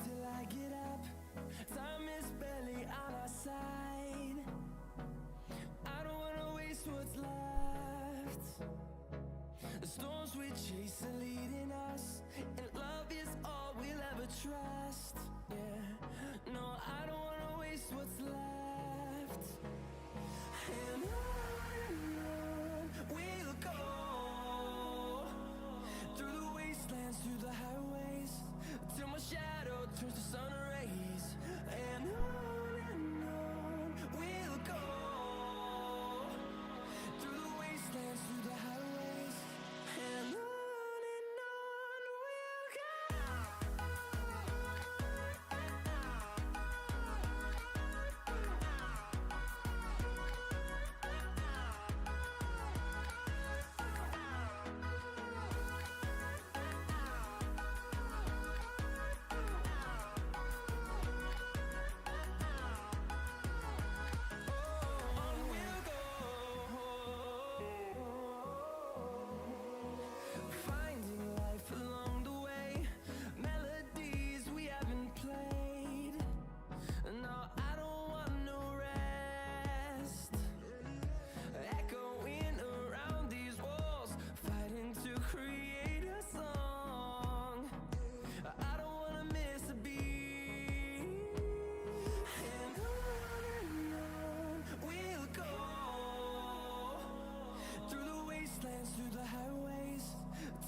till I get up. Time is barely on our side. I don't wanna waste what's left. The storms we chase are leading us, and love is all we'll ever trust. Yeah, no, I don't wanna waste what's left. And on we'll go, through the wastelands, through the highways, till my shadow turns to sun rays. And on we'll go, through the wastelands, through the highways, and on we'll go. Finding life along the way, melodies we haven't played. No, I don't want no rest. Echoing around these walls, fighting to create a song. I don't wanna miss a beat. And on we'll go, through the wastelands, through the highways,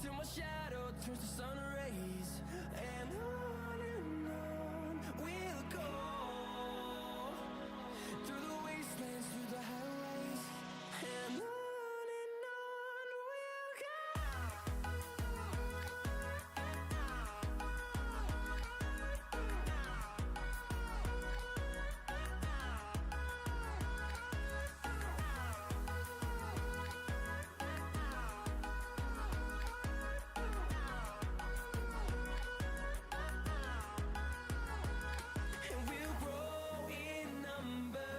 till my shadow turns to sun rays. And on we'll go, through the wastelands, through the highways, and on we'll go. And we'll grow in number,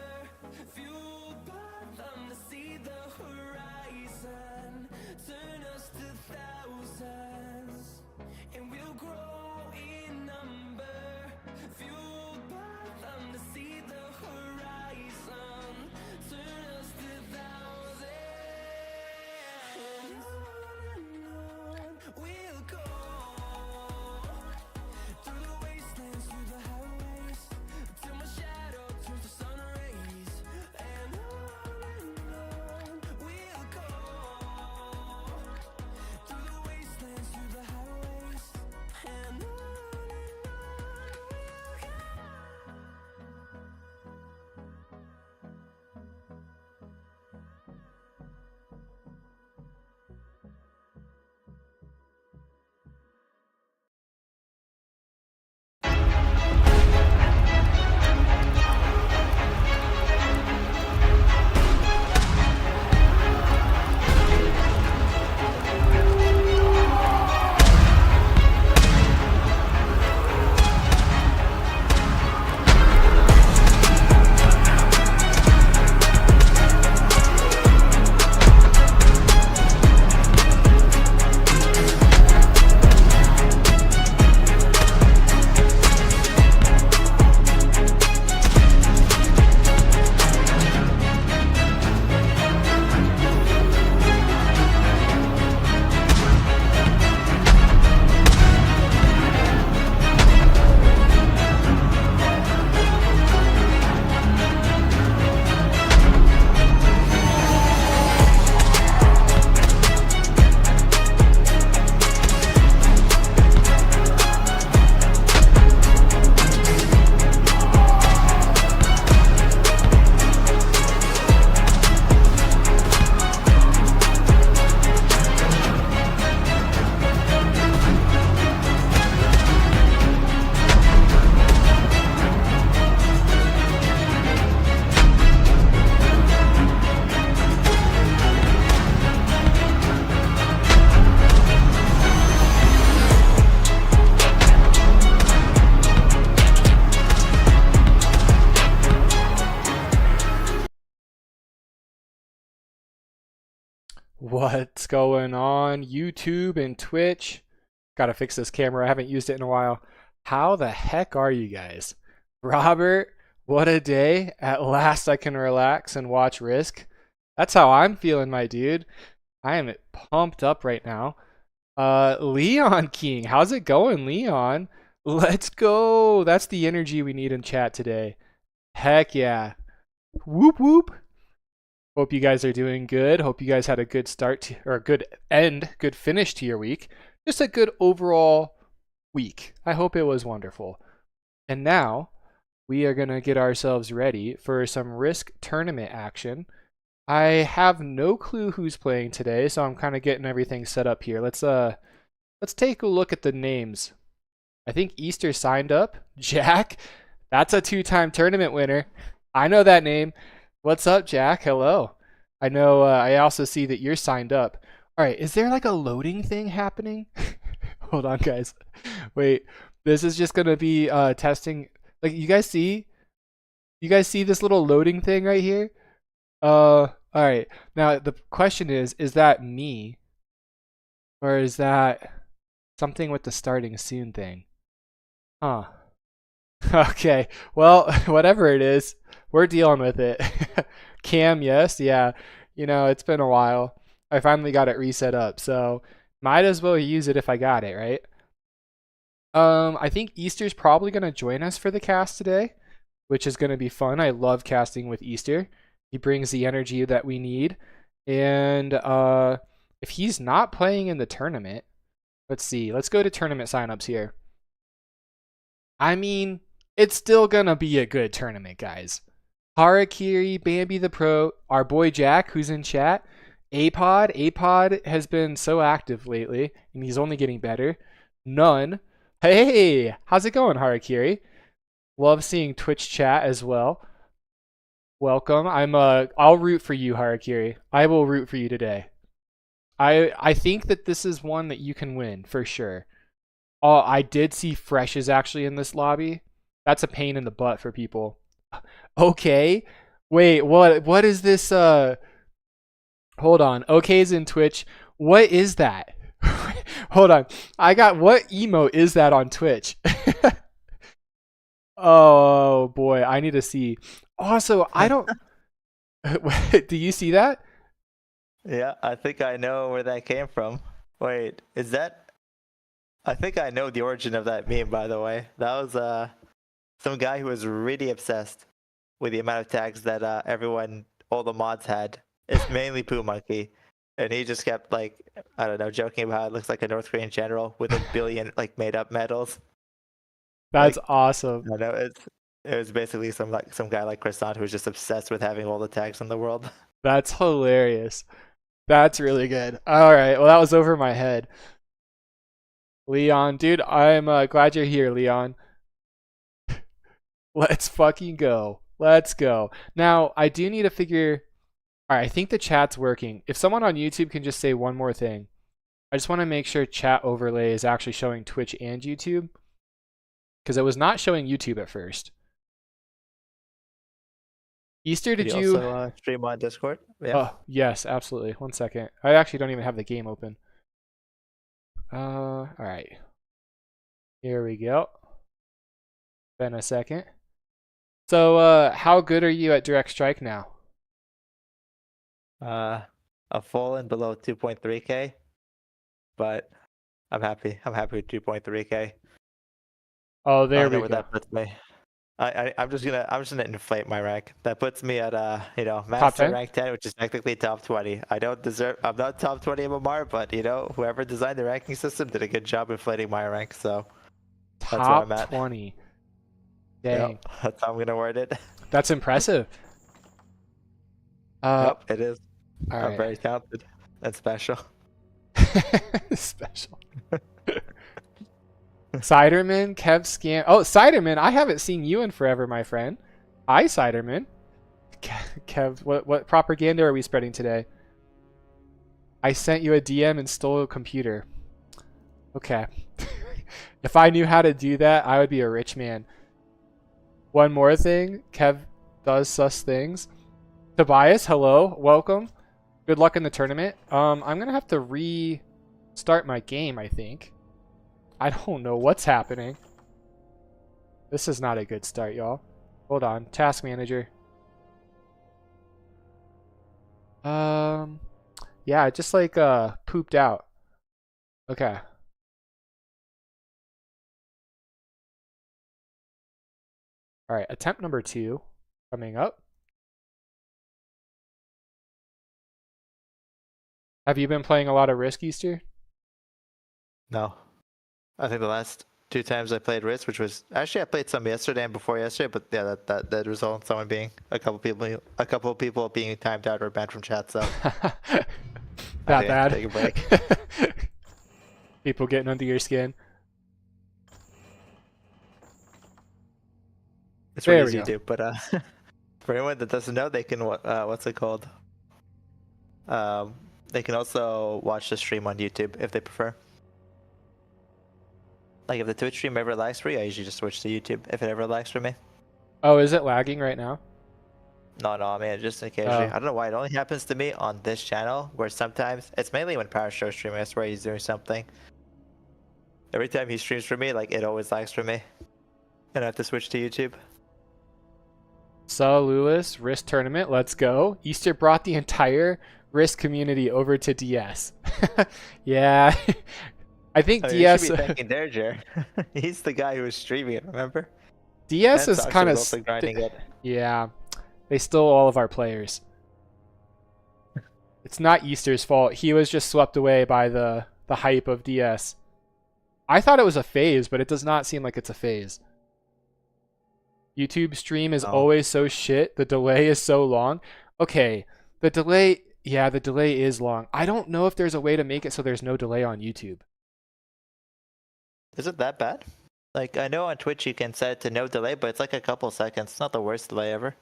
fueled by them to see the horizon, turn us to thousands. And we'll grow in number, fueled by them to see the horizon, turn us to thousands. And on we'll go, through the wastelands, through the highways, till my shadow turns to sun rays. And on we'll go, through the wastelands, through the highways, and on we'll go. What's going on YouTube and Twitch? Gotta fix this camera. I haven't used it in a while. How the heck are you guys? Robert, what a day. At last I can relax and watch Risk. That's how I'm feeling, my dude. I am pumped up right now. Leon King, how's it going, Leon? Let's go. That's the energy we need in chat today. Heck yeah. Whoop whoop. Hope you guys are doing good. Hope you guys had a good start to, or a good end, good finish to your week. Just a good overall week. I hope it was wonderful. And now we are going to get ourselves ready for some Risk tournament action. I have no clue who's playing today, so I'm kind of getting everything set up here. Let's take a look at the names. I think Easter signed up. Jack, that's a 2-time tournament winner. I know that name. What's up, Jack? Hello. I know. I also see that you're signed up. All right. Is there like a loading thing happening? Hold on, guys. Wait. This is just gonna be testing. Like, you guys see? You guys see this little loading thing right here? All right. Now the question is that me, or is that something with the starting soon thing? Huh. Okay. Well, whatever it is, we're dealing with it. Cam, yes, yeah. You know, it's been a while. I finally got it reset up, so might as well use it if I got it, right? I think Easter's probably gonna join us for the cast today, which is gonna be fun. I love casting with Easter. He brings the energy that we need. And if he's not playing in the tournament, let's see. Let's go to tournament signups here. I mean, it's still gonna be a good tournament, guys. Harakiri, Bambi the Pro, our boy Jack, who's in chat, Apod has been so active lately, and he's only getting better. None. Hey, how's it going, Harakiri? Love seeing Twitch chat as well. Welcome. I'll root for you, Harakiri. I will root for you today. I think that this is one that you can win for sure. Oh, I did see Fresh is actually in this lobby. That's a pain in the butt for people. Okay. Wait, what is this hold on. OK's in Twitch. What is that? Hold on. What emote is that on Twitch? Oh boy, I need to see. Also, I don't do you see that? Yeah, I think I know where that came from. Wait, is that? I think I know the origin of that meme, by the way. That was some guy who was really obsessed with the amount of tags that all the mods had. It's mainly Poo Monkey. And he just kept, like, I don't know, joking about how it looks like a North Korean general with a billion, like, made-up medals. That's Like, awesome. I know it was basically some guy like Croissant who was just obsessed with having all the tags in the world. That's hilarious. That's really good. All right, well that was over my head. Leon, dude, I'm glad you're here, Leon. Let's fucking go. Let's go. Now, I do need to figure. All right, I think the chat's working. If someone on YouTube can just say one more thing. I just want to make sure chat overlay is actually showing Twitch and YouTube, because it was not showing YouTube at first. Easter, did you also stream on Discord? Yeah. Oh, yes, absolutely. 1 second. I actually don't even have the game open. All right. Here we go. Been a second. So, how good are you at Direct Strike now? I've fallen below 2.3k, but I'm happy. I'm happy with 2.3k. Oh, there we where go. that puts me. I'm just gonna inflate my rank. That puts me at master rank 10, which is technically top 20. I'm not top 20 MMR, but whoever designed the ranking system did a good job inflating my rank. So that's where I'm Top at. 20. Dang. Yep, that's how I'm gonna word it. That's impressive. Yep, it is. All I'm very talented and special. Special. Ciderman, Kev Scan. Oh, Ciderman, I haven't seen you in forever, my friend. Hi, Ciderman. Kev, what propaganda are we spreading today? I sent you a DM and stole a computer. Okay. If I knew how to do that, I would be a rich man. One more thing. Kev does sus things. Tobias, hello. Welcome. Good luck in the tournament. I'm going to have to restart my game, I think. I don't know what's happening. This is not a good start, y'all. Hold on. Task manager. Yeah, it just like pooped out. Okay. All right, attempt number 2 coming up. Have you been playing a lot of Risk, Easter? No. I think the last 2 times I played Risk, which was actually I played some yesterday and before yesterday, but yeah, that result in someone being a couple of people being timed out or banned from chat. So That I bad. take a break. People getting under your skin. It's There really we easy to do, but for anyone that doesn't know, they can what's it called? They can also watch the stream on YouTube if they prefer. Like if the Twitch stream ever lags for you, I usually just switch to YouTube if it ever lags for me. Oh, is it lagging right now? No, I mean just occasionally. Oh. I don't know why it only happens to me on this channel, where sometimes it's mainly when Power Show streaming. I swear he's doing something. Every time he streams for me, like it always lags for me, and I have to switch to YouTube. So Lewis, Risk tournament, let's go. Easter brought the entire Risk community over to DS. Yeah. I think DS. You should be thanking Derger. He's the guy who was streaming it, remember? DS And is Sox kind of. was also grinding it. Yeah. They stole all of our players. It's not Easter's fault. He was just swept away by the hype of DS. I thought it was a phase, but it does not seem like it's a phase. YouTube stream is always so shit. The delay is so long. Okay, the delay, yeah, the delay is long. I don't know if there's a way to make it so there's no delay on YouTube. Is it that bad? Like, I know on Twitch you can set it to no delay, but it's like a couple seconds. It's not the worst delay ever.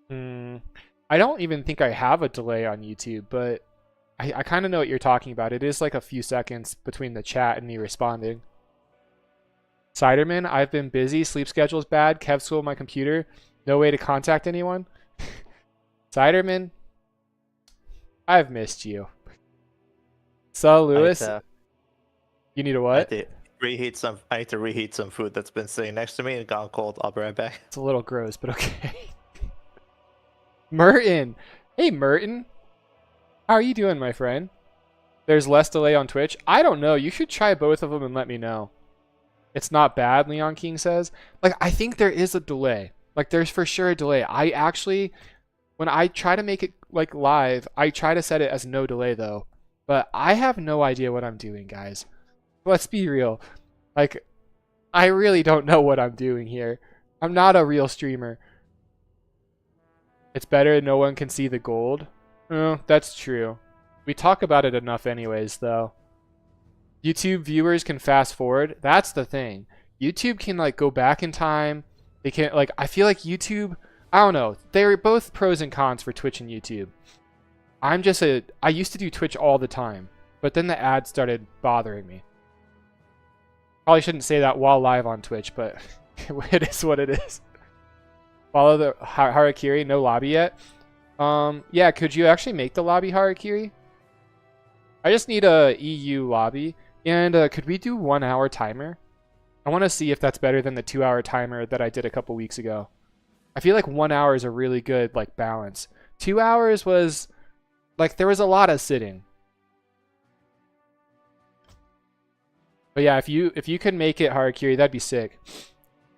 I don't even think I have a delay on YouTube, but I kind of know what you're talking about. It is like a few seconds between the chat and me responding. Siderman, I've been busy. Sleep schedule's bad. Kev stole my computer. No way to contact anyone. Siderman, I've missed you. So, Lewis, you need a what? I need to reheat some food that's been sitting next to me and gone cold. I'll be right back. It's a little gross, but okay. Merton. Hey, Merton. How are you doing, my friend? There's less delay on Twitch. I don't know. You should try both of them and let me know. It's not bad, Leon King says. Like, I think there is a delay. Like, there's for sure a delay. I actually, when I try to make it, like, live, I try to set it as no delay, though. But I have no idea what I'm doing, guys. Let's be real. Like, I really don't know what I'm doing here. I'm not a real streamer. It's better no one can see the gold. Oh, that's true. We talk about it enough anyways, though. YouTube viewers can fast forward. That's the thing. YouTube can like go back in time. They can like, I feel like YouTube, I don't know. They're both pros and cons for Twitch and YouTube. I used to do Twitch all the time, but then the ads started bothering me. Probably shouldn't say that while live on Twitch, but it is what it is. Follow the Harakiri, no lobby yet. Yeah, could you actually make the lobby, Harakiri? I just need a EU lobby. And could we do 1 hour timer? I want to see if that's better than the 2 hour timer that I did a couple weeks ago. I feel like 1 hour is a really good like balance. 2 hours was like there was a lot of sitting. But yeah, if you could make it, Harakiri, that'd be sick.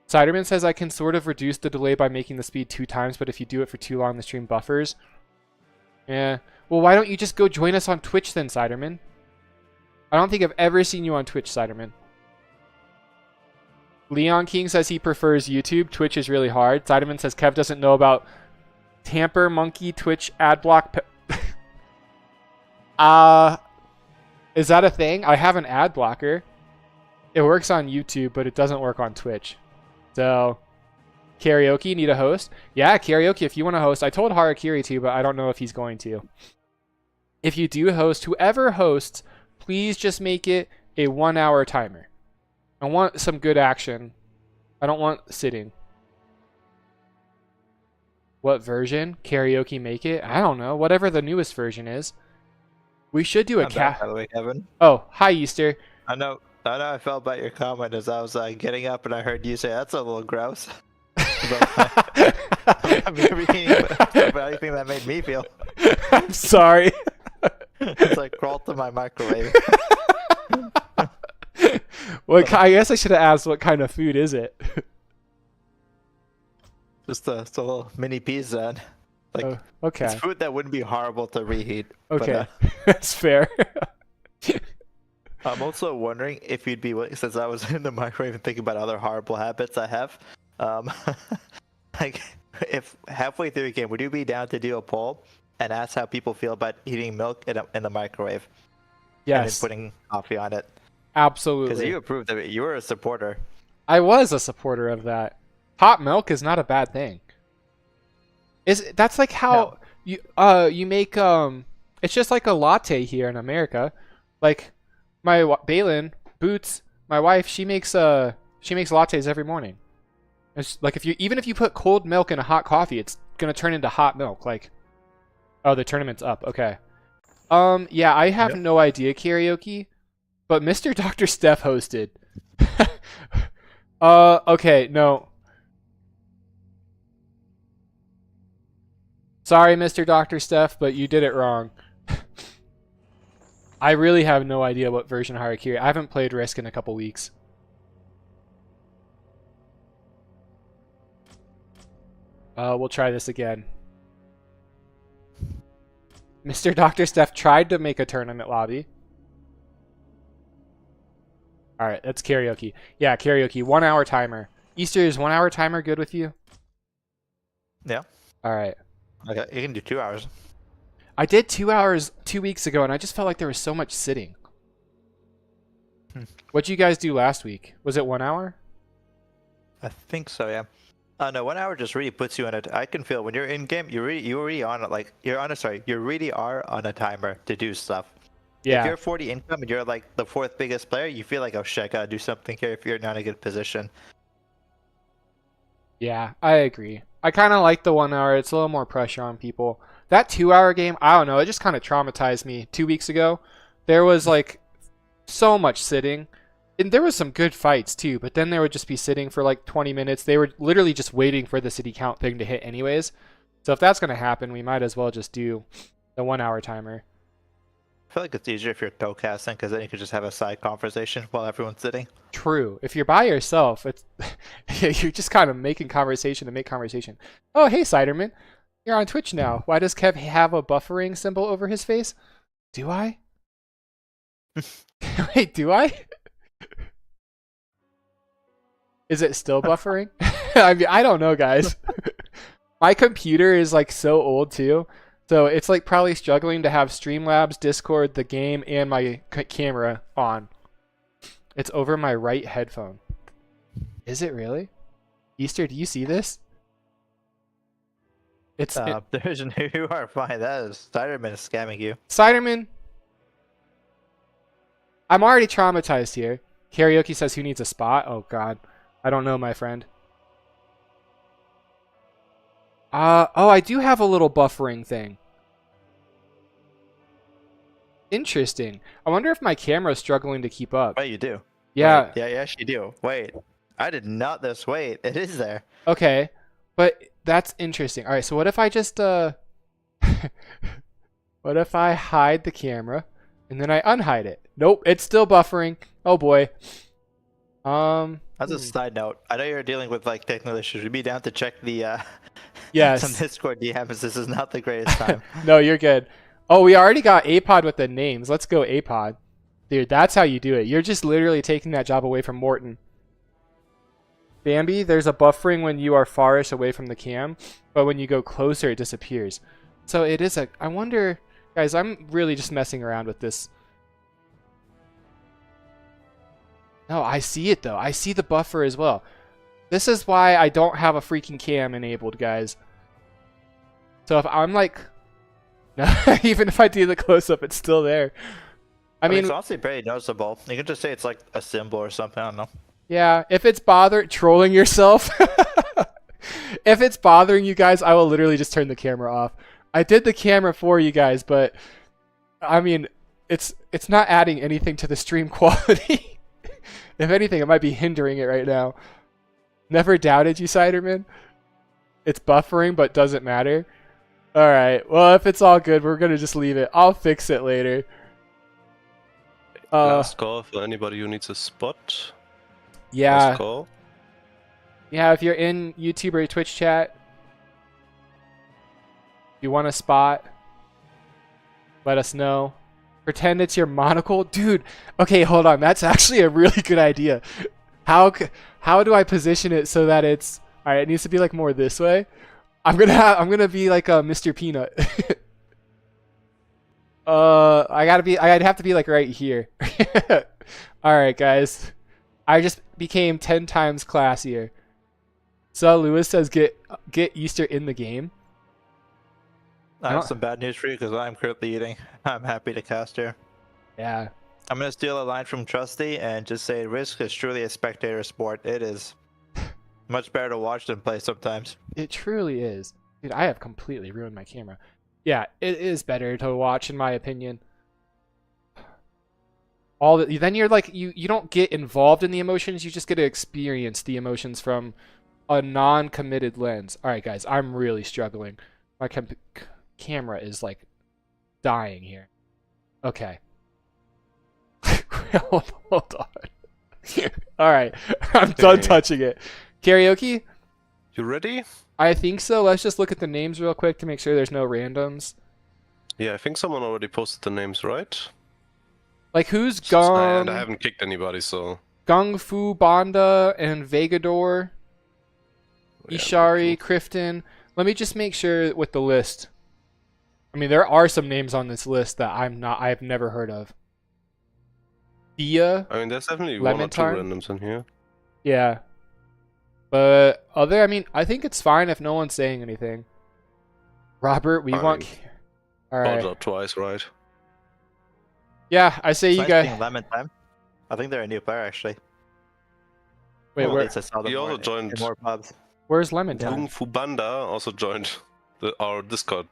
Siderman says I can sort of reduce the delay by making the speed 2 times, but if you do it for too long, the stream buffers. Yeah. Well, why don't you just go join us on Twitch then, Siderman? I don't think I've ever seen you on Twitch, Siderman. Leon King says he prefers YouTube. Twitch is really hard. Siderman says Kev doesn't know about Tamper Monkey Twitch ad block. Is that a thing? I have an ad blocker. It works on YouTube, but it doesn't work on Twitch. So, karaoke, need a host? Yeah, karaoke, if you want to host. I told Harakiri to, but I don't know if he's going to. If you do host, whoever hosts, please just make it a 1 hour timer. I want some good action. I don't want sitting. What version? Karaoke make it? I don't know. Whatever the newest version is. We should do a By the way, Kevin. Oh, hi, Easter. I know I know I felt about your comment as I was getting up and I heard you say that's a little gross. I'm reading about anything that made me feel. I'm sorry. It's like crawl to my microwave. Well, I guess I should have asked what kind of food is it. Just a little mini pizza. Like okay. it's food that wouldn't be horrible to reheat. Okay, But, that's fair. I'm also wondering if you'd be willing, since I was in the microwave and thinking about other horrible habits I have. Like, if halfway through the game, would you be down to do a poll and ask how people feel about eating milk in the microwave? Yes. And then putting coffee on it. Absolutely. Because you approved of it. You were a supporter. I was a supporter of that. Hot milk is not a bad thing. That's like how you make it's just like a latte here in America. Like Balin Boots, my wife, she makes lattes every morning. It's like even if you put cold milk in a hot coffee, it's gonna turn into hot milk. Like, oh, the tournament's up. Okay. Yeah, I have no idea, karaoke, but Mr. Dr. Steph hosted. Okay, no. Sorry, Mr. Dr. Steph, but you did it wrong. I really have no idea what version of Harakiri. I haven't played Risk in a couple weeks. We'll try this again. Mr. Dr. Steph tried to make a tournament lobby. Alright, that's karaoke. Yeah, karaoke. 1 hour timer. Easter, is 1 hour timer good with you? Yeah. Alright. Okay, you can do 2 hours. I did 2 hours 2 weeks ago, and I just felt like there was so much sitting. What'd you guys do last week? Was it 1 hour? I think so, yeah. No, 1 hour just really puts you on it. I can feel when you're in game, you really on it. Like you really are on a timer to do stuff. Yeah. If you're 40 income and you're like the 4th biggest player, you feel like, oh shit, I gotta do something here if you're not in a good position. Yeah, I agree. I kind of like the 1 hour. It's a little more pressure on people. That 2 hour game, I don't know. It just kind of traumatized me 2 weeks ago. There was like so much sitting. And there was some good fights too, but then they would just be sitting for like 20 minutes. They were literally just waiting for the city count thing to hit anyways. So if that's going to happen, we might as well just do the 1 hour timer. I feel like it's easier if you're co-casting because then you can just have a side conversation while everyone's sitting. True. If you're by yourself, it's you're just kind of making conversation to make conversation. Oh, hey, Ciderman. You're on Twitch now. Why does Kev have a buffering symbol over his face? Do I? Wait, do I? Is it still buffering? I mean, I don't know, guys. My computer is like so old too. So it's like probably struggling to have Streamlabs, Discord, the game, and my camera on. It's over my right headphone. Is it really? Easter, do you see this? It's Division, you are fine. That is Ciderman is scamming you. Ciderman. I'm already traumatized here. Karaoke says who needs a spot? Oh god. I don't know, my friend. Oh, I do have a little buffering thing. Interesting. I wonder if my camera's struggling to keep up. Oh, you do? Yeah. Wait, yeah, yes, you do. Wait. I did not this. Wait, it is there. Okay. But that's interesting. Alright, so what if I just, what if I hide the camera and then I unhide it? Nope, it's still buffering. Oh boy. As a side note, I know you're dealing with like technical issues. We'd be down to check the yes. some Discord DMs. This is not the greatest time. No, you're good. Oh, we already got Apod with the names. Let's go Apod. Dude, that's how you do it. You're just literally taking that job away from Morton. Bambi, there's a buffering when you are farish away from the cam, but when you go closer, it disappears. So it is a... I wonder... Guys, I'm really just messing around with this. No, I see it though. I see the buffer as well. This is why I don't have a freaking cam enabled, guys. So if I'm like... No, even if I do the close-up, it's still there. I mean, it's honestly pretty noticeable. You can just say it's like a symbol or something. I don't know. Yeah, if it's trolling yourself. If it's bothering you guys, I will literally just turn the camera off. I did the camera for you guys, but I mean, it's not adding anything to the stream quality. If anything, it might be hindering it right now. Never doubted you, Ciderman. It's buffering, but doesn't matter. Alright, well, if it's all good, we're going to just leave it. I'll fix it later. Last call for anybody who needs a spot. Yeah. Last call. Yeah, if you're in YouTube or Twitch chat, if you want a spot, let us know. Pretend it's your monocle. Dude, okay, hold on. That's actually a really good idea. How do I position it so that it's... Alright, it needs to be like more this way. I'm gonna be like a Mr. Peanut. I'd have to be like right here. Alright, guys. I just became 10 times classier. So Lewis says get Easter in the game. I have some bad news for you because I'm currently eating. I'm happy to cast here. Yeah. I'm gonna steal a line from Trusty and just say Risk is truly a spectator sport. It is much better to watch than play sometimes. It truly is. Dude, I have completely ruined my camera. Yeah, it is better to watch in my opinion. Then you're like you don't get involved in the emotions, you just get to experience the emotions from a non-committed lens. All right, guys, I'm really struggling. My camera is like dying here. Okay. hold on. All right, I'm done touching it. Karaoke? You ready? I think so. Let's just look at the names real quick to make sure there's no randoms. Yeah, I think someone already posted the names, right? Like who's And I haven't kicked anybody, so... Gung Fu Banda and Vegador, Yeah, Ishari, Crifton. Let me just make sure with the list. I mean, there are some names on this list that I've never heard of. Dia. I mean, there's definitely one or two randoms in here. Yeah. But I mean, I think it's fine if no one's saying anything. Robert, we want... All right. Called out twice, right? Yeah, I say It's you nice guys... being Lemon Time. I think they're a new player, actually. Wait, Well, where... at least I saw them He also more joined- in more pubs. where's Lemon Time? Kung Fu Banda also joined our Discord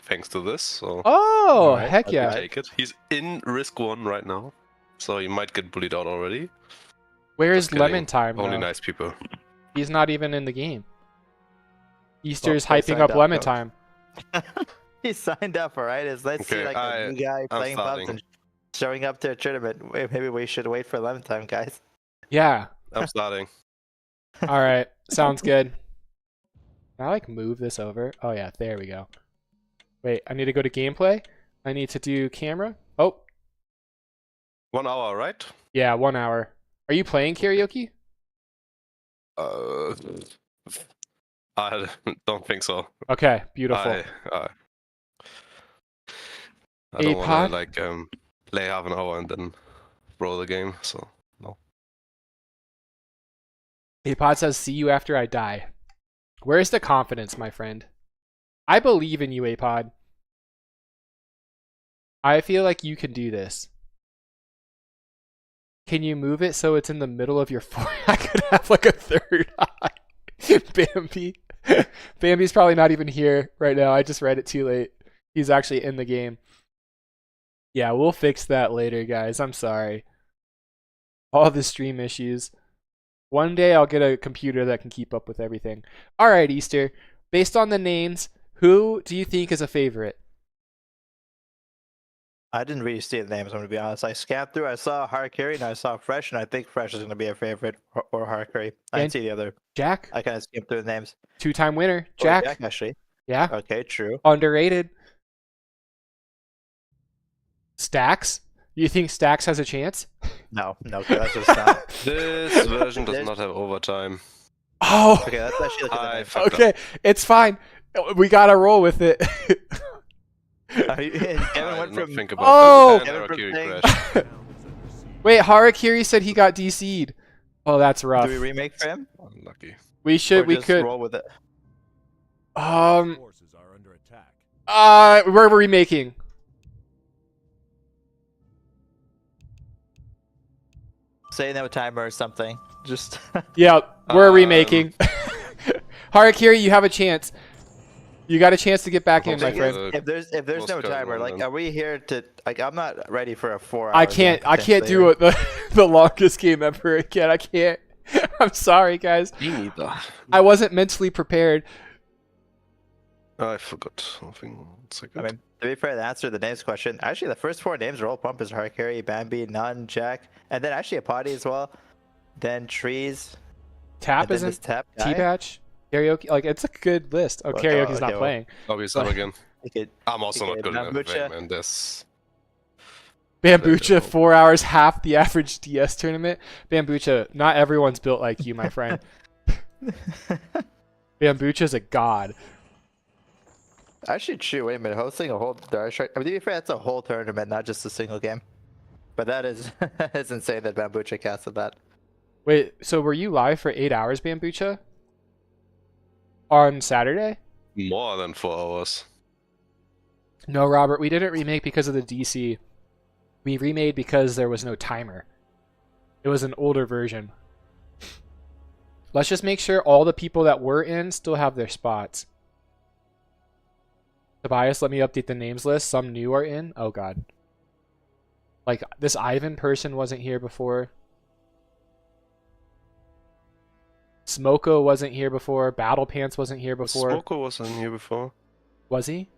thanks to this, so... Oh, Alright, heck okay. yeah. Take it. He's in Risk 1 right now, so he might get bullied out already. Where's Just kidding. Lemon Time, Only though? nice people. He's not even in the game. Easter's Well, they hyping signed up up, Lemon though. Time. He signed up, alright? Let's see Okay, like a new guy I'm playing pubs starting. and showing up to a tournament. Maybe we should wait for Lemon Time, guys. Yeah. I'm starting. All right. Sounds good. Can I like move this over? Oh yeah, there we go. Wait, I need to go to gameplay. I need to do camera. Oh, 1 hour, right? yeah, 1 hour. Are you playing karaoke? I don't think so. Okay, beautiful. I don't want APOD? to like play half an hour and then roll the game. So no. Apod says, "See you after I die." Where's the confidence, my friend? I believe in you, Apod. I feel like you can do this. Can you move it so it's in the middle of your forehead? I could have like a third eye. Bambi. Bambi's probably not even here right now. I just read it too late. He's actually in the game. Yeah, we'll fix that later, guys. I'm sorry. All the stream issues. One day I'll get a computer that can keep up with everything. All right, Easter. Based on the names, who do you think is a favorite? I didn't really see the names, I'm gonna be honest. I scanned through, I saw Harakiri and I saw Fresh, and I think Fresh is gonna be a favorite, or Harakiri. I And didn't see the other. Jack, I kind of skimmed through the names. two-time winner. Oh, Jack, Jack, actually. yeah, Okay, true. underrated. Stacks, you think Stacks has a chance? No, that's just not. This version does There's- not have overtime. Oh, Okay, that's actually looking at the I names. fucked okay, it's fine. We gotta roll with it. Kevin I went did not from think about Oh! that. Kevin And from Harakiri saying- crash. Wait, Harakiri said he got DC'd. Oh, that's rough. Do we remake for him? Unlucky. We should. Or We just could. roll with it. Forces are under attack. We're remaking. Say no timer or something. Just Yeah, we're Um, remaking. Harakiri, you have a chance. You got a chance to get back in, my Hoping friend. the If there's most no guys timer, won like, then. are we here to like? I'm not ready for a 4 hour. I can't do it the longest game ever again. I can't. I'm sorry, guys. Me neither. I wasn't mentally prepared. I forgot something. 1 second. I mean, to be fair, to answer the names question, actually the first 4 names are all pumpers: Harkari, Bambi, Nun, Jack, and then actually a potty as well. Then trees. Tap and then isn't this tap guy. T-Batch. Karaoke, like it's a good list. Oh, Well, karaoke's okay, not well, playing. Obviously, But- again. You could, I'm also okay, not good enough. Bambucha. Man, this. Bambucha, 4 hours, half the average DS tournament. Bambucha, not everyone's built like you, my friend. Bambucha's a god. actually, true. Wait a minute, hosting a whole Dark Strike. I mean, to be fair, that's a whole tournament, not just a single game. But that is it's insane that Bambucha casted that. Wait, so were you live for 8 hours, Bambucha? On Saturday? More than 4 hours. No, Robert, we didn't remake because of the DC. We remade because there was no timer. It was an older version. Let's just make sure all the people that were in still have their spots. Tobias, let me update the names list. Some new are in. Oh, God. Like, this Ivan person wasn't here before. Smoko wasn't here before. Battle Pants wasn't here before. Smoko was in here before. Was he?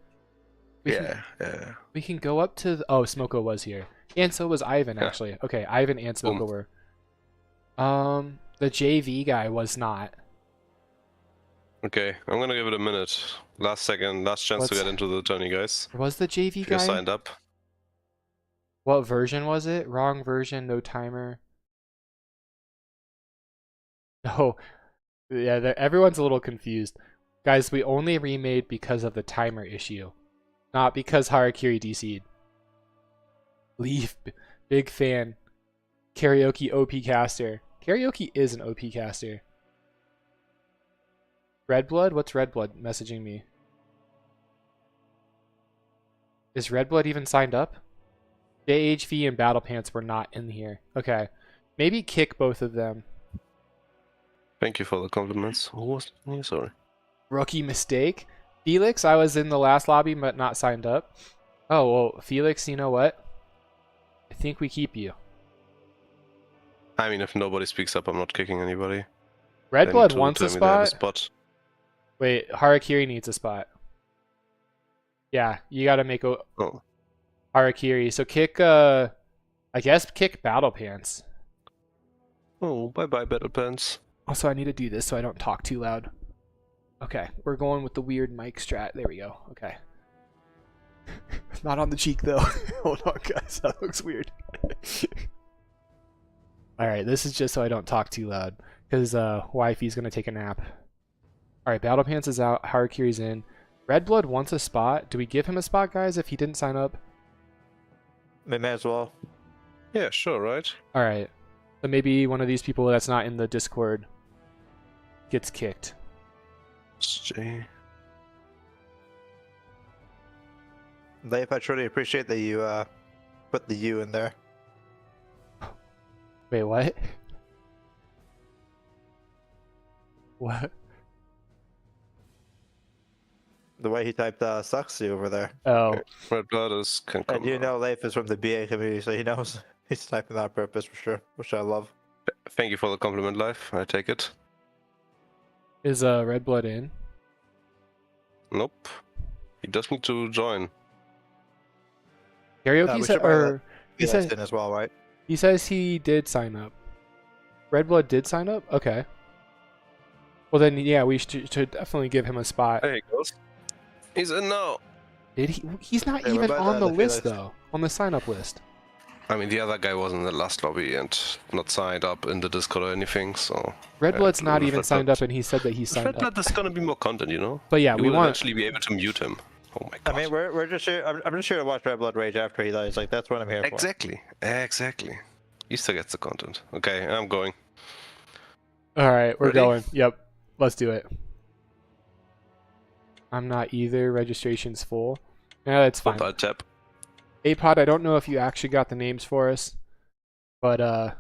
We can- Yeah. We can go up to oh, Smoko was here. And so was Ivan, Yeah. actually. Okay, Ivan and Smoko Boom. were. The JV guy was not. Okay, I'm gonna give it a minute. Last second, last chance to What's- get into the tourney, guys. Was the JV If you're guy? signed up. What version was it? Wrong version, no timer. Oh, yeah, everyone's a little confused. Guys, we only remade because of the timer issue. Not because Harakiri DC'd. Leaf, big fan. Karaoke OP caster. Karaoke is an OP caster. Red Blood? What's Red Blood messaging me? Is Red Blood even signed up? JHV and Battle Pants were not in here. Okay. Maybe kick both of them. Thank you for the compliments. Who was me? Sorry. Rookie mistake. Felix, I was in the last lobby but not signed up. Oh, well, Felix, you know what? I think we keep you. I mean, if nobody speaks up, I'm not kicking anybody. Red They Blood need to wants a tell me they have spot. Wait, Harakiri needs a spot. Yeah, you gotta make a Oh. Harakiri. So kick, I guess kick Battle Pants. Oh, bye-bye, Battle Pants. Also, I need to do this so I don't talk too loud. Okay, we're going with the weird mic strat. There we go. Okay. Not on the cheek, though. Hold on, guys. That looks weird. Alright, this is just so I don't talk too loud. Because wifey's going to take a nap. Alright, Battle Pants is out. Harakiri's in. Red Blood wants a spot. Do we give him a spot, guys, if he didn't sign up? May as well. Yeah, sure, right? Alright. So maybe one of these people that's not in the Discord gets kicked. J. Leif, I truly appreciate that you put the U in there. Wait, what? What? The way he typed sucks you over there. Oh. Red Blood is can come. And you know Leif is from the BA community, so he knows he's typing that on purpose for sure, which I love. Thank you for the compliment, Life. I take it. Is Red Blood in? Nope. He does need to join. Karaoke we said, should probably or he He says in as well, right? he says he did sign up. Red Blood did sign up? Okay. Well then, yeah, we should definitely give him a spot. There he goes. He's in now. Did he? He's not Hey, what even about on the the list Felix? though. On the sign up list. I mean, the other guy was in the last lobby and not signed up in the Discord or anything, so... Red Yeah, Blood's not Red even Blood- signed up, and he said that he signed Red up. Blood is gonna be more content, you know? But yeah, You we will want. eventually be able to mute him. Oh my I god. mean, we're just here. I'm just here to watch Red Blood rage after he dies. Like that's what I'm here for. Exactly. Exactly. He still gets the content. Okay, I'm going. All right, we're Ready? going. Yep, let's do it. I'm not either. Registration's full. Yeah, that's fine. I'll tap. Apod, I don't know if you actually got the names for us, but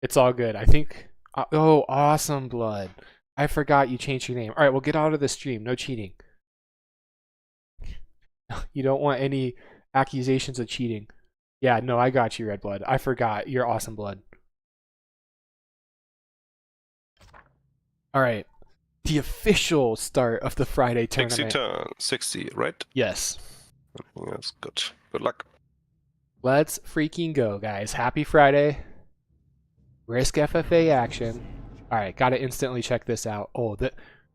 it's all good. I think. Oh, awesome blood! I forgot you changed your name. All right, well, get out of the stream. No cheating. You don't want any accusations of cheating. Yeah, no, I got you, Red Blood. I forgot. You're awesome blood. All right. The official start of the Friday 60 tournament. turn, 60, right? Yes. Yes, good. Good luck. Let's freaking go, guys. Happy Friday. Risk FFA action. All right, got to instantly check this out. Oh,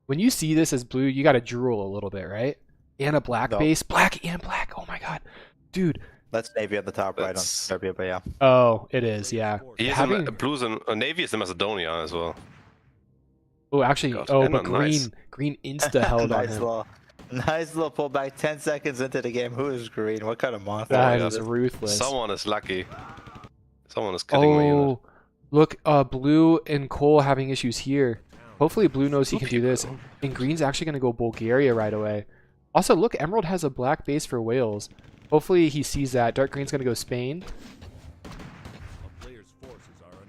when you see this as blue, you got to drool a little bit, right? And a black base. Black and black. Oh my god. Dude. That's Navy at the top right on Serbia, but yeah. Oh, it is, yeah. He is blues and Navy is in Macedonia as well. Oh, actually, God, but green insta held on him. Nice little pullback 10 seconds into the game. Who is green? What kind of monster? That is ruthless. Someone is lucky. Someone is killing me. Oh, look, blue and Cole having issues here. Hopefully blue knows he can do this. And green's actually going to go Bulgaria right away. Also, look, Emerald has a black base for Wales. Hopefully he sees that. Dark green's going to go Spain.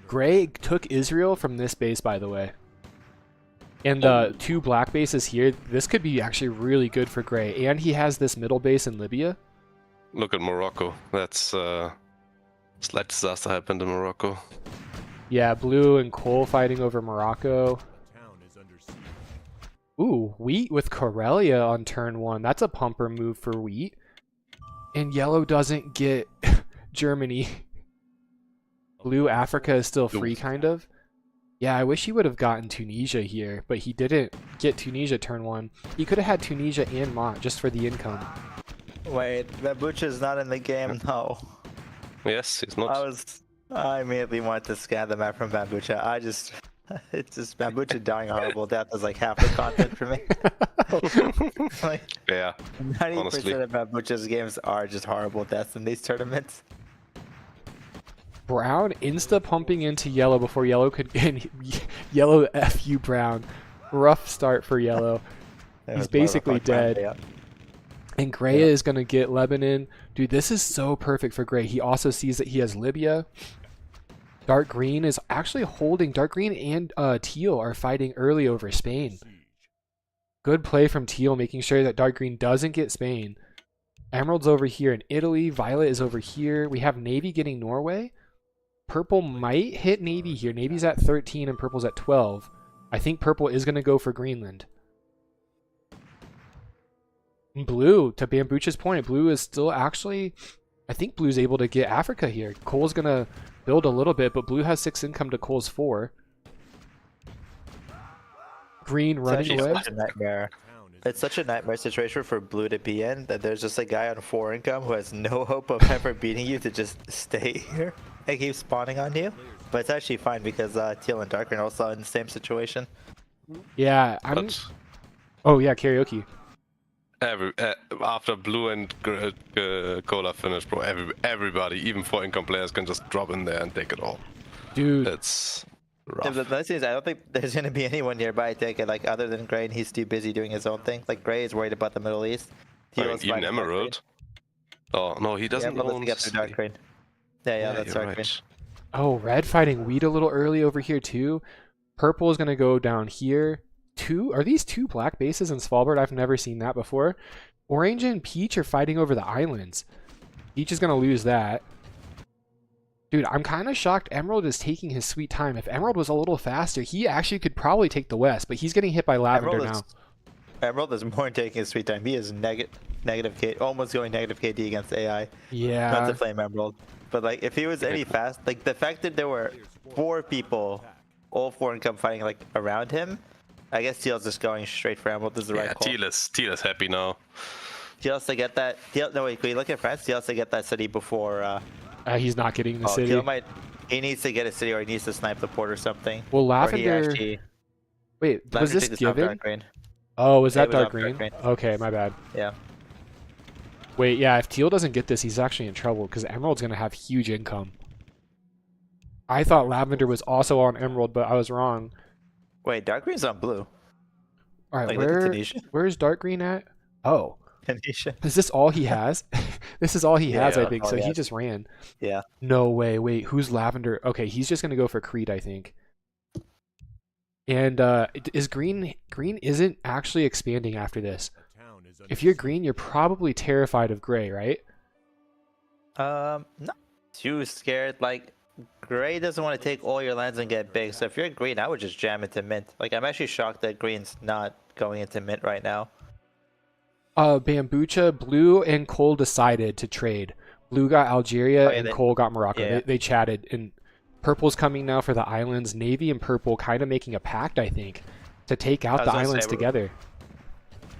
Gray took Israel from this base, by the way. And the two black bases here, this could be actually really good for Gray. And he has this middle base in Libya. Look at Morocco. That's slight disaster happened in Morocco. Yeah, blue and Cole fighting over Morocco. Ooh, Wheat with Corellia on turn 1. That's a pumper move for Wheat. And yellow doesn't get Germany. Blue Africa is still free, kind of. Yeah, I wish he would have gotten Tunisia here, but he didn't get Tunisia turn 1. He could have had Tunisia and Mont just for the income. Wait, Bambucha's not in the game? No. Yes, he's not. I immediately wanted to scan the map from Bambucha. It's just Bambucha dying a horrible death is like half the content for me. Like, yeah, 90% of Bambucha's games are just horrible deaths in these tournaments. Brown insta pumping into yellow before yellow could get yellow FU Brown. Rough start for yellow. He's basically dead. Yeah. And Gray is going to get Lebanon. Dude, this is so perfect for Gray. He also sees that he has Libya. Dark green is actually holding. Dark green and teal are fighting early over Spain. Good play from teal, making sure that dark green doesn't get Spain. Emerald's over here in Italy. Violet is over here. We have Navy getting Norway. Purple might hit Navy here. Navy's at 13 and purple's at 12. I think purple is going to go for Greenland. Blue, to Bambucha's point, blue is still actually... I think blue's able to get Africa here. Cole's going to build a little bit, but blue has 6 income to Cole's 4. Green running away. Such a nightmare. It's such a nightmare situation for blue to be in that there's just a guy on 4 income who has no hope of ever beating you to just stay here and keep spawning on you. But it's actually fine because teal and dark are also in the same situation. Yeah, Oh yeah, karaoke. After blue and cola finish, bro, everybody, even 4 income players, can just drop in there and take it all. Dude, that's rough. Yeah, the nice thing is I don't think there's gonna be anyone nearby to take it, like other than Gray, and he's too busy doing his own thing. Like Gray is worried about the Middle East. Even Emerald. Oh no, he doesn't own. Get through dark green. Yeah, that's dark green. Oh, red fighting wheat a little early over here too. Purple is gonna go down here. Are these 2 black bases in Svalbard? I've never seen that before. Orange and Peach are fighting over the islands. Peach is gonna lose that. Dude, I'm kind of shocked Emerald is taking his sweet time. If Emerald was a little faster, he actually could probably take the West, but he's getting hit by Lavender now. Emerald is more taking his sweet time. He is almost going negative KD against AI. Yeah. Not to flame Emerald. But like, if he was any fast, like the fact that there were 4 people, all 4 income fighting like around him, I guess Teal's just going straight for Emerald. This is the right call. Teal is happy now. Teal has to get that. No, wait, can you look at France? Teal has to get that city before. He's not getting the city. He needs to get a city, or he needs to snipe the port or something. Well, Lavender. Wait, was this given? Oh, was that dark green? Okay, my bad. Yeah. Wait, yeah, if Teal doesn't get this, he's actually in trouble because Emerald's going to have huge income. I thought Lavender was also on Emerald, but I was wrong. Wait, dark green's on blue. All right, where's dark green at? Oh. Tunisia. Is this all he has? This is all he has, I think. So he just ran. Yeah. No way. Wait, who's Lavender? Okay, he's just going to go for Crete, I think. And is green isn't actually expanding after this. if you're green, you're probably terrified of gray, right? Not too scared. Like, gray doesn't want to take all your lands and get big. So if you're green, I would just jam into mint. Like, I'm actually shocked that green's not going into mint right now. Bambucha, blue and Cole decided to trade. Blue got Algeria and Cole got Morocco. Yeah. They chatted, and purple's coming now for the islands. Navy and purple kind of making a pact, I think, to take out the islands together.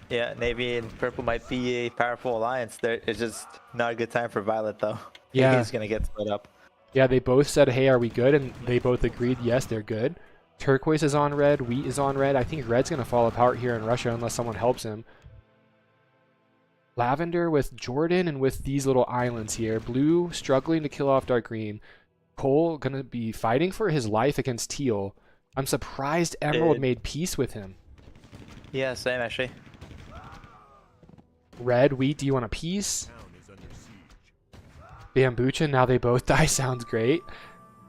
Yeah, navy and purple might be a powerful alliance. It's just not a good time for violet, though. Yeah. He's going to get split up. Yeah, they both said, hey, are we good? And they both agreed, yes, they're good. Turquoise is on red. Wheat is on red. I think red's going to fall apart here in Russia unless someone helps him. Lavender with Jordan and with these little islands here. Blue struggling to kill off dark green. Cole going to be fighting for his life against teal. I'm surprised Emerald made peace with him. Yeah, same actually. Red, wheat, do you want a peace? Bambucha, now they both die. Sounds great.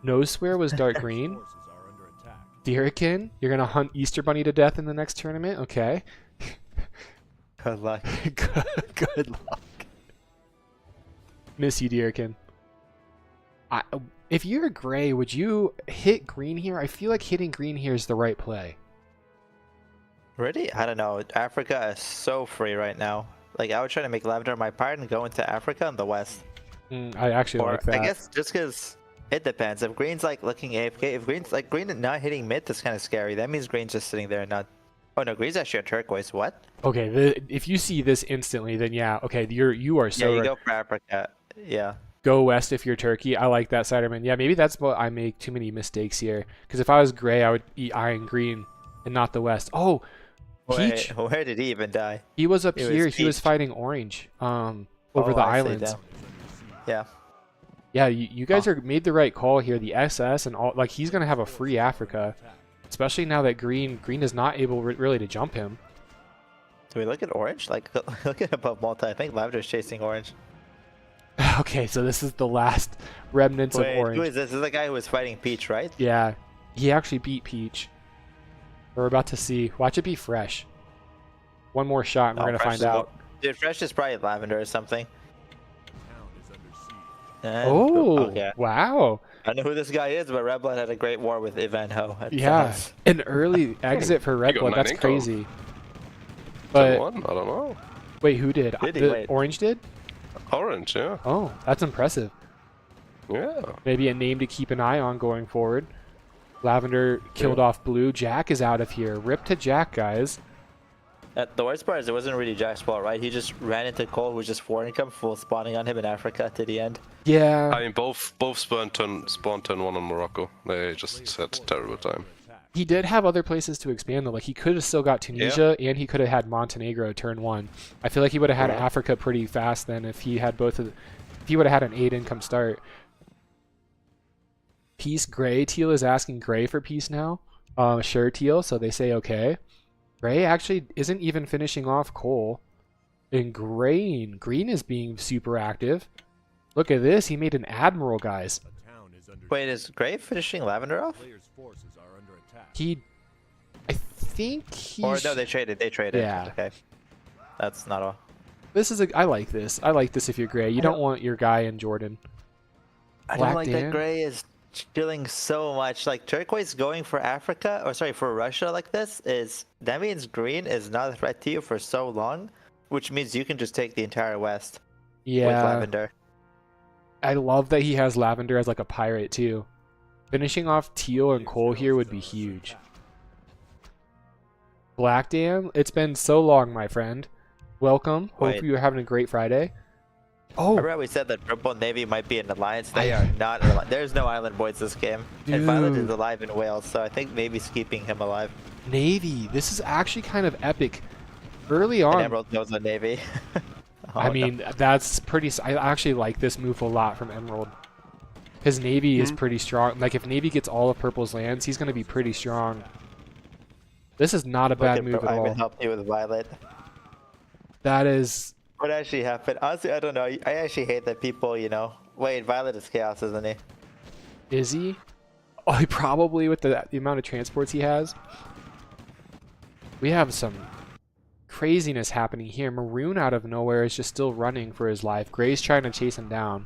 Nose Swear was dark green. Deerikin, you're going to hunt Easter Bunny to death in the next tournament? Okay. Good luck. Good luck. Miss you, Deerikin. If you're gray, would you hit green here? I feel like hitting green here is the right play. Really? I don't know. Africa is so free right now. Like, I would try to make lavender my part and go into Africa in the west. I actually like that. I guess just because it depends. If green's like looking AFK, if green's like green and not hitting mid, that's kind of scary. That means green's just sitting there and not. Oh no, green's actually a turquoise. What? Okay, if you see this instantly, then yeah. Okay, you are so. Yeah, you right. go for Africa. Yeah. Go west if you're Turkey. I like that, Ciderman. Yeah, maybe that's what I make too many mistakes here. Because if I was gray, I would eat iron green and not the west. Oh, Peach. Wait, where did he even die? He was up here. He was Peach. fighting orange. Over the I see, islands. damn. Yeah. Yeah, you guys are made the right call here. The SS and all, like, he's gonna have a free Africa, especially now that green is not able really to jump him. Do we look at orange? Like, look at above multi. I think lavender's chasing orange. Okay, so this is the last remnants of orange. Who is this? This is the guy who was fighting Peach, right? Yeah, he actually beat Peach. We're about to see. Watch it be Fresh. One more shot, and we're gonna find out. Dude, Fresh is probably lavender or something. Okay. Wow. I know who this guy is, but Red Blood had a great war with Ivanhoe. Yeah, an early exit for Red Blood. That's crazy. But I don't know. Wait, who did? Orange did? Orange, yeah. Oh, that's impressive. Yeah. Maybe a name to keep an eye on going forward. Lavender killed off blue. Jack is out of here. Rip to Jack, guys. The worst part is it wasn't really Jack's fault, right? He just ran into Cole, who was just 4 income, full spawning on him in Africa to the end. Yeah. I mean, both spawn turn 1 on Morocco. They just had terrible time. He did have other places to expand though. Like, he could have still got Tunisia, and he could have had Montenegro turn 1. I feel like he would have had Africa pretty fast then if he had both of if he would have had an 8 income start. Peace Gray. Teal is asking Gray for peace now. Sure, Teal. So they say okay. Gray actually isn't even finishing off Cole. And Green is being super active. Look at this. He made an admiral, guys. Wait, is Gray finishing lavender off? I think he. Or no, they traded. Yeah. Okay. That's not all. This is I like this. I like this if you're Gray. You don't want your guy in Jordan. I don't like that Gray is chilling so much. Like, turquoise going for Africa, or sorry, for Russia like this, that means green is not a threat to you for so long, which means you can just take the entire west with lavender. I love that he has lavender as like a pirate too. Finishing off teal and Cole here would be huge. Black Dam, it's been so long, my friend. Welcome. Hope you're having a great Friday. Oh, remember we said that Purple Navy might be an alliance? They are not an alliance. There's no island boys this game. Dude. And Violet is alive in Wales, so I think Navy's keeping him alive. Navy. This is actually kind of epic. Early on. And Emerald knows the Navy. I mean, that's pretty. I actually like this move a lot from Emerald. His Navy is pretty strong. Like, if Navy gets all of Purple's lands, he's going to be pretty strong. This is not a bad move at all. I help you with Violet. That is. What actually happened? Honestly, I don't know. I actually hate that people, Wait, Violet is chaos, isn't he? Is he? Oh, he probably, with the amount of transports he has. We have some craziness happening here. Maroon out of nowhere is just still running for his life. Gray's trying to chase him down.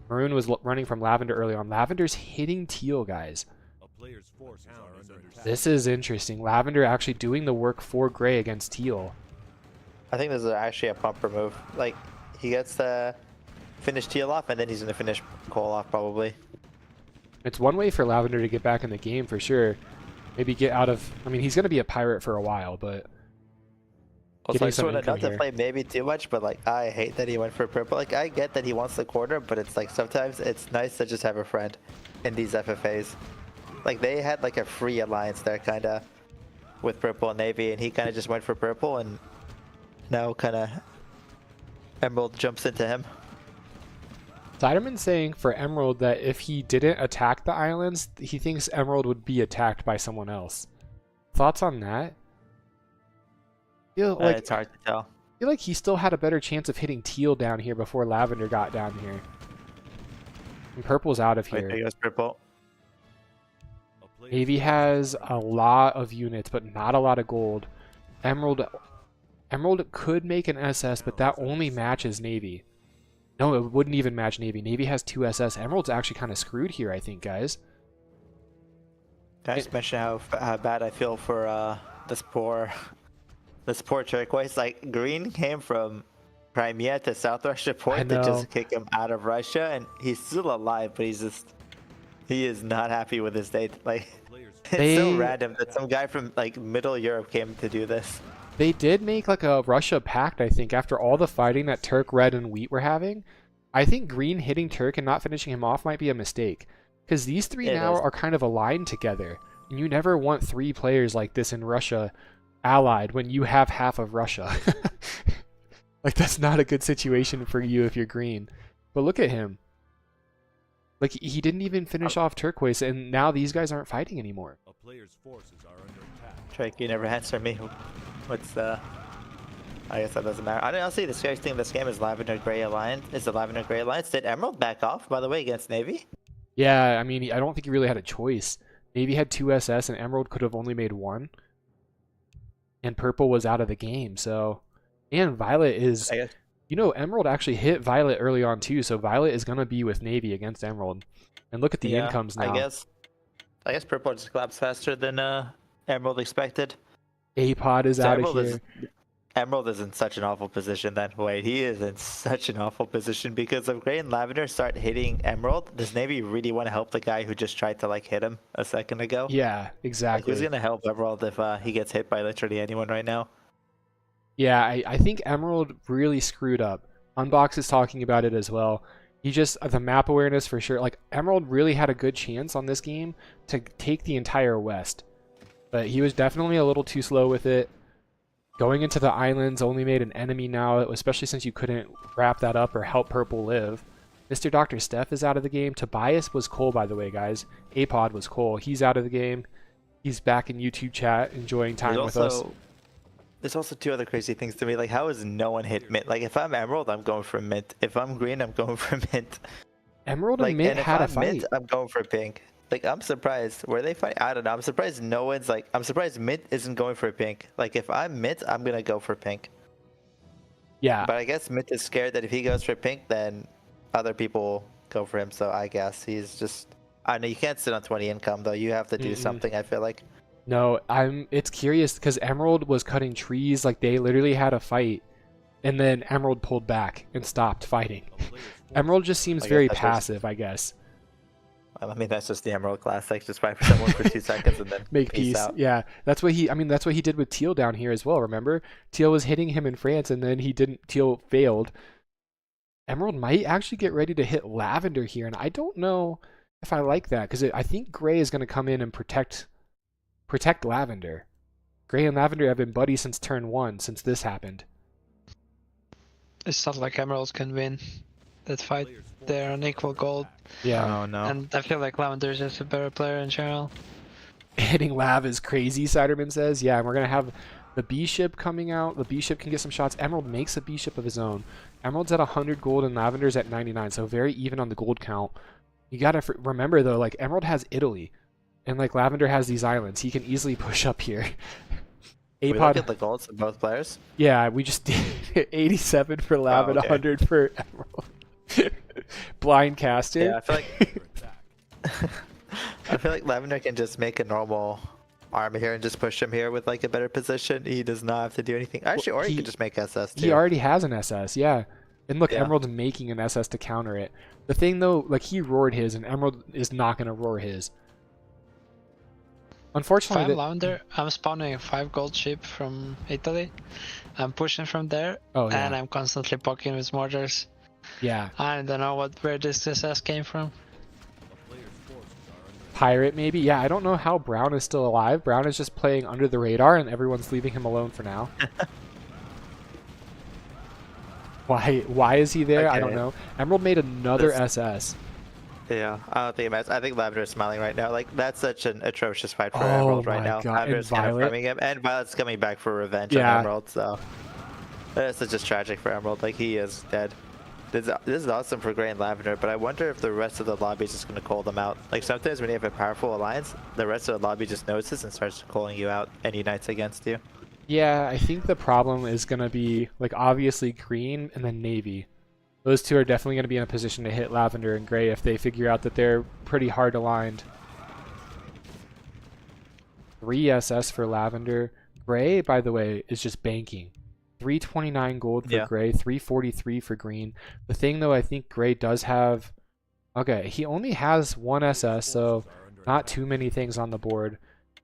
Maroon was running from Lavender early on. Lavender's hitting Teal, guys. This is interesting. Lavender actually doing the work for Gray against Teal. I think this is actually a pumper move. Like, he gets to finish Teal off, and then he's going to finish Cole off, probably. It's one way for Lavender to get back in the game for sure. Maybe get out of... I mean, he's going to be a pirate for a while, but... Also, I sort of not to play maybe too much, but like, I hate that he went for purple. Like, I get that he wants the corner, but it's like, sometimes it's nice to just have a friend in these FFAs. Like, they had like a free alliance there, kind of, with purple and navy, and he kind of just went for purple, and now kind of Emerald jumps into him. Siderman's saying for Emerald that if he didn't attack the islands, he thinks Emerald would be attacked by someone else. Thoughts on that? Like, it's hard to tell. I feel like he still had a better chance of hitting Teal down here before Lavender got down here. And Purple's out of here. Wait, he goes purple. Navy has a lot of units, but not a lot of gold. Emerald could make an SS, but that only matches Navy. No, it wouldn't even match Navy. Navy has 2 SS. Emerald's actually kind of screwed here, I think, guys. Can I just mention how bad I feel for this poor turquoise? Like, green came from Crimea to South Russia port to just kick him out of Russia, and he's still alive, but he is not happy with his state. Like, it's so random that some guy from like Middle Europe came to do this. They did make like a Russia pact, I think, after all the fighting that Turk, Red, and Wheat were having. I think Green hitting Turk and not finishing him off might be a mistake. Because these three now are kind of aligned together. And you never want 3 players like this in Russia allied when you have half of Russia. Like, that's not a good situation for you if you're Green. But look at him. Like, he didn't even finish off Turquoise, and now these guys aren't fighting anymore. A player's forces are under attack. Trike, you never answer me. What's the... I guess that doesn't matter. I don't see the scariest thing in this game is Lavender Gray Alliance. Is the Lavender Gray Alliance? Did Emerald back off, by the way, against Navy? Yeah, I mean, I don't think he really had a choice. Navy had 2 SS, and Emerald could have only made 1. And Purple was out of the game, so... And Violet is... You know, Emerald actually hit Violet early on, too, so Violet is going to be with Navy against Emerald. And look at the incomes now. I guess Purple just collapsed faster than Emerald expected. A-Pod is out of here. Emerald is in such an awful position then. Wait, he is in such an awful position because if Gray and Lavender start hitting Emerald, does Navy really want to help the guy who just tried to like hit him a second ago? Yeah, exactly. Like, who's going to help Emerald if he gets hit by literally anyone right now? Yeah, I think Emerald really screwed up. Unbox is talking about it as well. He just, the map awareness for sure. Like, Emerald really had a good chance on this game to take the entire West. But he was definitely a little too slow with it. Going into the islands only made an enemy now, especially since you couldn't wrap that up or help Purple live. Mr. Dr. Steph is out of the game. Tobias was Cole, by the way, guys. A-Pod was Cole. He's out of the game. He's back in YouTube chat, enjoying time with us. There's also 2 other crazy things to me. Like, how has no one hit Mint? Like, if I'm Emerald, I'm going for Mint. If I'm Green, I'm going for Mint. Emerald and Mint had a fight. Mint, I'm going for Pink. Like, I'm surprised. Were they fighting? I don't know. I'm surprised no one's like... I'm surprised Mint isn't going for Pink. Like, if I'm Mint, I'm going to go for Pink. Yeah. But I guess Mint is scared that if he goes for Pink, then other people go for him. So I guess he's just... I know you can't sit on 20 income, though. You have to do something, I feel like. No, it's curious because Emerald was cutting trees. Like, they literally had a fight. And then Emerald pulled back and stopped fighting. Emerald just seems very passive, I guess. I mean, that's just the Emerald class. Like, just fight for someone for 2 seconds and then make peace. Out. Yeah, that's what that's what he did with Teal down here as well. Remember, Teal was hitting him in France, and then Teal failed. Emerald might actually get ready to hit Lavender here, and I don't know if I like that because I think Gray is going to come in and protect Lavender. Gray and Lavender have been buddies since turn 1, since this happened. It's not like Emeralds can win that fight. They're on equal gold. Yeah. Oh, no. And I feel like Lavender's just a better player in general. Hitting Lav is crazy, Siderman says. Yeah, and we're going to have the B-ship coming out. The B-ship can get some shots. Emerald makes a B-ship of his own. Emerald's at 100 gold and Lavender's at 99, so very even on the gold count. You got to remember, though, like, Emerald has Italy. And, like, Lavender has these islands. He can easily push up here. We look APOD. at the golds of both players. Yeah, we just did 87 for Lav and okay. 100 for Emerald. Blind casted. Yeah, I feel like I feel like Lavender can just make a normal army here and just push him here with like a better position. He does not have to do anything. Actually, or he could just make SS too. He already has an SS, yeah. And look, Yeah. Emerald's making an SS to counter it. The thing though, like he roared his, and Emerald is not gonna roar his. If Unfortunately, I'm Lavender, I'm spawning a 5 gold ship from Italy. I'm pushing from there, oh yeah, and I'm constantly poking with mortars. yeah. I don't know where this SS came from. Pirate maybe, yeah. I don't know how Brown is still alive. Brown is just playing under the radar, and everyone's leaving him alone for now. Why is he there? I don't Okay. know. Emerald made another This- SS. Yeah, I don't think it matters. I think Lavender is smiling right now. Like that's such an atrocious fight for Oh Emerald right my now. God, Lavender's and kind of Violet? farming him, and Violet's coming back for revenge Yeah. on Emerald. So that's just tragic for Emerald. Like he is dead. This is awesome for Gray and Lavender, but I wonder if the rest of the lobby is just going to call them out. Like sometimes when you have a powerful alliance, the rest of the lobby just notices and starts calling you out and unites against you. Yeah, I think the problem is going to be, like, obviously Green and then Navy. Those two are definitely going to be in a position to hit Lavender and Gray if they figure out that they're pretty hard aligned. 3 SS for Lavender. Gray, by the way, is just banking. 329 gold for Yeah. Gray, 343 for Green. The thing, though, I think Gray does have... Okay, he only has 1 SS, so not too many things on the board.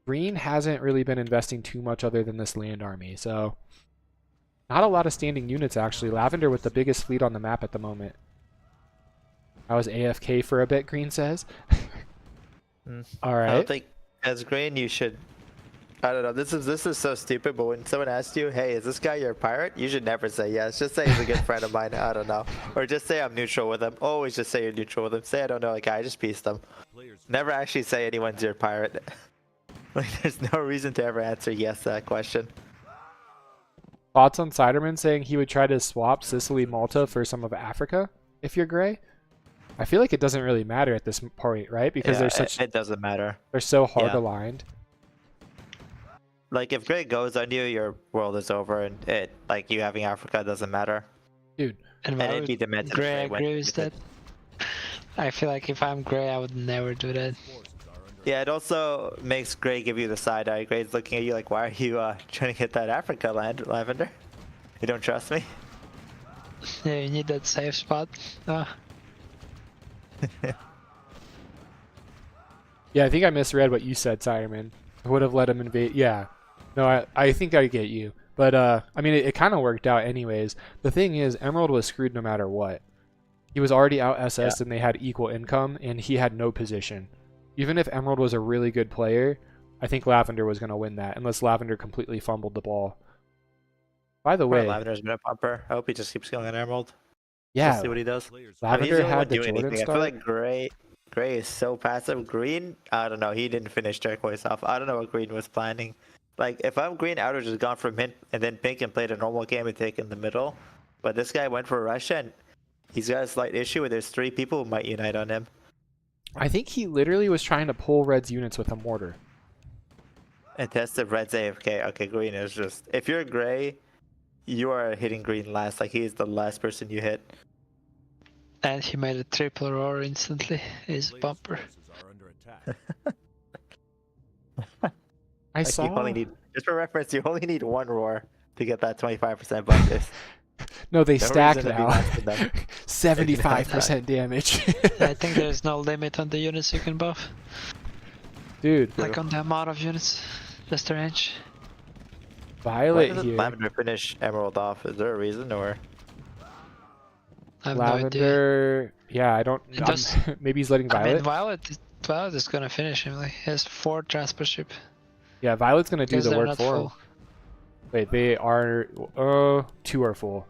Green hasn't really been investing too much other than this land army, so... Not a lot of standing units, actually. Lavender with the biggest fleet on the map at the moment. I was AFK for a bit, Green says. I Alright. don't think as Green you should. I don't know. This is so stupid. But when someone asks you, "Hey, is this guy your pirate?" You should never say yes. Just say he's a good friend of mine. I don't know, or just say I'm neutral with him. Always just say you're neutral with him. Say I don't know a guy. Just piece them. Never actually say anyone's your pirate. Like there's no reason to ever answer yes to that question. Thoughts on Siderman saying he would try to swap Sicily, Malta for some of Africa if you're Gray? I feel like it doesn't really matter at this point, right? Because Yeah, they're it doesn't matter. they're so hard Yeah. aligned. Like if Gray goes on you, your world is over, and it like you having Africa doesn't matter. And And why it'd would be demented. if Gray Gray went agree with with that? it. I feel like if I'm Gray, I would never do that. Yeah, it also makes Gray give you the side eye. Gray's looking at you like, "Why are you trying to hit that Africa land, Lavender? You don't trust me?" Yeah, you need that safe spot. Yeah, I think I misread what you said, Siderman. I would have let him invade. Yeah. No, I think I get you. But, I mean, it kind of worked out anyways. The thing is, Emerald was screwed no matter what. He was already out SS and they had equal income, and he had no position. Even if Emerald was a really good player, I think Lavender was going to win that, unless Lavender completely fumbled the ball. By the way, Lavender's been a pumper. I hope he just keeps going on Emerald. yeah, Let's see what he does. Lavender the only had one the doing Jordan anything. I start. feel like Gray is so passive. Green, I don't know. He didn't finish turquoise off. I don't know what Green was planning. Like if I'm Green, I would have just gone for mint and then pink and played a normal game and taken the middle. But this guy went for Russia, and he's got a slight issue where there's 3 people who might unite on him. I think he literally was trying to pull Red's units with a mortar. And tested Red's AFK. Okay, Green is just. If you're Gray, you are hitting Green last. Like he is the last person you hit. And he made a triple roar instantly. He's a bumper. I Like saw. you only need, just for reference, you only need 1 roar to get that 25% bonus. No, they No stack reason to be now. nice to them. 75% damage. I think there's no limit on the units you can buff. Dude, Like on the amount of units. Just the range. Why Violet doesn't here. Lavender finish Emerald off? Is there a reason, or? I have no idea. Lavender. Yeah, I don't. It does- maybe he's letting I mean, Violet. Violet is gonna finish him. Like, he has 4 transport ship. Yeah, Violet's gonna do Because the they're work not for him. full. Wait, they are. 2 are full.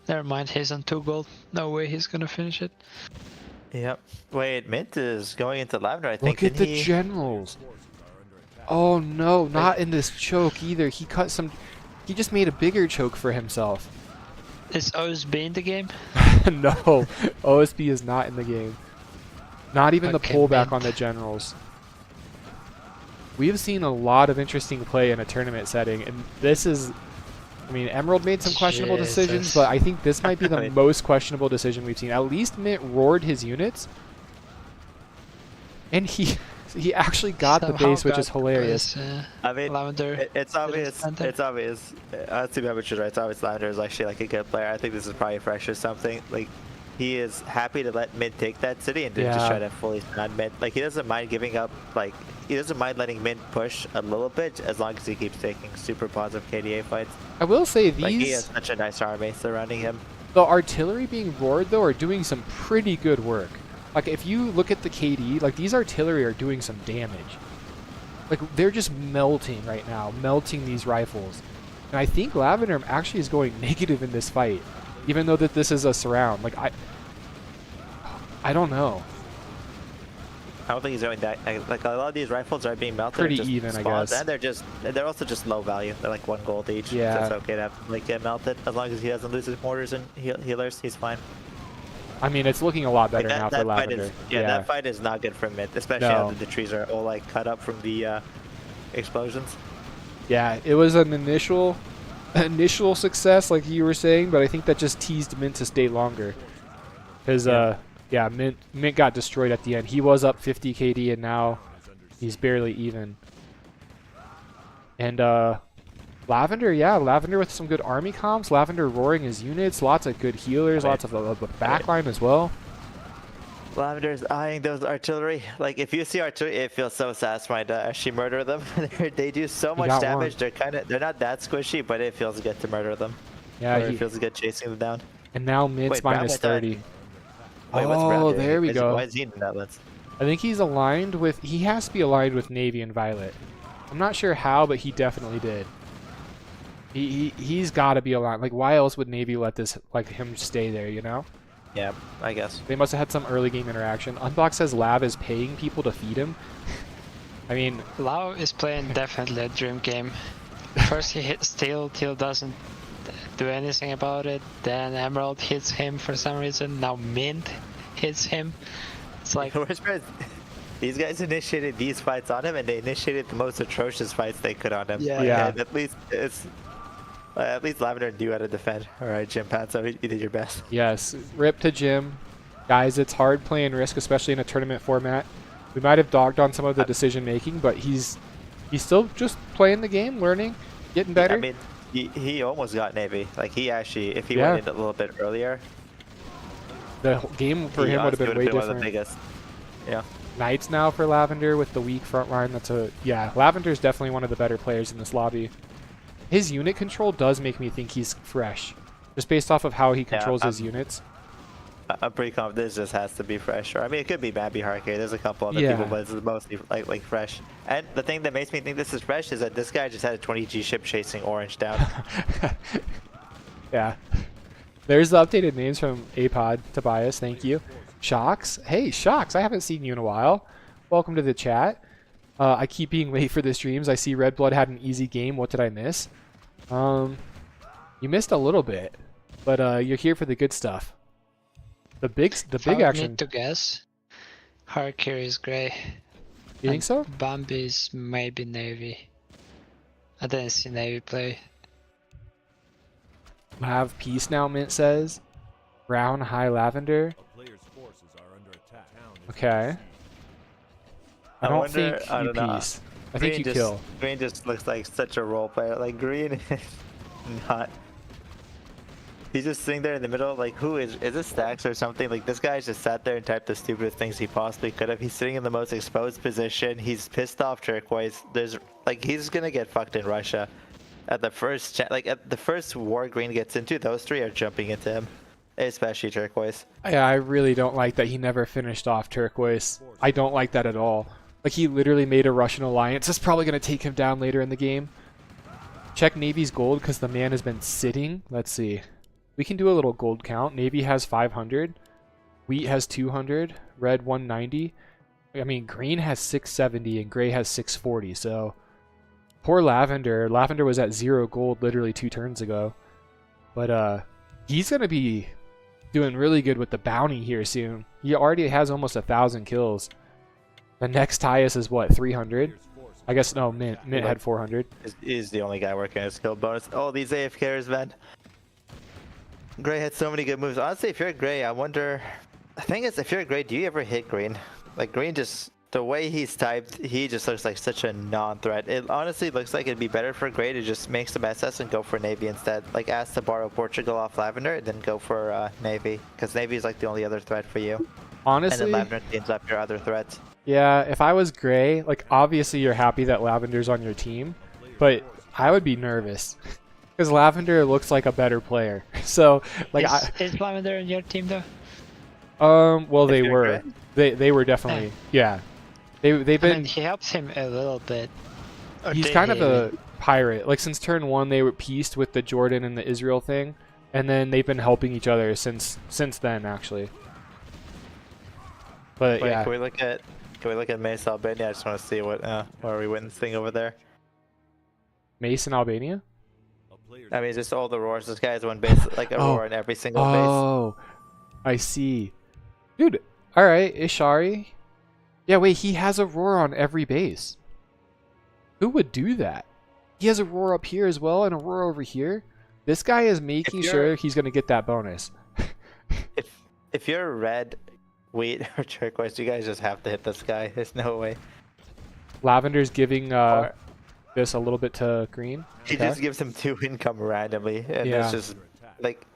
Never mind, he's on 2 gold. No way he's gonna finish it. Yep. Wait, Mint is going into Lavender, I think. Look at the Didn't he? generals. Oh no, not in this choke either. He cut some. He just made a bigger choke for himself. Is OSB in the game? No, OSB is not in the game. Not even the Okay, pullback Mint. on the generals. we've seen a lot of interesting play in a tournament setting, and this is, I mean, Emerald made some questionable decisions, but I think this might be the most questionable decision we've seen. At least Mint roared his units, and he actually got the base, which is hilarious. I mean, Lavender. it's obvious. It's obvious. Honestly, Lavender, right? It's obvious Lavender is actually like a good player. I think this is probably fresh or something. Like, he is happy to let Mint take that city and to just try to fully stun Mint. Like, he doesn't mind giving up. Like, he doesn't mind letting Mint push a little bit as long as he keeps taking super positive KDA fights. I will say these. Like, he has such a nice army surrounding him. The artillery being roared though are doing some pretty good work. Like, if you look at the KD, like, these artillery are doing some damage. Like, they're just melting right now, melting these rifles. And I think Lavender actually is going negative in this fight, even though that this is a surround. Like, I don't know. I don't think he's going that. Like, a lot of these rifles are being melted. Pretty just even, I spawns, guess. And they're also just low value. They're like 1 gold each. Yeah. So it's okay to have, like, get melted. As long as he doesn't lose his mortars and healers, he's fine. I mean, it's looking a lot better now for Lavender. That fight is not good for Mint, especially now that the trees are all like cut up from the explosions. Yeah, it was an initial success, like you were saying, but I think that just teased Mint to stay longer. Because, yeah, Mint got destroyed at the end. He was up 50 KD, and now he's barely even. And Lavender, yeah, Lavender with some good army comps. Lavender roaring his units, lots of good healers, lots of backline as well. Lavender's eyeing those artillery. Like, if you see artillery, it feels so satisfying to actually murder them. They do so much damage. They're not that squishy, but it feels good to murder them. Yeah, it feels good chasing them down. And now Mint's minus 30. Wait, what's Brown doing? There we go. Why is he in the Netherlands? I think he's aligned with. He has to be aligned with Navy and Violet. I'm not sure how, but he definitely did. He's got to be aligned. Like, why else would Navy let this, like, him stay there, you know? Yeah, I guess. They must have had some early game interaction. Unblock says Lav is paying people to feed him. I mean... Lav is playing definitely a dream game. First he hits Teal doesn't do anything about it. Then Emerald hits him for some reason. Now Mint hits him. It's like... These guys initiated these fights on him, and they initiated the most atrocious fights they could on him. Yeah. And at least Lavender knew how to defend. All right, Jim Pat, so you did your best. Yes, rip to Jim. Guys, it's hard playing Risk, especially in a tournament format. We might have dogged on some of the decision making, but he's still just playing the game, learning, getting better. I mean, he almost got Navy. Like, he actually, if he went in a little bit earlier, the game for him would have been way different. One of the biggest. Yeah. Knights now for Lavender with the weak front line. Lavender's definitely one of the better players in this lobby. His unit control does make me think he's fresh, just based off of how he controls his units. I'm pretty confident this just has to be fresh. Or, I mean, it could be Babby Harkey. There's a couple other people, but it's mostly like fresh. And the thing that makes me think this is fresh is that this guy just had a 20G ship chasing Orange down. Yeah. There's the updated names from Apod, Tobias, thank you. Shocks, hey Shocks, I haven't seen you in a while. Welcome to the chat. I keep being late for the streams. I see Red Blood had an easy game. What did I miss? You missed a little bit, but you're here for the good stuff. The big action. Need to guess. Harker is gray. You think so? Bambi's maybe Navy. I didn't see Navy play. Have peace now, Mint says. Brown, high Lavender. Okay. I don't think you peace. I think you kill. Green just looks like such a role player. Like, Green is not. He's just sitting there in the middle, like, who is it Stacks or something? Like, this guy's just sat there and typed the stupidest things he possibly could have. He's sitting in the most exposed position. He's pissed off Turquoise. He's gonna get fucked in Russia. At the first at the first war Green gets into, those three are jumping into him. Especially Turquoise. Yeah, I really don't like that he never finished off Turquoise. I don't like that at all. Like, he literally made a Russian alliance. That's probably going to take him down later in the game. Check Navy's gold because the man has been sitting. Let's see. We can do a little gold count. Navy has 500. Wheat has 200. Red 190. I mean, Green has 670 and Gray has 640. So, poor Lavender. Lavender was at 0 gold literally 2 turns ago. But, he's going to be doing really good with the bounty here soon. He already has almost 1,000 kills. The next highest is what, 300? I guess no, Mint had 400. He's the only guy working a skill bonus. Oh, these AFKers, man. Gray had so many good moves. Honestly, if you're Gray, I wonder. The thing is, if you're Gray, do you ever hit Green? Like Green just. The way he's typed, he just looks like such a non-threat. It honestly looks like it'd be better for Gray to just make some SS and go for Navy instead. Like ask to borrow Portugal off Lavender, then go for Navy, because Navy is like the only other threat for you. Honestly, and then Lavender cleans up your other threats. Yeah, if I was Gray, like obviously you're happy that Lavender's on your team, but I would be nervous because Lavender looks like a better player. So like, is Lavender on your team though? Well they were, they were definitely, yeah. They've been. I mean, he helps him a little bit. He's kind of a pirate. Like since turn 1, they were pieced with the Jordan and the Israel thing, and then they've been helping each other since then actually. But wait, yeah. Can we look at Mace Albania? I just want to see what are we witnessing over there. Mace in Albania? I mean, just all the roars. This guy has one base, like a roar in every single base. Oh, I see. Dude, alright, Ishari. Yeah, wait, he has a roar on every base. Who would do that? He has a roar up here as well and a roar over here. This guy is making sure he's going to get that bonus. if you're red, wheat, or turquoise, you guys just have to hit this guy. There's no way. Lavender's giving this a little bit to green. He just gives him 2 income randomly. And it's just, like,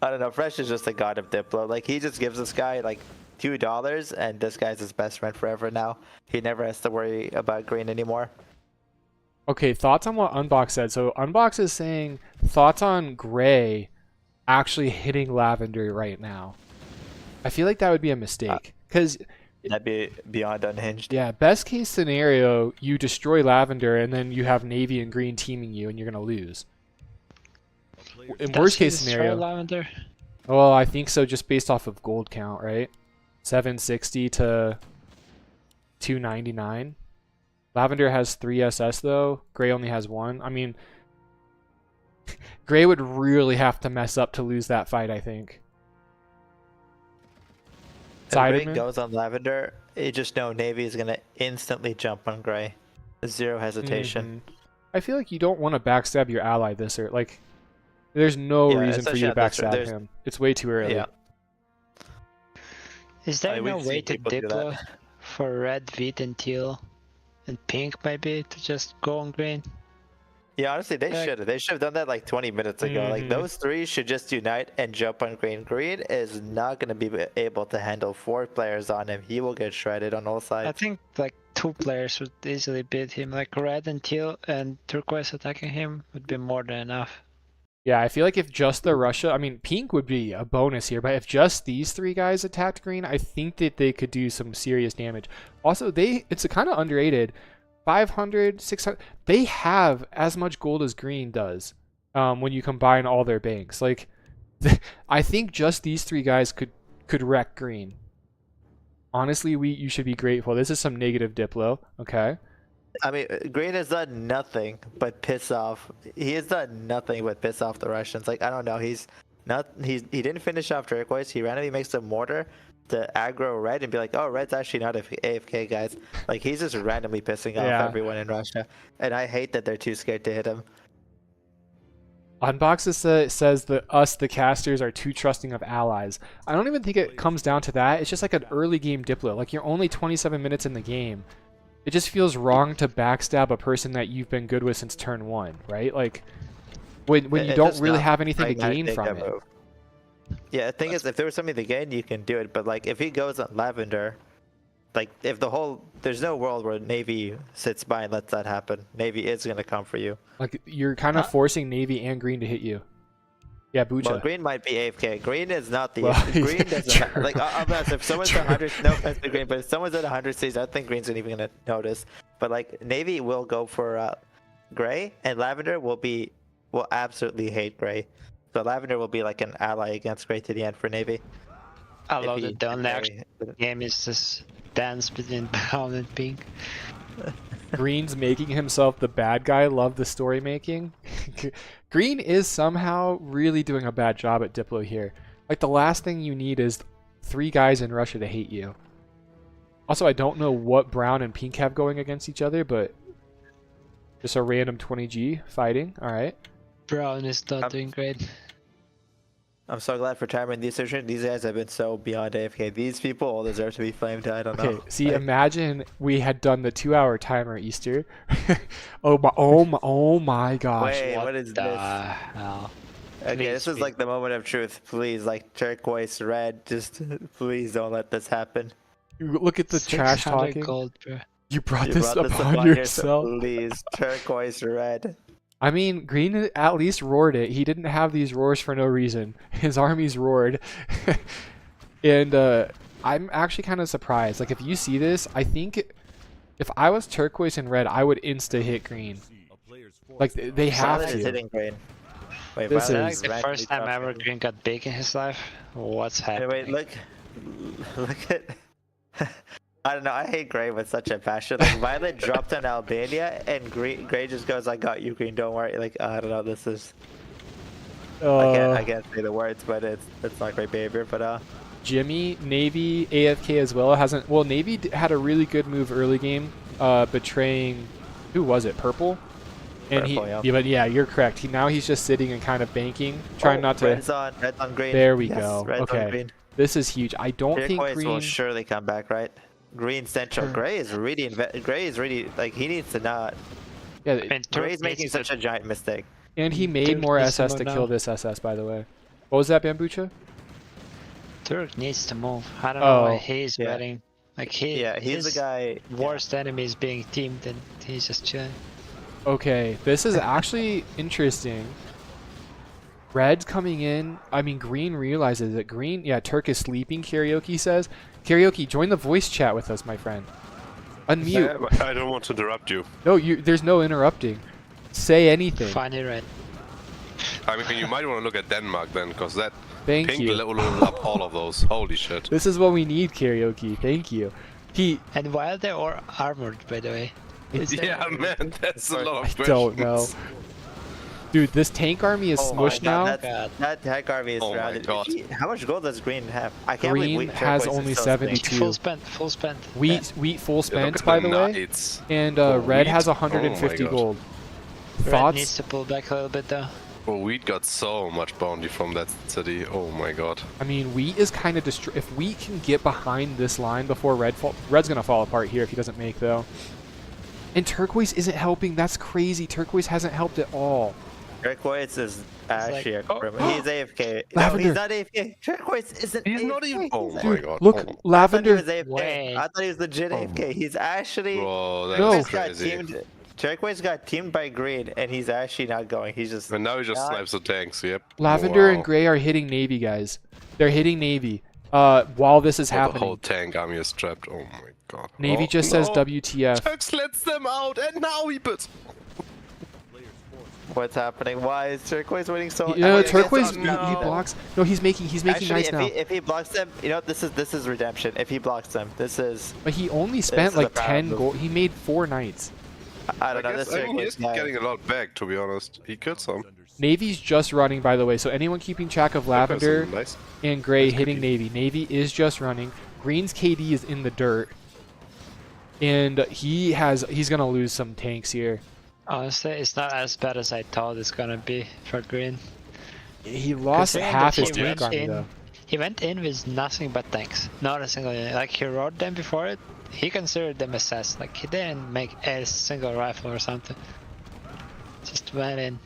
I don't know. Fresh is just a god of Diplo. Like, he just gives this guy, like, $2, and this guy's his best friend forever now. He never has to worry about green anymore. Okay, thoughts on what Unbox said. So Unbox is saying thoughts on Gray actually hitting Lavender right now. I feel like that would be a mistake because that'd be beyond unhinged. Yeah, best case scenario, you destroy Lavender and then you have Navy and Green teaming you and you're gonna lose. In worst case scenario, Lavender? Well, I think so, just based off of gold count, right? 760 to 299. Lavender has 3 SS though. Gray only has 1. I mean, Gray would really have to mess up to lose that fight, I think. If Gray goes on Lavender, you just know Navy is gonna instantly jump on Gray. Zero hesitation. I feel like you don't want to backstab your ally this early. Like, there's no reason for you to backstab him. It's way too early. Yeah. Is there no way to Diplo for red, wheat, and teal, and pink maybe to just go on green? Yeah, honestly, they should have. They should have done that like 20 minutes ago. Like those 3 should just unite and jump on green. Green is not going to be able to handle 4 players on him. He will get shredded on all sides. I think like 2 players would easily beat him. Like red and teal and turquoise attacking him would be more than enough. Yeah, I feel like if just the Russia, I mean, pink would be a bonus here, but if just these 3 guys attacked green, I think that they could do some serious damage. Also, it's a kind of underrated. 500, 600, they have as much gold as green does when you combine all their banks. Like, I think just these 3 guys could wreck green. Honestly, you should be grateful. This is some negative Diplo, okay? I mean, Green has done nothing but piss off. He has done nothing but piss off the Russians. Like, I don't know. He didn't finish off turquoise. He randomly makes a mortar to aggro red and be like, oh, red's actually not AFK, guys. Like, he's just randomly pissing off everyone in Russia. And I hate that they're too scared to hit him. Unboxes says that us, the casters, are too trusting of allies. I don't even think it comes down to that. It's just like an early game Diplo. Like, you're only 27 minutes in the game. It just feels wrong to backstab a person that you've been good with since turn 1, right? Like, when you don't really have anything to gain from it. Yeah, the thing is, if there was something to gain, you can do it. But, like, if he goes on Lavender, like, there's no world where Navy sits by and lets that happen. Navy is going to come for you. Like, you're kind of forcing Navy and Green to hit you. Yeah, Bucha. Well, Green might be AFK. Green is not the... Green doesn't... Like, I'll be honest, if someone's at 100... No offense to Green, but if someone's at 100 Cs, I don't think Green's even going to notice. But, like, Navy will go for Gray, and Lavender will absolutely hate Gray. So Lavender will be, like, an ally against Gray to the end for Navy. I love that the next game is this dance between brown and pink. Green's making himself the bad guy. Love the story making. Green is somehow really doing a bad job at Diplo here. Like, the last thing you need is 3 guys in Russia to hate you. Also, I don't know what brown and pink have going against each other, but Just a random 20G fighting. All right. Brown is not doing great. I'm so glad for timing these situations. These guys have been so beyond AFK. These people all deserve to be flamed. I don't know. Okay. See, Like, imagine we had done the 2-hour timer Easter. Oh my gosh. wait, what is this? Hell? Okay, this is please. like the moment of truth. Please, like turquoise, red, just please don't let this happen. Look at the trash 600 talking. gold, bro. You brought You this brought this upon upon yourself. Please, turquoise, red. I mean, Green at least roared it. He didn't have these roars for no reason. His armies roared. And I'm actually kind of surprised. Like, if you see this, I think if I was turquoise and red, I would insta-hit green. Like, they have Violet is to. hitting green. Wait, This Violet is- The randomly first time dropped ever green. Green got big in his life. What's Hey, happening? wait, look at. I don't know. I hate Gray with such a passion. Like Violet dropped on Albania, and Gray just goes, "I got you, Green. Don't worry." Like I don't know. This is. I can't say the words, but it's not great behavior. But Jimmy, Navy, AFK as well hasn't. Well, Navy had a really good move early game, betraying. Who was it? Purple. And Purple, he, yeah. But yeah, you're correct. Now he's just sitting and kind of banking, trying not to. Red's on green. There we Yes, go. Red's on Okay. green. This is huge. I don't think Turquoise will Green. surely come back, right? Green central. Gray is really Gray is really like he needs to not. Yeah, And Gray's Turk making needs such to- a giant mistake. and he made Turk more needs to SS to move kill now. this SS, by the way. What was that, Bambucha? Turk needs to move. I don't Oh, know why he's yeah. betting. Like he's He's the guy. worst enemy is being teamed and he's just chilling. Okay, this is actually interesting. Red's coming in. I mean, Green realizes that Green. Yeah, Turk is sleeping. Karaoke says. Karaoke, join the voice chat with us, my friend. Unmute. I don't want to interrupt you. No, there's no interrupting. Say anything. Funny, right? I mean, you might want to look at Denmark then, because that Thank pink you. leveled up all of those. Holy shit. This is what we need, Karaoke. Thank you. He. And while they are armored, by the way. Is that- Yeah, man, that's a lot of I questions. don't know. Dude, this tank army is Oh my smushed God, now. that tech army is Oh my surrounded. God. How much gold does Green have? I can't Green believe has Turquoise is only still 72. Full spent, full spent. Wheat full Yeah, look spent, at by the the way. knights. And Oh, red wheat? has Oh 150 my God. gold. Red needs Thoughts? to pull back a little bit though. Oh, Wheat got so much bounty from that city. Oh my god. I mean, Wheat is kind of if Wheat can get behind this line before Red's gonna fall apart here if he doesn't make though. And Turquoise isn't helping. That's crazy. Turquoise hasn't helped at all. Turquoise is actually like, a criminal. He's AFK. Lavender. No, he's not AFK. Turquoise isn't He's AFK. not even. Oh my Dude, god. look, Oh. I thought he Lavender. was AFK. Wait. I thought he was legit AFK. He's actually. Bro, that No. is Turquoise got crazy. teamed. Turquoise got teamed by Green, and he's actually not going. He's just. And now he just Yeah. snipes the tanks. Yep. Lavender Wow. and Gray are hitting Navy, guys. They're hitting Navy. While this is Oh, the happening. whole tank army is trapped. Oh my god. Navy Oh, just says no. WTF. Turks lets them out, and now he puts. What's happening? Why is Turquoise winning so much? You know, I mean, Turquoise, against he us, no. blocks. No, he's making Actually, nice now. if he blocks them, you know, this is redemption. If he blocks them, this is. But he only spent is like a bad 10 move. gold. He made 4 knights. I don't know. I This guess, I mean, Turquoise he's guy. getting a lot back, to be honest. He could some. Navy's just running, by the way. So anyone keeping track of Lavender Nice. and Gray Nice hitting cookie. Navy. Navy is just running. Green's KD is in the dirt. And he's gonna lose some tanks here. Honestly, it's not as bad as I thought it's gonna be for Green. He lost Considering half that his he tank went army in- though. He went in with nothing but tanks. Not a single unit. Like he rode them before it. He considered them SS. Like he didn't make a single rifle or something. Just went in.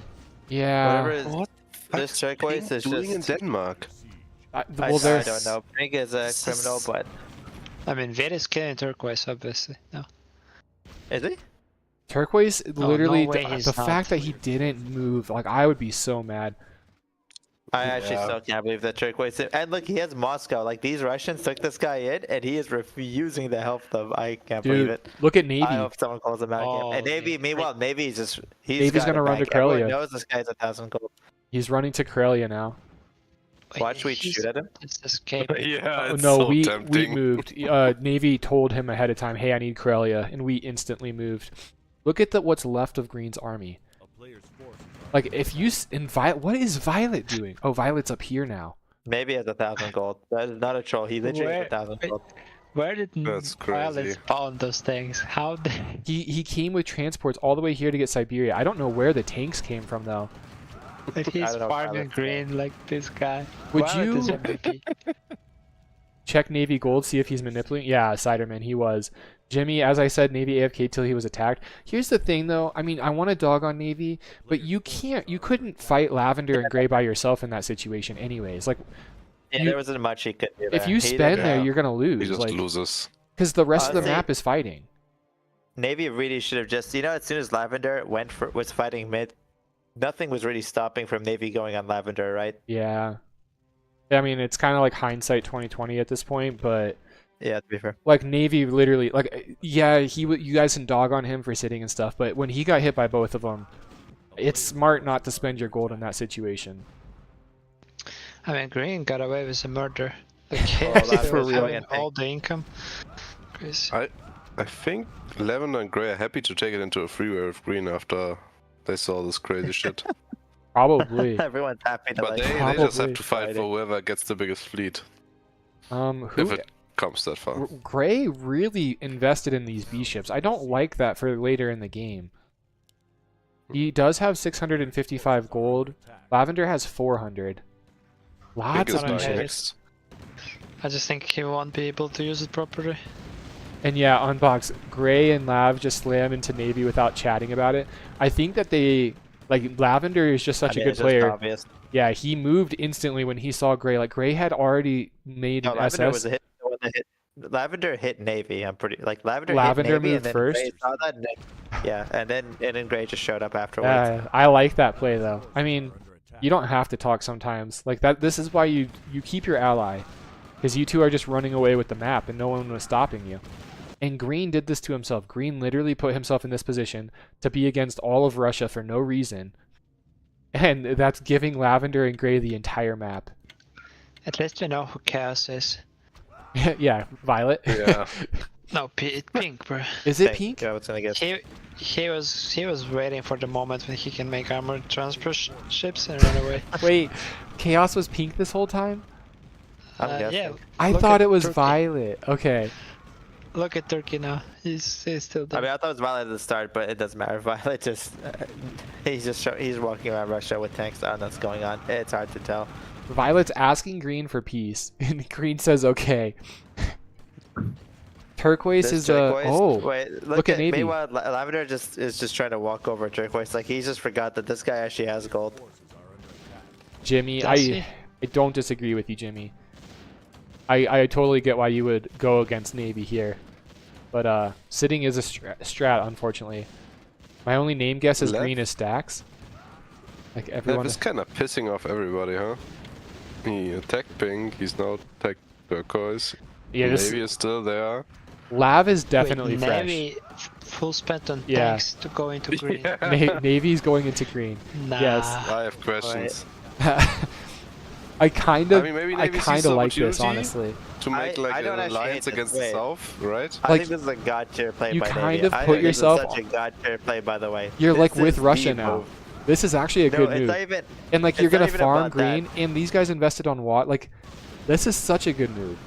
Yeah. Whatever is What? this Turquoise is doing just. in Denmark? I Well, there's. don't know. Pink is a criminal, but I mean, Vid is killing Turquoise, obviously. No. is he? Turquoise literally way the he's fact not. that he didn't move, like I would be so mad. I actually Yeah. still can't believe that Turquoise. And look, he has Moscow. Like these Russians took this guy in, and he is refusing to help them. I can't believe Dude, it. look at Navy. I hope someone calls him out Oh, again. And Navy, yeah. meanwhile, Navy is just he's Navy's got gonna it run to back. Everyone Karelia. knows this guy's 1,000 gold. He's running to Karelia now. Watch we he's shoot at him. just escape. Yeah, Oh, it's no, so we tempting. moved. Navy told him ahead of time, "Hey, I need Karelia," and we instantly moved. Look at what's left of Green's army. Like if you what is Violet doing? Oh, Violet's up here now. Maybe he has 1,000 gold. That is not a troll. He literally has Where- 1,000 wait. gold. Where did That's Violet crazy. spawn those things? How did... He came with transports all the way here to get Siberia. I don't know where the tanks came from though. If he's don't know farming Violet's green like this guy. Would Violet is you- MVP. Check Navy gold, see if he's manipulating. Yeah, Ciderman, he was. Jimmy, as I said, Navy AFK till he was attacked. Here's the thing though, I mean, I want to dog on Navy, but you couldn't fight Lavender and Gray by yourself in that situation anyways. Like, Yeah, You- there wasn't much he could do there. if you He spend did, there, you're gonna He lose. just Like, loses. because the rest of the Honestly- map is fighting. Navy really should have just, as soon as Lavender was fighting mid, nothing was really stopping from Navy going on Lavender, right? Yeah. I mean, it's kind of like hindsight 2020 at this point, but Yeah, to be fair. like Navy literally, like, yeah, you guys can dog on him for sitting and stuff, but when he got hit by both of them, it's smart not to spend your gold in that situation. I mean, Green got away with a murder. Like, that's he for was real. having all the income. Crazy. I think Lavender and Gray are happy to take it into a freeway with Green after they saw this crazy shit. Probably. Everyone's happy to But like. they just Probably. have to fight for whoever gets the biggest fleet, Who if it comes that far. Gray really invested in these B ships. I don't like that for later in the game. He does have 655 gold. Lavender has 400. Lots Biggest of B buy ships. next. I just think he won't be able to use it properly. And yeah, Unbox, Gray and Lav just slam into Navy without chatting about it. I think that they, like, Lavender is just such a good it's just player. obvious. Yeah, he moved instantly when he saw Gray. Like, Gray had already made No, an Lavender SS. was the one that hit. Lavender hit Navy. I'm pretty like Lavender. Lavender hit Navy, moved and then first? Gray saw that, and then Gray just showed up afterwards. I like that play though. I mean, you don't have to talk sometimes. Like that. This is why you keep your ally, because you two are just running away with the map and no one was stopping you. And Green did this to himself. Green literally put himself in this position to be against all of Russia for no reason, and that's giving Lavender and Gray the entire map. At least we know who Chaos is. Yeah, Violet. Yeah. No, pink, bro. Is it pink? Yeah, I was gonna guess. He was waiting for the moment when he can make armored transport ships and run away. Wait, Chaos was pink this whole time? I'm guessing. Yeah, I Look thought at it was Turkey. Violet. Okay. look at Turkey now. He's still I there. mean, I thought it was Violet at the start, but it doesn't matter. Violet just he's walking around Russia with tanks. I don't know what's going on. It's hard to tell. Violet's asking Green for peace, and Green says okay. Turquoise This is Turquoise- Wait, look at Navy. Meanwhile, Lavender is just trying to walk over Turquoise. Like he just forgot that this guy actually has gold. Jimmy. Does he? I don't disagree with you, Jimmy. I totally get why you would go against Navy here, but sitting is a strat, unfortunately. My only name guess is Lev? Green is stacks. Like Lev everyone. is kind of pissing off everybody, huh? He attacked pink, he's now attacked turquoise. Yeah, this Navy is still there. Lav is definitely Wait, fresh. Navy full spent on Yeah. tanks to go into green. Navy's going into Green. Nah. Yes. I have questions. I kind of, I mean, maybe I Navy kind sees of the like this, opportunity. honestly. To make I like don't an actually alliance hate this. against the Wait. south, right? I Like, think this is a god tier play you by kind Navy. of I put think this is yourself- such a god tier play, by the way. You're This like with is Russia the now. move. This is actually a No, good it's move. not even. And like it's you're not gonna even farm about that. Green, and these guys invested on Watt. Like, this is such a good move.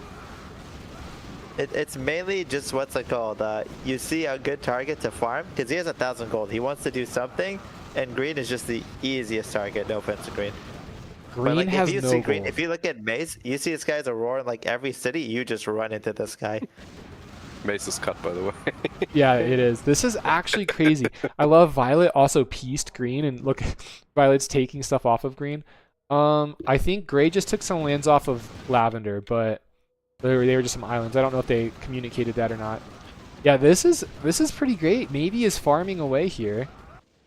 It's mainly just what's it called? You see a good target to farm because he has 1,000 gold. He wants to do something, and Green is just the easiest target. No offense to Green. But, Green like, has if you no see Green, gold. if you look at Maze, you see this guy's Aurora in like every city. You just run into this guy. Mace is cut, by the way. Yeah, it is. This is actually crazy. I love Violet also pieced Green, and look, Violet's taking stuff off of Green. I think Gray just took some lands off of Lavender, but they were just some islands. I don't know if they communicated that or not. Yeah, this is pretty great. Navy is farming away here.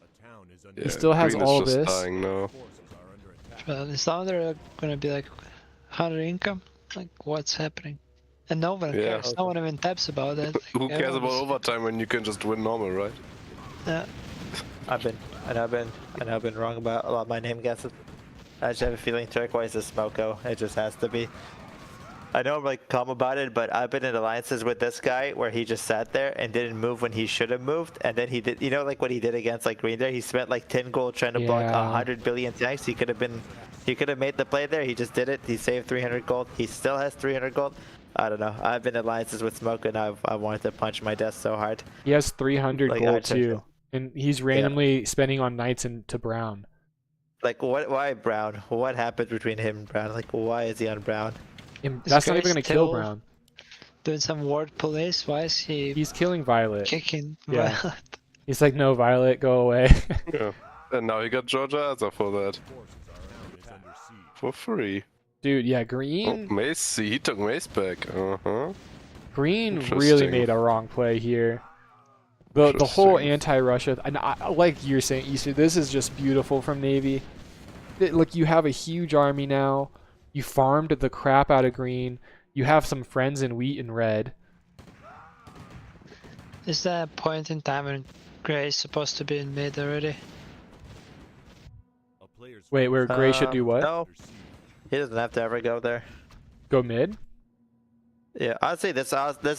A town is under Yeah, still has Green all is just this. dying now. forces are under attack. Well, is there gonna be like 100 income? Like, what's happening? And no one Yeah. cares. No one even taps about it. Who cares about Everyone's- overtime when you can just win normal, right? Yeah. I've been wrong about a lot of my name guesses. I just have a feeling Turquoise is Smoko. It just has to be. I know I'm like calm about it, but I've been in alliances with this guy where he just sat there and didn't move when he should have moved, and then he did. You know, like what he did against like Green there. He spent like 10 gold trying to block Yeah. 100 billion tanks. He could have made the play there. He just did it. He saved 300 gold. He still has 300 gold. I don't know. I've been in alliances with Smoke, and I wanted to punch my desk so hard. He has 300 Like, gold I took too, it. and he's randomly spending on knights into Brown. Like, what? Why Brown? What happened between him and Brown? Like, why is he on Brown? And Is that's not Gray even gonna kill still Brown. Doing some ward police? Why is he He's killing Violet. kicking Yeah. Violet? He's like, no, Violet, go away. Yeah. And now he got Georgia Asa for that. Forces are under siege. For free. Dude, yeah, Oh, Green. Mace, he took Mace back. Uh-huh. Green really Interesting. made a wrong play here. The whole Interesting. anti-Russia, and like you're saying, Easter, this is just beautiful from Navy. Look, you have a huge army now. You farmed the crap out of Green. You have some friends in wheat and red. Is there a point in time when Gray is supposed to be in mid already? A player's Wait, where Gray should do what? No, under siege. he doesn't have to ever go there. Go mid? Yeah, I'd say this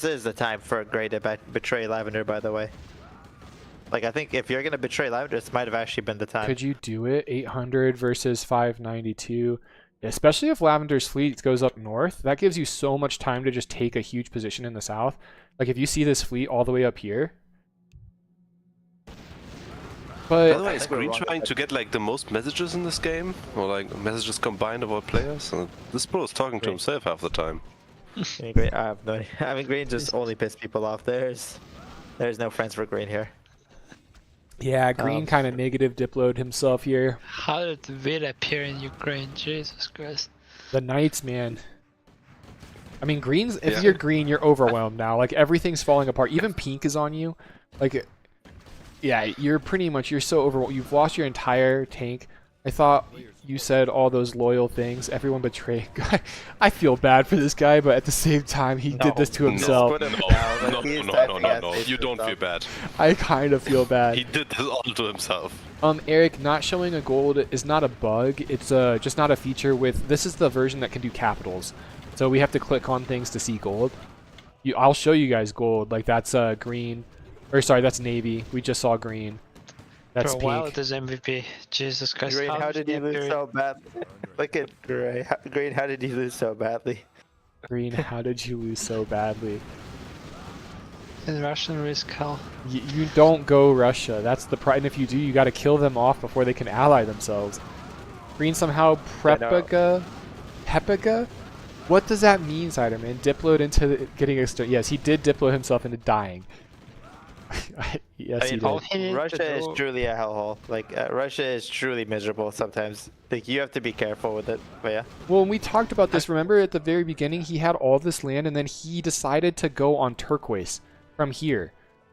is the time for Gray to betray Lavender. By the way, like I think if you're gonna betray Lavender, this might have actually been the time. Could you do it? 800 versus 592. Especially if Lavender's fleet goes up north, that gives you so much time to just take a huge position in the south. Like if you see this fleet all the way up here. By the But way, is think we're Green wrong. trying to get like the most messages in this game? Or like messages combined of all players? This bro is talking to Green. himself half the time. I mean, Green, I have no idea. I mean, Green just only pisses people off. There's no friends for Green here. yeah, Green kind of negative diploed himself here. How did Vid appear in Ukraine? Jesus Christ. The Knights, man. I mean, Green's. If Yeah. you're Green, you're overwhelmed now. Like everything's falling apart. Even Pink is on you. Like, yeah, you're so overwhelmed. You've lost your entire tank. I thought you said all those loyal things. Everyone betrayed. I feel bad for this guy, but at the same time, he did this to no. himself. Put him No, down. no, He's no, typing no, no, yes, no. it's You don't feel himself. bad. I kind of feel bad. He did this all to himself. Eric, not showing a gold is not a bug. It's just not a feature with. This is the version that can do capitals. So we have to click on things to see gold. I'll show you guys gold. Like that's green, or sorry, that's navy. We just saw green. That's For a while pink. it is MVP. Jesus Christ. Green, how did he you lose appear? so badly? Look at Gray. Green, how did you lose so badly? Green, how did you lose so badly? In Russian risk hell. You don't go Russia. That's the pride. And if you do, you got to kill them off before they can ally themselves. Green somehow Hepaga? What does that mean, Siderman? Diploed into getting a yes, he did diplo himself into dying. Yes, he I mean, did. he needs to Russia is do- truly a hellhole. Like Russia is truly miserable sometimes. Like you have to be careful with it. But yeah, Well, when we talked about this, remember at the very beginning, he had all this land, and then he decided to go on turquoise from here,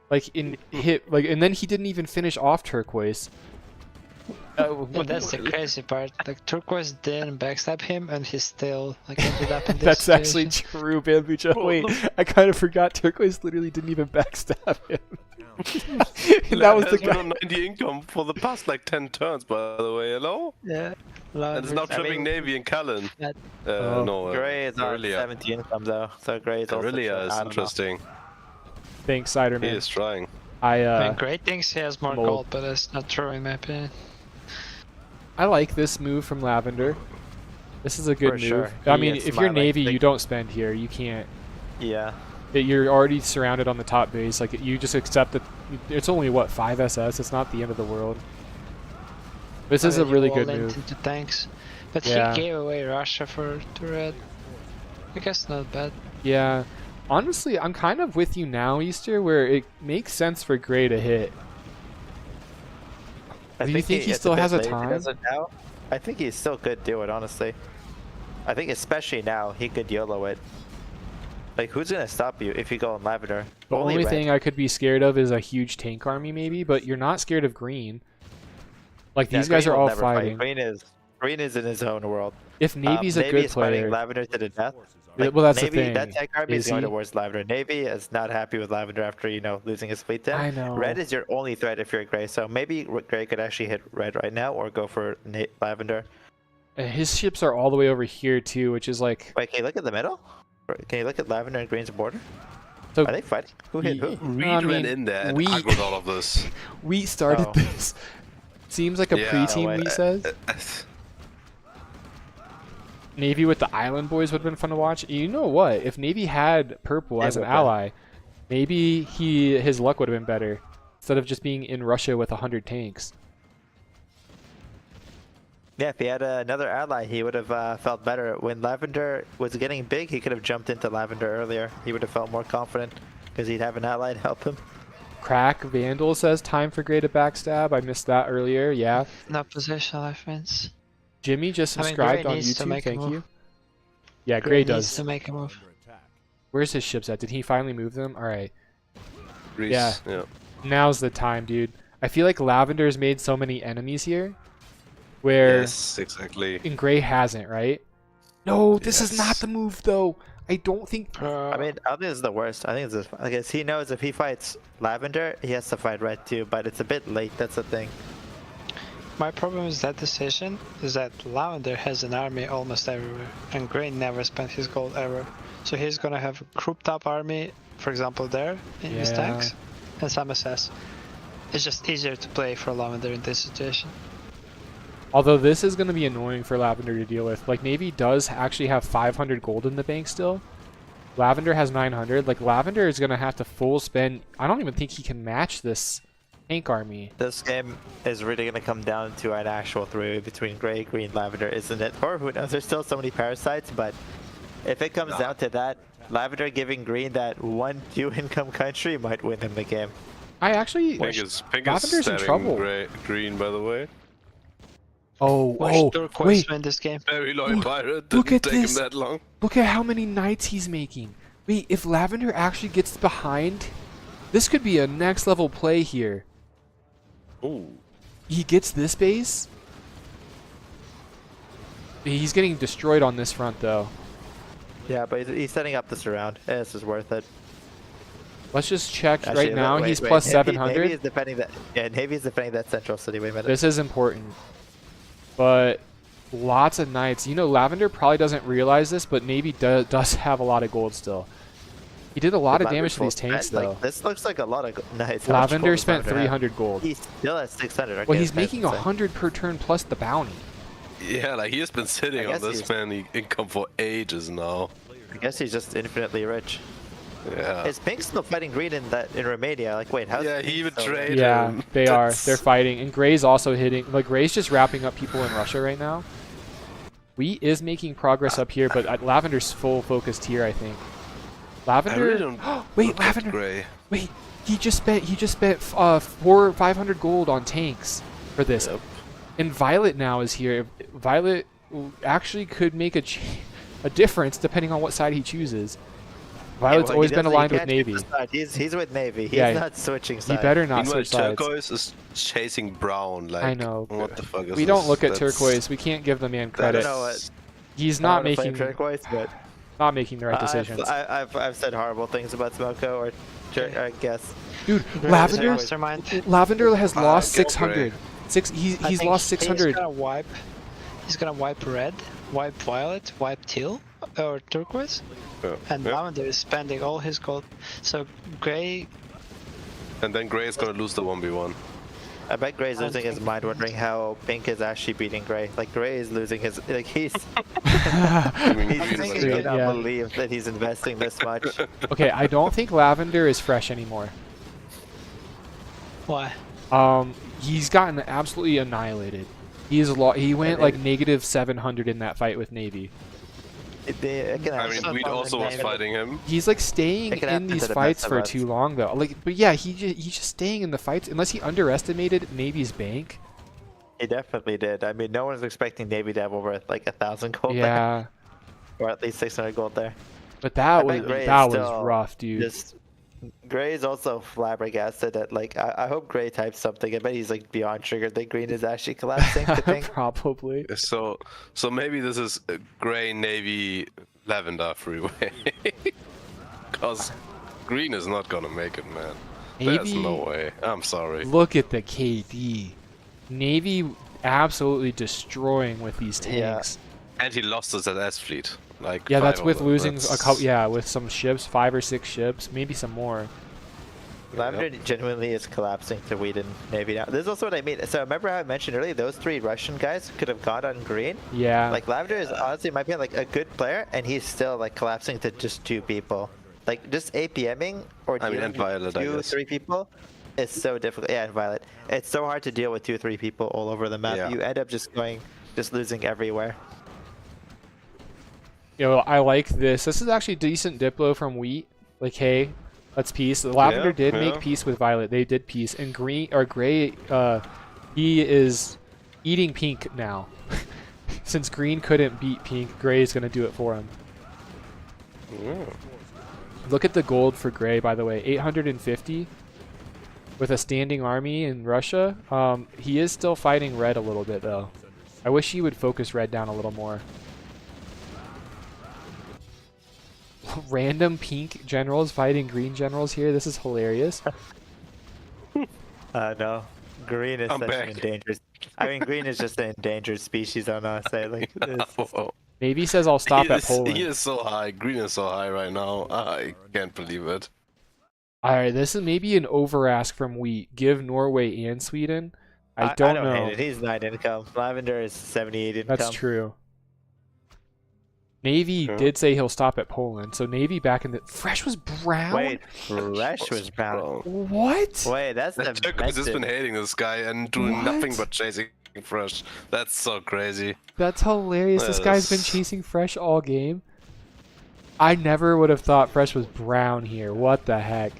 and then he didn't even finish off turquoise. And that's the crazy part. Like Turquoise didn't backstab him, and he still ended up in this That's actually situation. true, Bambucha. Wait, I kind of forgot. Turquoise literally didn't even backstab him. And that was the Has been guy. on 90 income for the past like 10 turns, by the way. Hello? Yeah. And it's now tripping Navy and Callan. That- Oh. No, Gray is on Aurelia. 70 income though, so Gray is also. Aurelia is I don't know. interesting. Thanks, He Siderman. is trying. I mean, Great thinks he has more Mold. gold, but it's not true in my opinion. I like this move from Lavender. This is a good For move. sure. I He mean, is if you're smiling. Navy, Like- you don't spend here. You can't. Yeah. You're already surrounded on the top base. Like you just accept that it's only what 5 SS. It's not the end of the world. This is I a mean, really you good all move. into tanks, but Yeah. he gave away Russia to Red. I guess not bad. Yeah. Honestly, I'm kind of with you now, Easter, where it makes sense for Gray to hit. Do you think he it's still bit has a late. He time? doesn't now. I think he still could do it, honestly. I think especially now he could YOLO it. Like who's gonna stop you if you go on Lavender? The only Red. thing I could be scared of is a huge tank army, maybe. But you're not scared of Green. Like Yeah, these guys Green are will all never fight. fighting. Green is in his own world. If Navy's a Navy good is fighting player, Lavender to the death. Forces are Yeah, well, that's the Navy, thing. that tech army is Is going he? towards Lavender. Navy is not happy with Lavender after losing his fleet. Then I know. Red is your only threat if you're Gray. So maybe Gray could actually hit Red right now or go for Lavender. his ships are all the way over here too, which is like Wait, can you look at the middle? Can you look at Lavender and Green's border? so. Are they fighting? Who hit who? Reed I mean, ran in there and we- aggroed all of this. We started Oh. this. Seems like a Yeah, pre-team. no way. He says. Navy with the Island Boys would have been fun to watch. You know what? If Navy had purple as an ally, maybe his luck would have been better instead of just being in Russia with 100 tanks. Yeah, if he had another ally, he would have felt better. When Lavender was getting big, he could have jumped into Lavender earlier. He would have felt more confident because he'd have an ally to help him. Crack Vandal says time for Gray to backstab. I missed that earlier. Yeah. No positional offense. Jimmy just I mean, subscribed Gray on needs to YouTube. make a Thank move. you. Yeah, Gray Gray needs does. to make a move. Where's his ships at? Did he finally move them? All right. Greece, Yeah. yeah. Now's the time, dude. I feel like Lavender's made so many enemies here, where Yes, exactly. and Gray hasn't, right? No, this is not Yes. the move though. I don't think. I mean, I don't think this is the worst. I think it's I guess he knows if he fights Lavender, he has to fight Red too, but it's a bit late. That's the thing. My problem with that decision is that Lavender has an army almost everywhere, and Gray never spent his gold ever. So he's gonna have a grouped up army, for example, there in his Yeah. tanks, and some SS. It's just easier to play for Lavender in this situation. Although this is going to be annoying for Lavender to deal with. Like Navy does actually have 500 gold in the bank still. Lavender has 900. Like Lavender is going to have to full spend. I don't even think he can match this tank army. This game is really going to come down to an actual three between Gray, Green, Lavender, isn't it? Or who knows? There's still so many parasites, but if it comes down to that, Lavender giving Green that 1-2 income country might win him the game. I actually. Pink is Lavender's in stabbing trouble. Green, by the way. Oh, Turquoise wait. win this game. Very loyal pirate. look Didn't at take this. him that long. Look at how many knights he's making. Wait, if Lavender actually gets behind, this could be a next level play here. Ooh. He gets this base. He's getting destroyed on this front though. Yeah, but he's setting up this round. Yeah, this is worth it. Let's just check Actually, right now. wait, He's wait. plus Navy 700. is defending that. Yeah, Navy is defending that central city. Wait a minute. This is important. But lots of knights. You know, Lavender probably doesn't realize this, but Navy does have a lot of gold still. He did a lot of damage to these tanks, though. Like, this looks like a lot of knights. How much gold Lavender does spent Lavender have? 300 gold. He's still at 600. Okay, Well, he's that's making insane. 100 per turn plus the bounty. Yeah, like he has been sitting I on guess this he's- many income for ages now. I guess he's just infinitely rich. Yeah. Is Pink still fighting Green in Romania? Like, wait, how's Yeah, Pink he even still there? traded. Yeah, they are. That's- They're fighting. And Gray's also hitting. Like, Gray's just wrapping up people in Russia right now. Wheat is making progress up here, but Lavender's full focused here, I think. Lavender. I really don't Wait, look at Lavender. Gray. Wait, he just spent 500 gold on tanks for this. Yep. And Violet now is here. Violet actually could make a difference depending on what side he chooses. Violet's well, always he been doesn't- aligned he with can't choose Navy. a side. He's with Navy. He's Yeah, not switching He sides. better not Meanwhile, switch sides. Turquoise is chasing brown. Like, I know. What the fuck is We don't this? look at That's- Turquoise. We can't give the man I credit. don't know what. He's I not don't wanna blame making turquoise, but the right decisions. I've said horrible things about Smoko or I guess. Dude, Gray is a Lavender. mastermind. Lavender has lost get 600. He's I think lost 600. He's gonna wipe red, wipe violet, wipe teal, or turquoise, Yeah. and Yeah. Lavender is spending all his gold. So Gray, And then Gray is gonna lose the 1v1. I bet Gray's losing his mind wondering how Pink is actually beating Gray. Like Gray is losing his he's I mean, he's Green is thinking Dude, he cannot yeah. believe that he's investing this much. Okay, I don't think Lavender is fresh anymore. why? He's gotten absolutely annihilated. He went like negative 700 in that fight with Navy. It can I actually- mean, Weed also was fighting him. He's like staying It can in happen these to the fights best of for us. too long though. Like, but yeah, he's just staying in the fights unless he underestimated Navy's bank. He definitely did. I mean, no one's expecting Navy to have over like 1,000 gold there, Yeah, or at least 600 gold there. but that I bet was Gray is that was still rough, dude. Just Gray is also flabbergasted at like I hope Gray types something. I bet he's like beyond triggered that Green is actually collapsing. To think. Probably. So maybe this is a Gray, Navy, Lavender freeway. Because Green is not gonna make it, man. There's Navy. no way. I'm sorry. Look at the KD. Navy absolutely destroying with these Yeah. tanks. And he lost his SS fleet. Like Yeah, that's 5 of with them. losing a That's- couple. Yeah, with some ships, 5 or 6 ships, maybe some more. Lavender genuinely is collapsing to wheat and navy now. This is also what I mean. So remember how I mentioned earlier, those 3 Russian guys could have got on green? Yeah. Like Lavender is honestly, in my opinion, like a good player, and he's still like collapsing to just 2 people. Like just APMing or I mean, dealing and Violet, with I 2 or guess. 3 people is so difficult. Yeah, and Violet. It's so hard to deal with 2 or 3 people all over the map. Yeah. You end up just losing everywhere. Yo, I like this. This is actually decent Diplo from wheat. Like, hey, let's peace. The Lavender did make peace with Violet. They did peace. And green or gray, he is eating pink now. Since green couldn't beat pink, gray is gonna do it for him. Look at the gold for gray, by the way, 850 with a standing army in Russia. He is still fighting red a little bit though. I wish he would focus red down a little more. Random pink generals fighting green generals here. This is hilarious. No, green is I'm such back. an endangered. I mean, green is just an endangered species. I don't know. Say like. It's just- Navy says I'll stop at He Poland. is so high. Green is so high right now. I can't believe it. All right, this is maybe an over ask from wheat. Give Norway and Sweden. I don't know. hate it. He's 9 income. Lavender is 78 income. That's true. Navy did say he'll stop at Poland, so Navy back in the Fresh was brown. Wait, Fresh was brown. What? Wait, that's the That Turk has just been method. hating this guy and doing nothing What? but chasing Fresh. That's so crazy. That's hilarious. This guy's been Yes. chasing Fresh all game. I never would have thought Fresh was brown here. What the heck?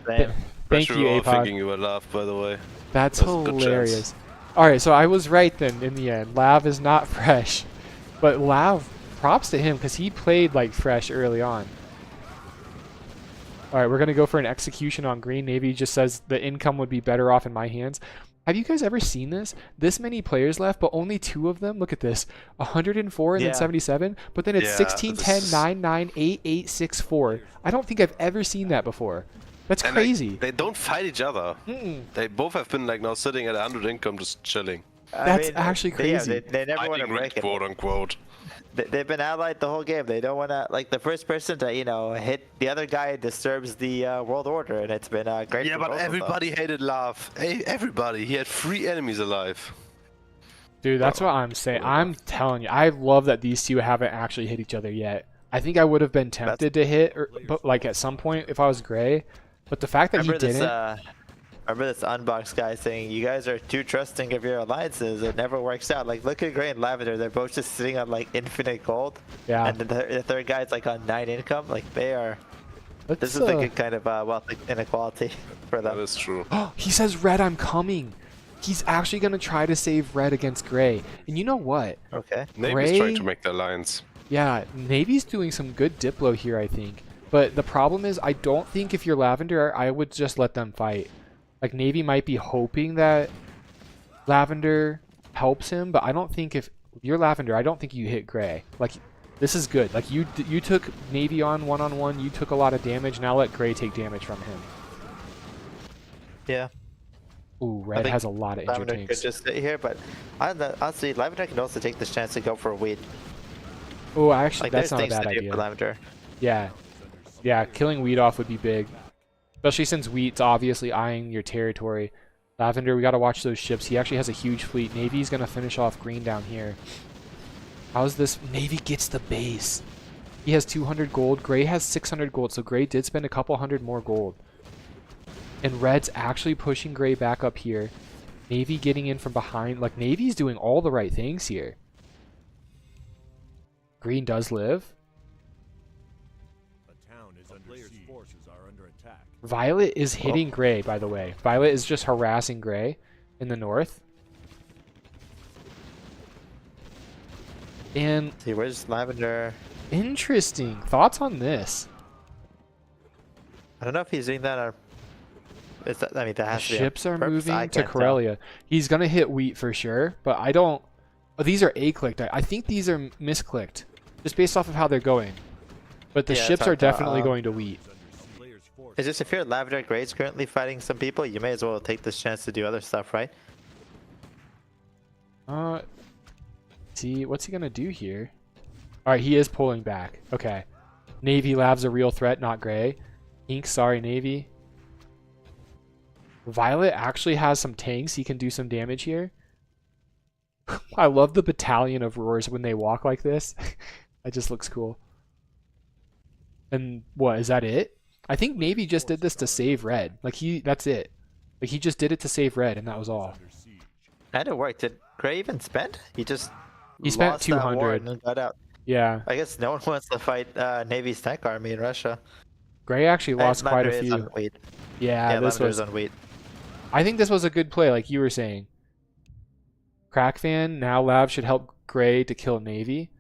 Same. Thank Fresh, we you, were all APOD. thinking you were loved, by the way. That's That's a good chance. hilarious. All right, so I was right then in the end. Lav is not Fresh, but Lav, props to him because he played like Fresh early on. All right, we're gonna go for an execution on green. Navy just says the income would be better off in my hands. Have you guys ever seen this? This many players left, but only 2 of them. Look at this: 104 and Yeah. then 77. But then it's Yeah, 16, 10, this- 9, 9, 8, 8, 6, 4. I don't think I've ever seen that before. That's And crazy. They don't fight each other. They both have been like now sitting at 100 income, just chilling. That's actually crazy. They never want to Fighting red, break it. quote unquote. They've been allied the whole game. They don't want to, like, the first person to, hit the other guy disturbs the world order, and it's been great. Yeah, for but both of them. everybody hated Love. Hey, everybody. He had 3 enemies alive. Dude, that's what I'm saying. I'm telling you, I love that these 2 haven't actually hit each other yet. I think I would have been tempted to hit, but like at some point if I was gray. But the fact that Remember he this, didn't. remember this unbox guy saying, "You guys are too trusting of your alliances. It never works out." Like, look at Gray and Lavender. They're both just sitting on like infinite gold. Yeah. And the third guy's like on 9 income. Like, they are. Let's, This is a good kind of wealth inequality for That them. is true. He says, "Red, I'm coming." He's actually gonna try to save Red against Gray. And you know what? Okay. Navy's Gray- trying to make the alliance. Yeah, Navy's doing some good Diplo here, I think. But the problem is, I don't think if you're Lavender, I would just let them fight. Like, Navy might be hoping that Lavender helps him, but I don't think if you're Lavender, I don't think you hit Gray. Like, this is good. Like, you took Navy on one-on-one, you took a lot of damage, now let Gray take damage from him. Yeah. Ooh, I Red think has a lot of injured Lavender could tanks. just sit here, but honestly, Lavender can also take this chance to go for a weed. Oh, actually, Like, that's there's not a things bad to do for idea. Lavender. Yeah. Yeah, killing Wheat off would be big. Especially since Wheat's obviously eyeing your territory. Lavender, we gotta watch those ships. He actually has a huge fleet. Navy's gonna finish off green down here. How's this? Navy gets the base. He has 200 gold. Gray has 600 gold, so Gray did spend a couple hundred more gold. And Red's actually pushing Gray back up here. Navy getting in from behind. Like, Navy's doing all the right things here. Green does live. A town is under siege. Forces are under attack. Violet is hitting Gray, by the way. Violet is just harassing Gray in the north. And See, where's Lavender? interesting. Thoughts on this? I don't know if he's doing that or. I mean, that has to be on Ships are purpose. I moving to can't tell. Corellia. He's going to hit Wheat for sure, but I don't... Oh, these are A-clicked. I think these are misclicked, just based off of how they're going. But the Yeah, it's ships are hard to- definitely going to Wheat. Players force. It's just if you're Lavender Gray's currently fighting some people, you may as well take this chance to do other stuff, right? See, what's he going to do here? All right, he is pulling back. Okay. Navy Lav's a real threat, not Gray. Ink, sorry, Navy. Violet actually has some tanks. He can do some damage here. I love the battalion of roars when they walk like this. That just looks cool. And what, is that it? I think Navy just did this to save red. Like that's it. Like he just did it to save red and that was all. And it worked. Did Gray even spend? He spent lost that war 200. and then got out. Yeah. I guess no one wants to fight Navy's tank army in Russia. Gray actually lost And quite a Lavender is few. on wheat. Yeah, this Lavender's was. on wheat. I think this was a good play, like you were saying. Crack fan, now Lav should help Gray to kill Navy.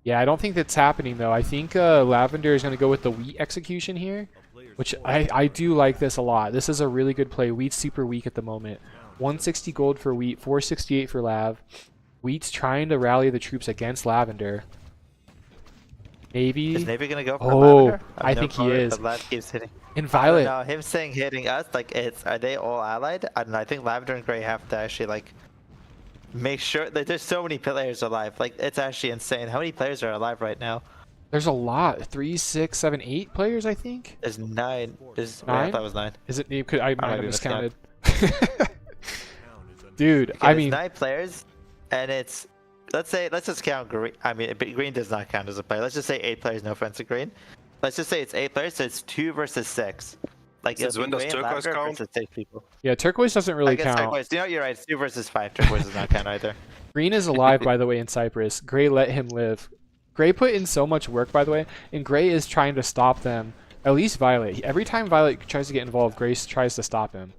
Yeah, I don't think that's happening though. I think Lavender is going to go with the wheat execution here, which I do like this a lot. This is a really good play. Wheat's super weak at the moment. 160 gold for Wheat, 468 for Lav. Wheat's trying to rally the troops against Lavender. Navy. Is Navy gonna go for Oh, Lavender? I think he is. But Lav keeps hitting. In Violet. No, him saying hitting us, like are they all allied? I don't know. I think Lavender and Gray have to actually like make sure that there's so many players alive. Like it's actually insane. How many players are alive right now? There's a lot. 3, 6, 7, 8 players, I think. There's 9. There's Nine? I thought it was 9. Is it? I might might have be miscounted. Dude, Okay, I there's mean, 9 players, and it's let's just count Green. I mean, Green does not count as a player. Let's just say 8 players. No offense to Green. Let's just say it's 8 players, so it's 2 versus 6. Like Since it'll be when does Gray and turquoise Lavender count? versus 6 people. yeah, turquoise doesn't really I guess count. turquoise. You know, you're right. It's 2 versus 5. Turquoise does not count either. Green is alive, by the way, in Cyprus. Gray let him live. Gray put in so much work, by the way, and Gray is trying to stop them. At least Violet. Every time Violet tries to get involved, Grace tries to stop him.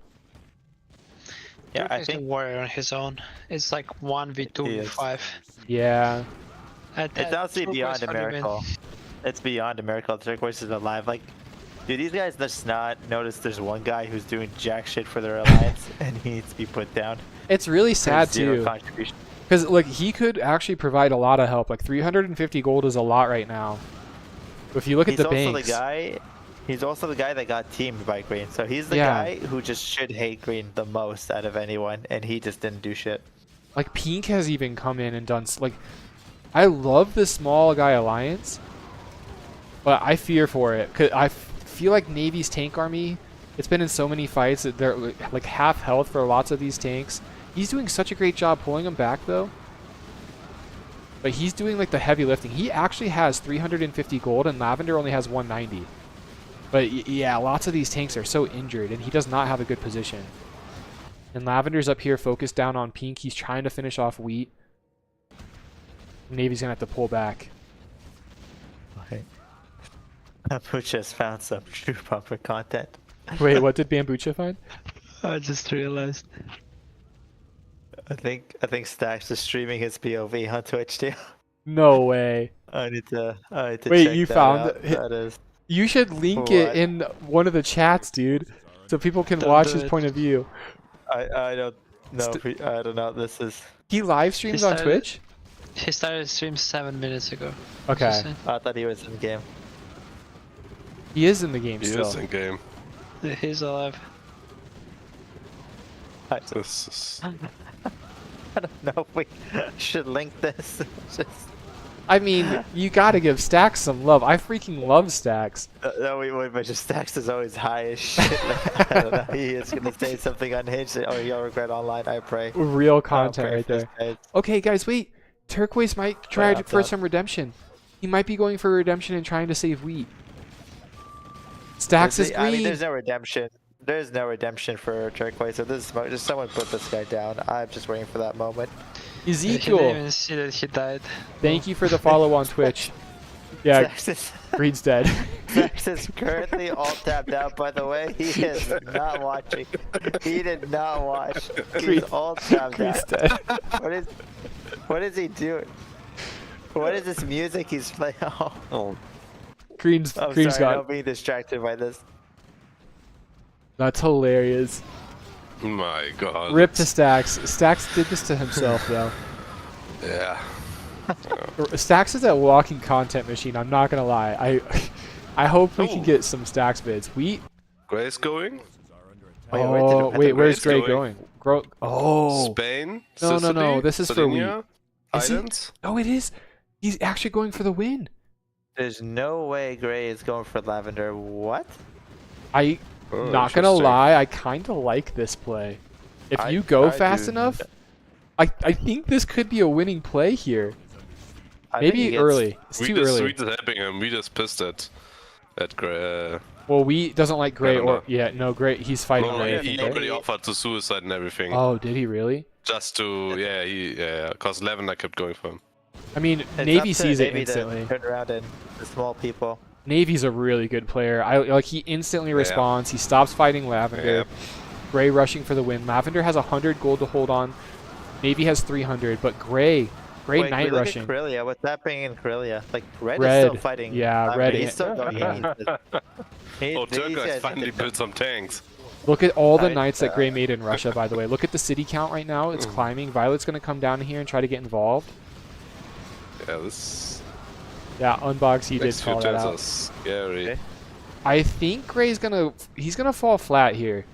Yeah, I He's a think warrior on his own. It's like 1v2 He is. 5. Yeah. it's honestly beyond a miracle. It's beyond a miracle. Turquoise is alive. Like, dude, these guys just not notice there's one guy who's doing jack shit for their alliance, and he needs to be put down. It's really sad, Zero too. contribution. Because, like, he could actually provide a lot of help. Like, 350 gold is a lot right now. But if you look at the banks... He's also the guy that got teamed by Green. So he's the Yeah. guy who just should hate Green the most out of anyone, and he just didn't do shit. Like, Pink has even come in and done... Like, I love the small guy alliance, but I fear for it. Cause I feel like Navy's tank army, it's been in so many fights that they're like half health for lots of these tanks. He's doing such a great job pulling them back, though. But he's doing, like, the heavy lifting. He actually has 350 gold, and Lavender only has 190. But yeah, lots of these tanks are so injured, and he does not have a good position. And Lavender's up here focused down on Pink. He's trying to finish off Wheat. Navy's going to have to pull back. Bamboo just found some true bumper content. Wait, what did Bambucha find? I just realized. I think Stacks is streaming his POV on Twitch too. No way. I need to Wait, check you that found out. it? That is. You should link What? it in one of the chats, dude, so people can Don't watch do his it. point of view. I don't know. I don't know. This is. He live streams He on started- Twitch? He started stream 7 minutes ago. Okay. Just saying. I thought he was in game. He is in the game He still. is in game. He's alive. This is... I don't know if we should link this. Just, I mean, you gotta give Stacks some love. I freaking love Stacks. no, wait, but just Stacks is always high as shit. Like, I don't know. He is gonna say something unhinged. Oh, you'll regret online. I pray. Real I'll content pray right for this there. guy. Okay, guys, wait. Turquoise might try Wait, for I'm some redemption. He might be going for redemption and trying to save Wheat. Stacks is green. I mean, there's no redemption. There's no redemption for Turquoise. So this is just someone put this guy down. I'm just waiting for that moment. He didn't Ezekiel, even see that he died. thank you for the follow on Twitch. Yeah, Green's dead. Stacks is currently all tapped out. By the way, he is not watching. He did not watch. He's Green- all tapped Green's out. dead. What is he doing? What is this music he's playing? Oh, Green's I'm Green's sorry. got. I'm being distracted by this. That's hilarious. My god. Rip to Stacks. Stacks did this to himself, though. Yeah. Stacks is a walking content machine. I'm not gonna lie. I hope we can Ooh. get some Stacks vids. Gray's going? Where's Gray Grace going? Oh, Spain? No, Sicily? no, this is for Sardinia? Is it? Islands? oh, it is. He's actually going for the win. There's no way Gray is going for Lavender. What? Oh, Not gonna interesting. lie, I kind of like this play. If I- you go I fast do. enough, I think this could be a winning play here. I think he Maybe gets- early. It's We too just early. helping him. We just pissed at Well, we doesn't like Gray Lavender. or yeah, no Gray. He's fighting no, Gray. I he think, already right? offered to suicide and everything. Oh, did he really? Just to cause Lavender kept going for him. I mean, It's Navy up to sees it Navy instantly. to turn around and the small people. Navy's a really good player. Like he instantly responds. He stops fighting Lavender. Yep. Gray rushing for the win. Lavender has 100 gold to hold on. Navy has 300, but Gray Wait, night look rushing. At Corellia. What's happening in Corellia? Like Red, Red, is still fighting. yeah, Red He's is- still going. yeah. Oh, Turquoise finally built some tanks. Look at all the Right, knights that Gray made in Russia, by the way. Look at the city count right now. It's climbing. Violet's going to come down here and try to get involved. Yeah, this Yeah, Unbox, he did next few call that turns are out. scary. Okay. I think Gray's he's gonna fall flat here.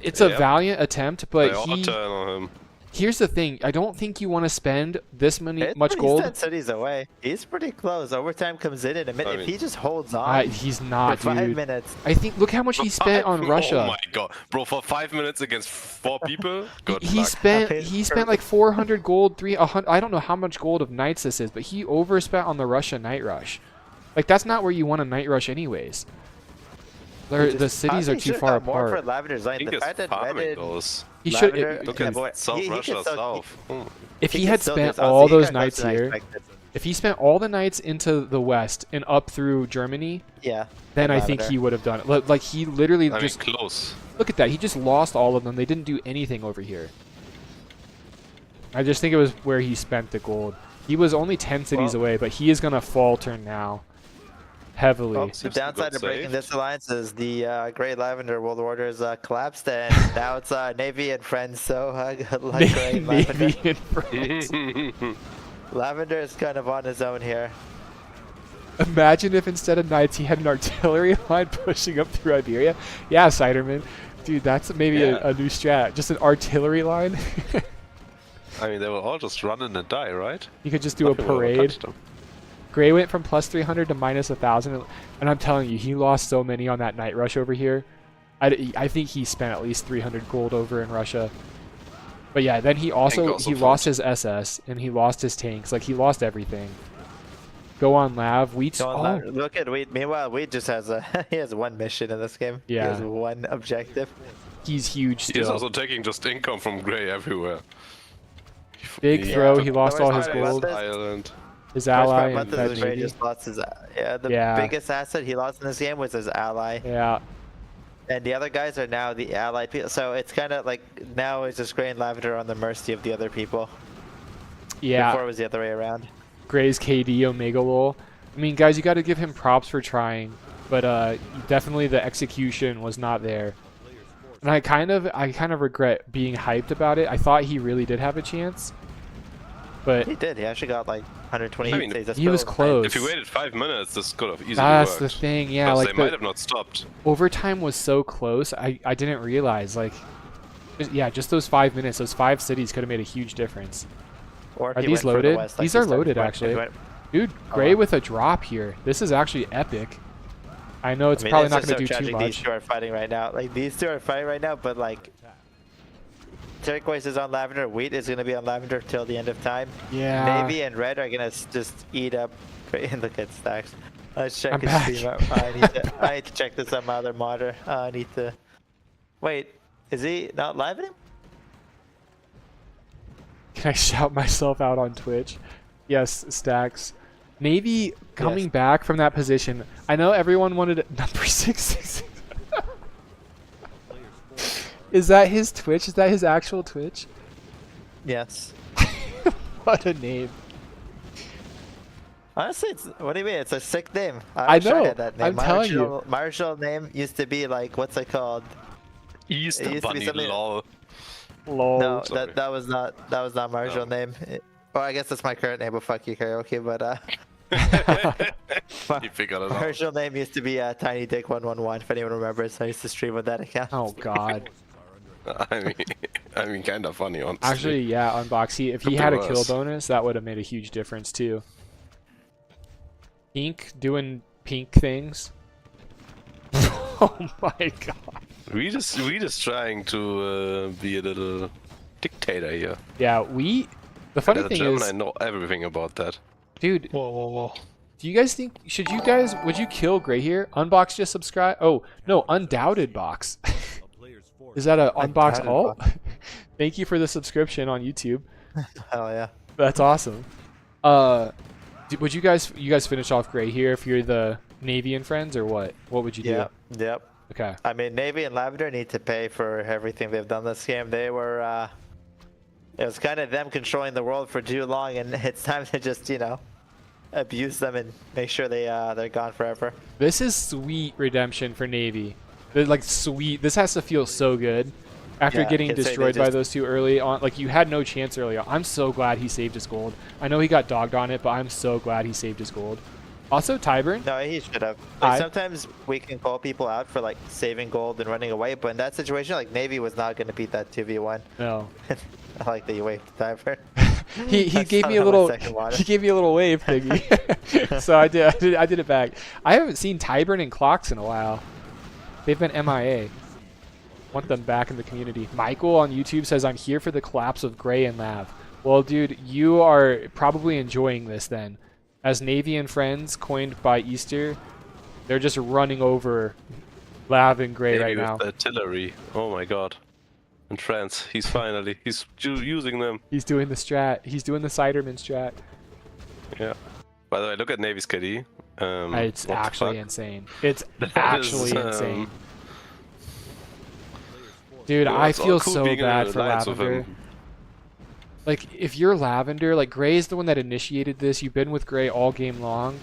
It's a Yep. valiant attempt, They but all turn on him. here's the thing. I don't think you want to spend this much He's gold. 10 cities away. He's pretty close. Overtime comes in a minute. I If mean- he just holds on He's for not, 5 dude. minutes, I think look how much he spent on Oh Russia. my god, bro! For 5 minutes against 4 people. Good He luck. spent Okay, he spent like 400 gold, 300. I don't know how much gold of knights this is, but he overspent on the Russia night rush. Like that's not where you want a night rush, anyways. The cities are honestly, too should've far got more for apart. Lavender's I lane. think The it's fact that farming Red goals. He should. Lavender- Look Yeah, at but South he could Russia still- South. If he could had still spent do something. all He those got knights closer than I here, expected. if he spent all the knights into the west and up through Germany, Yeah. then I and think Lavender. he would have done it. Like he literally I mean, just close. look at that. He just lost all of them. They didn't do anything over here. I just think it was where he spent the gold. He was only 10 cities Well- away, but he is gonna falter now, heavily. Well, the Seems to downside got of breaking saved. this alliance is the Grey Lavender World Orders collapsed, and now it's Navy and friends. So good luck, Grey Lavender. Navy and France. Lavender is kind of on his own here. Imagine if instead of knights he had an artillery line pushing up through Iberia. Yeah, Siderman. Dude, that's maybe Yeah. a new strat. Just an artillery line. I mean, they will all just run and die, right? You could just do a Nothing will parade. touch them. Gray went from plus 300 to minus 1,000, and I'm telling you, he lost so many on that night rush over here. I think he spent at least 300 gold over in Russia. But yeah, then he also got some lost food. his SS and he lost his tanks. Like he lost everything. Go on, Lav. Wheat's Go on, look at Wheat. Meanwhile, Wheat just has he has one mission in this game. Yeah. He has one objective. he's huge He's still. also taking just income from Grey everywhere. Big Yeah. throw. He lost The all worst his part about gold. this- Island. His Worst part ally about and this Red is Grey Navy. just lost his the Yeah. biggest asset he lost in this game was his ally, Yeah. and the other guys are now the allied people. So it's kind of like now it's just Grey and Lavender on the mercy of the other people. Yeah. Before it was the other way around. Gray's KD Omega Lol. I mean, guys, you got to give him props for trying, but definitely the execution was not there. And I kind of regret being hyped about it. I thought he really did have a chance, but He did. He actually got like 120 I mean, saves. That's he was still- close. If you waited 5 minutes, this could have easily That's the worked. thing. Yeah, Because like they might the have not stopped. overtime was so close. I didn't realize yeah, just those 5 minutes, those 5 cities could have made a huge difference. Or if Are he these went for the loaded? West, like These he are started loaded, going- actually. he went- Dude, Gray wow. with a drop here. This is actually epic. I know it's I mean, probably it's not just going to so do too tragic These much. two are fighting right now. Like these two are fighting right now, but like Turquoise is on Lavender. Wheat is gonna be on Lavender till the end of time. Yeah. Navy and Red are gonna just eat up. Look at Stacks. Let's check I'm his back. stream. I need to check this on my other monitor. I need to. Wait, is he not live anymore? Can I shout myself out on Twitch? Yes, Stacks. Navy coming back from that position. I know everyone wanted number 666. Is that his Twitch? Is that his actual Twitch? Yes. What a name. Honestly, it's what do you mean? It's a sick name. I wish know, had that name. I'm telling you. Marshall name used to be like what's it called? Easter used to be Bunny something- lol. Lol. No, sorry. that was not Marshall name. Well, I guess that's my current name, but fuck you, karaoke. But You figured it out. Marshall name used to be Tiny Dick 111. If anyone remembers, I used to stream with that account. Oh god. I mean, kind of funny, honestly. Actually, yeah, Unboxy. If he Could be had a kill worse. bonus, that would have made a huge difference too. Pink doing pink things. Oh my god. We just trying to be a little dictator here. Yeah, the funny As a thing German, is, I know everything about that. dude, Whoa, whoa, whoa. do you guys think, would you kill Gray here? Unbox just subscribe? Oh, no, Undoubted Box. A player's force Is that a Unbox Undoubted alt? Thank you for the subscription on YouTube. Hell yeah. That's awesome. Would you guys finish off Gray here if you're the Navy and friends, or what? What would you do? Yep. Yep. Okay. I mean, Navy and Lavender need to pay for everything they've done this game. They were, it was kind of them controlling the world for too long, and it's time to just, abuse them and make sure they're gone forever. This is sweet redemption for Navy. Like sweet. This has to feel so good. After Yeah, I getting can say they destroyed by just- those two early on, like you had no chance early on. I'm so glad he saved his gold. I know he got dogged on it, but I'm so glad he saved his gold. Also, Tyburn. No, he should have. I- Like, sometimes we can call people out for like saving gold and running away, but in that situation, like Navy was not going to beat that 2v1. No. I like that you waved Tyburn. He I gave saw me a that on my little second water. he gave me a little wave thingy. So I did it back. I haven't seen Tyburn and Clocks in a while. They've been MIA. Want them back in the community. Michael on YouTube says, I'm here for the collapse of Gray and Lav. Well, dude, you are probably enjoying this then. As Navy and friends, coined by Easter, they're just running over Lav and Gray Maybe right with now. the artillery. Oh my god. And France, he's using them. He's doing the strat. He's doing the Siderman strat. Yeah. By the way, look at Navy's KD. It's what the actually fuck? insane. It's That actually is, insane. Dude, yeah, I it's all feel cool so being in bad the for alliance with Lavender. him. Like, if you're Lavender, like, Gray is the one that initiated this. You've been with Gray all game long.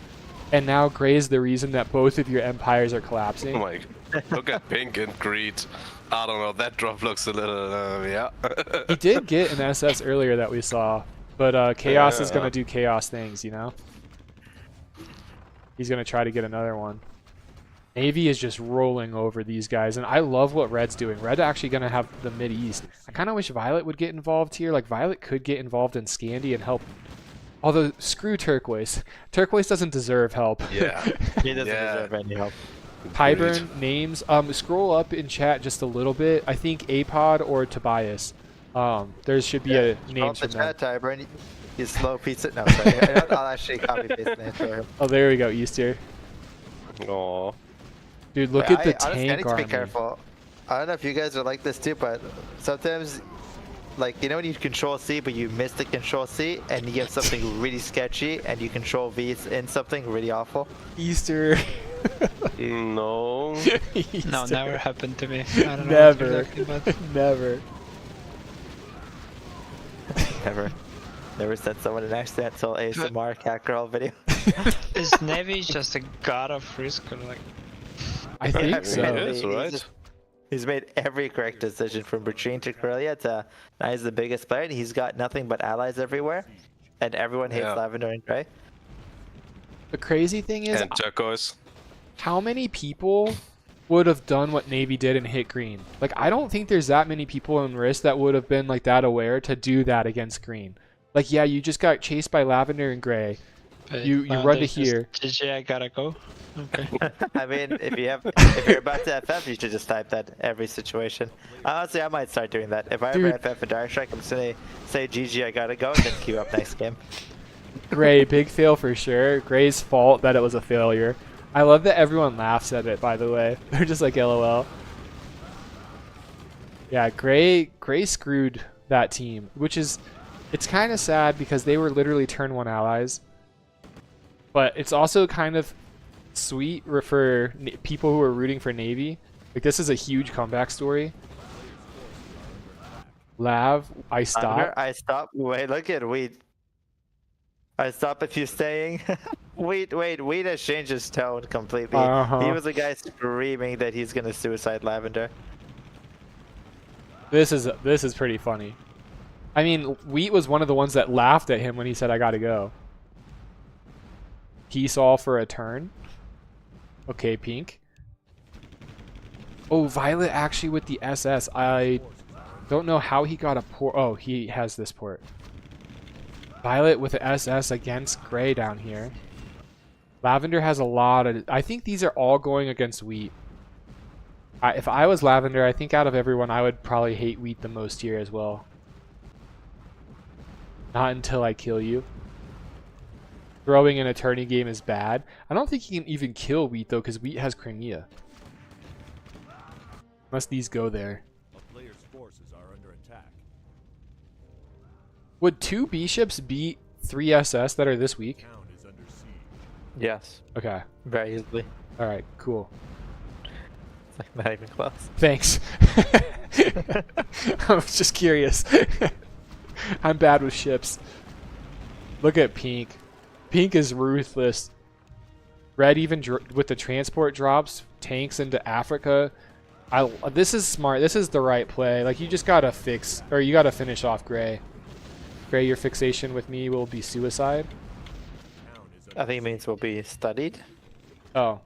And now Gray is the reason that both of your empires are collapsing. Oh my god. Look at pink and green. I don't know, that drop looks a little, yeah. He did get an SS earlier that we saw. But Chaos is going Yeah. to do Chaos things, you know? He's going to try to get another one. Navy is just rolling over these guys, and I love what Red's doing. Red actually going to have the Mid-East. I kind of wish Violet would get involved here. Like, Violet could get involved in Scandi and help. Although, screw Turquoise. Turquoise doesn't deserve help. Yeah. He doesn't Yeah. deserve any help. Tyburn, names. Scroll up in chat just a little bit. I think Apod or Tobias. There should be a name Off the from them. chat, Tyburn. You slow pizza. No, sorry. I'll actually copy paste the name for him. Oh, there we go, Easter. Aw. Dude, look Wait, at the honestly, I tank need to army. be careful. I don't know if you guys are like this too, but sometimes, like, when you control C, but you miss the control C, and you get something really sketchy, and you control V in something really awful. Easter. No. Easter. No, never happened to me. I don't know Never. what you're talking about. Never. Never sent someone an accidental ASMR cat girl video. Is Navy just a god of risk? Or like, I think Yeah, so. It is, right? He's made every correct decision from Bertreen to Corellia to now he's the biggest player, and he's got nothing but allies everywhere, and everyone hates Yeah. Lavender and Gray. The crazy thing is, And turquoise. how many people would have done what Navy did and hit green? Like, I don't think there's that many people in Risk that would have been like that aware to do that against green. Like, yeah, you just got chased by Lavender and Gray. You run to there's here. just, GG, I gotta go. Okay. I mean, if you're about to FF, you should just type that every situation. Honestly, I might start doing that. If I ever Dude. FF a Dire Strike, I'm just gonna say GG, I gotta go, and then queue up next game. Gray, big fail for sure. Gray's fault that it was a failure. I love that everyone laughs at it, by the way. They're just like, LOL. Yeah, Gray screwed that team, which is, it's kind of sad because they were literally turn 1 allies. But it's also kind of sweet for people who are rooting for Navy. Like, this is a huge comeback story. Lav, I stop. I stop. Wait, look at Wheat. I stop if you're staying. Wheat has changed his tone completely. Uh-huh. He was the guy screaming that he's gonna suicide Lavender. This is pretty funny. I mean, Wheat was one of the ones that laughed at him when he said, I gotta go. Peace all for a turn. Okay, Pink. Oh, Violet actually with the SS. I don't know how he got a port. Oh, he has this port. Violet with the SS against Gray down here. Lavender has a lot of... I think these are all going against Wheat. If I was Lavender, I think out of everyone, I would probably hate wheat the most here as well. Not until I kill you. Throwing in a tourney game is bad. I don't think you can even kill wheat though, because wheat has Crimea. Unless these go there. A player's forces are under attack. Would 2 B ships beat 3 SS that are this week? Town is under siege. Yes, Okay. very easily. All right. Cool. It's like not even close. Thanks. I was just curious. I'm bad with ships. Look at Pink. Pink is ruthless. Red even with the transport drops tanks into Africa. This is smart. This is the right play. Like you just gotta fix, or you gotta finish off Gray. Gray, your fixation with me will be suicide. Town is I think it means will be studied. Oh.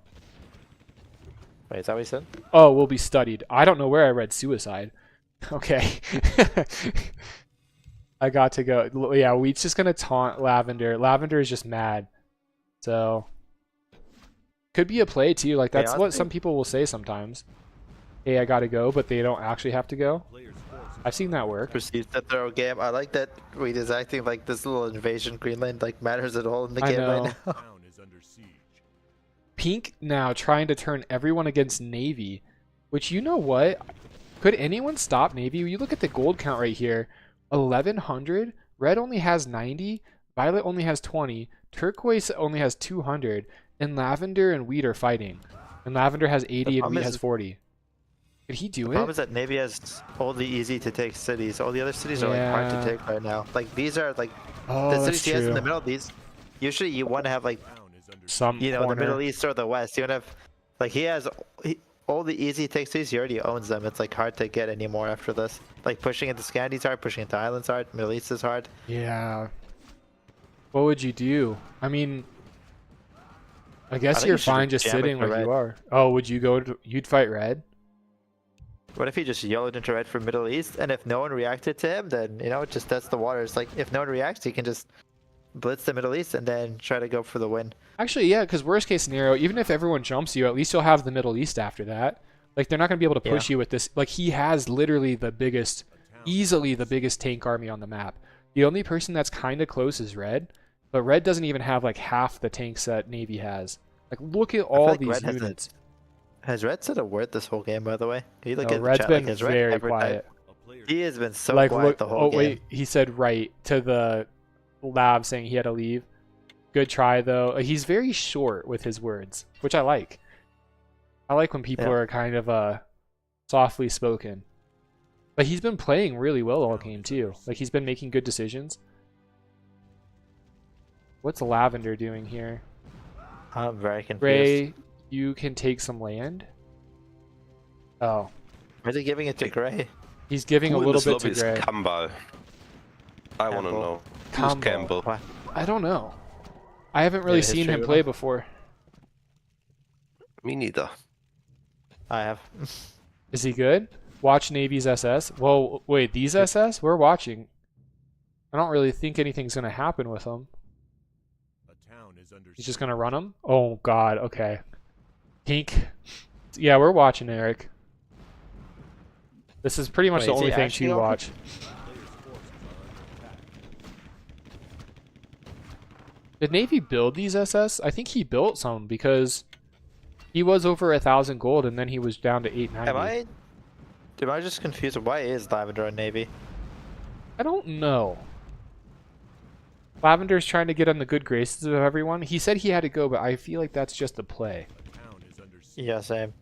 Wait, is that what he said? Oh, will be studied. I don't know where I read suicide. Okay. I got to go. Yeah, Wheat's just gonna taunt Lavender. Lavender is just mad. So could be a play too. Like that's what some people will say sometimes. Hey, I gotta go, but they don't actually have to go. player's forces. I've seen that work. Proceeds to throw game. I like that Wheat is acting like this little invasion Greenland like matters at all in the I game know. right now. Town is under siege. Pink now trying to turn everyone against Navy, which you know what? Could anyone stop Navy? You look at the gold count right here. 1100. Red only has 90. Violet only has 20. Turquoise only has 200. And Lavender and Wheat are fighting. And Lavender has 80 and problem Wheat is- has 40. Could he do The problem it? is that Navy has all the easy to take cities. All the other cities are like hard Yeah. to take right now. Like these are like Oh, the that's cities he has in true. the middle. These usually you want to have like Town is under Some you know corner. the Middle East or the West. You want to have like he has all the easy take cities. He already owns them. It's like hard to get anymore after this. Like pushing into Scandi is hard. Pushing into Islands hard. Middle East is hard. Yeah. What would you do? I mean, I guess think you're you should fine just jam it sitting to like you red. are. Oh, would you go to, you'd fight Red? What if he just yelled into red from Middle East? And if no one reacted to him, then you know it just tests the waters. Like if no one reacts, he can just blitz the Middle East and then try to go for the win. Actually, yeah, because worst case scenario, even if everyone jumps you, at least you'll have the Middle East after that. Like they're not going to be able to push you with this. Like he has literally the biggest, easily the biggest tank army on the map. The only person that's kind of close is Red, but Red doesn't even have like half the tanks that Navy has. Like look at all like these Red has units. Has Red said a word this whole game, by the way? Can you look No, at the Red's chat? been Like, has Red very ever quiet. A player's He has been so Like quiet look, the whole oh game. wait, he said right to the lab saying he had to leave. Good try though. He's very short with his words, which I like. I like when people Yeah. are kind of softly spoken. But he's been playing really well all game too. Like he's been making good decisions. What's Lavender doing here? I'm very confused. Gray, you can take some land. Oh, Why is he giving it to Gray? he's giving Who a in little this bit lobby to is Gray. Campbell? I want to Campbell. know. Who's Campbell. Campbell? Why? I don't know. I haven't really Yeah, seen history him with play him. before. Me neither. I have. Is he good? Watch Navy's SS. Well, wait, these SS? We're watching. I don't really think anything's gonna happen with him. A town is under He's just siege. gonna run him? Oh god, okay. Pink. Yeah, we're watching, Eric. This is pretty much Wait, the is he only thing actually to on? watch. Player's forces are under attack. Did Navy build these SS? I think he built some because he was over 1,000 gold and then he was down to 890. Am I just confused? Why is Lavender on Navy? I don't know. Lavender's trying to get on the good graces of everyone. He said he had to go, but I feel like that's just a play. A town is under siege. Yeah, same.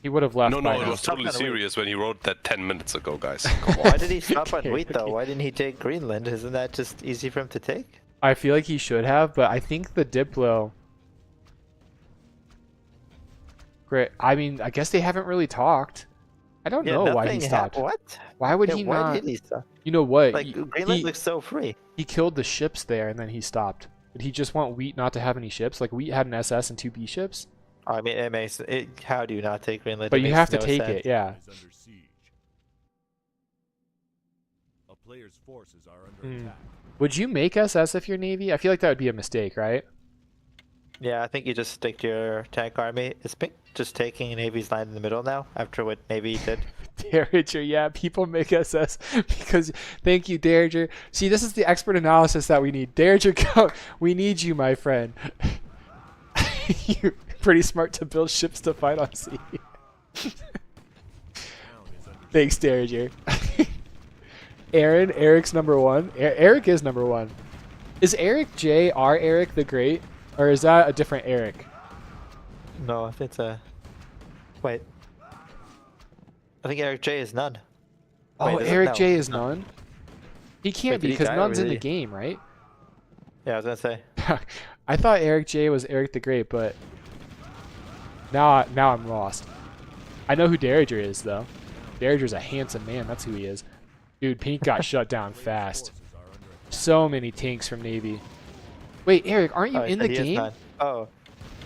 He would have left No, by no, it now. was totally Kinda weird. serious when he wrote that 10 minutes ago, guys. Why did he stop on Okay, wheat though? okay. Why didn't he take Greenland? Isn't that just easy for him to take? I feel like he should have, but I think the Diplo. Great. I mean, I guess they haven't really talked. I don't know why he nothing stopped. What? Why would Yeah, he why not? did he stop? You know what? Like Greenland he, looks so free. he killed the ships there and then he stopped. Did he just want Wheat not to have any ships? Like Wheat had an SS and 2 B ships? I mean, it makes it. How do you not take Greenland? But It you makes have to no take sense. it, yeah. Is under siege. A player's forces are under Hmm. attack. Would you make SS if you're Navy? I feel like that would be a mistake, right? Yeah, I think you just stick to your tank army. Is Pink just taking Navy's line in the middle now after what Navy did? Derringer, yeah, people make SS because thank you, Derringer. See, this is the expert analysis that we need. Derringer, go. We need you, my friend. You're pretty smart to build ships to fight on sea. Thanks, Derringer. Eric's number one. Eric is number one. Is Eric J our Eric the Great, or is that a different Eric? No, I think it's a. Wait. I think Eric J is none. Oh, Wait, Eric no, J is no. none? He can't Wait, be did he because die none's in the already? game, right? Yeah, I was gonna say. I thought Eric J was Eric the Great, but now I'm lost. I know who Derringer is, though. Derringer's a handsome man. That's who he is. Dude, Pink got shut down fast. So many tanks from Navy. Wait, Eric, aren't you Oh, in the he is game? none. Oh,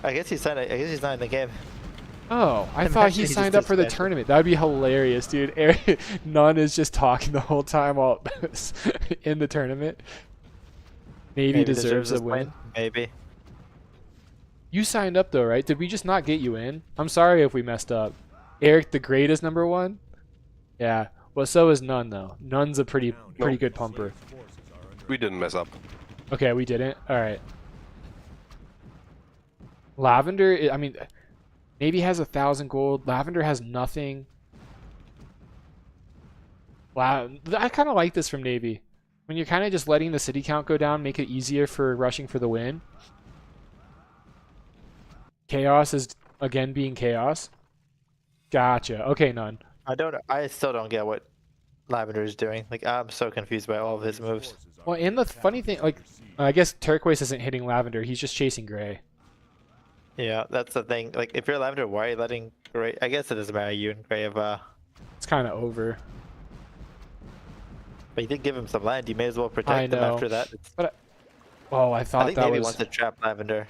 I guess he's signed. I guess he's not in the game. Oh, I Imagine thought he he signed just up for the disbanded. tournament. That would be hilarious, dude. Eric, None is just talking the whole time while in the tournament. Navy Maybe deserves a this win. Maybe. You signed up though, right? Did we just not get you in? I'm sorry if we messed up. Eric the Great is number one? Yeah. Well, so is None though. None's a pretty good pumper. We didn't mess up. Okay, we didn't. All right. Lavender, I mean, Navy has 1,000 gold. Lavender has nothing. Wow, I kind of like this from Navy. When you're kind of just letting the city count go down, make it easier for rushing for the win. Chaos is again being chaos. Gotcha. Okay, None. I still don't get what Lavender is doing. Like, I'm so confused by all of his moves. Well, and the funny thing, like, I guess Turquoise isn't hitting Lavender. He's just chasing Gray. Yeah, that's the thing. Like, if you're Lavender, why are you letting Gray? I guess it doesn't matter. You and Gray have It's kind of over. But you did give him some land. You may as well I protect them know. after that. Oh, I I thought think that Navy was. wants to trap Lavender.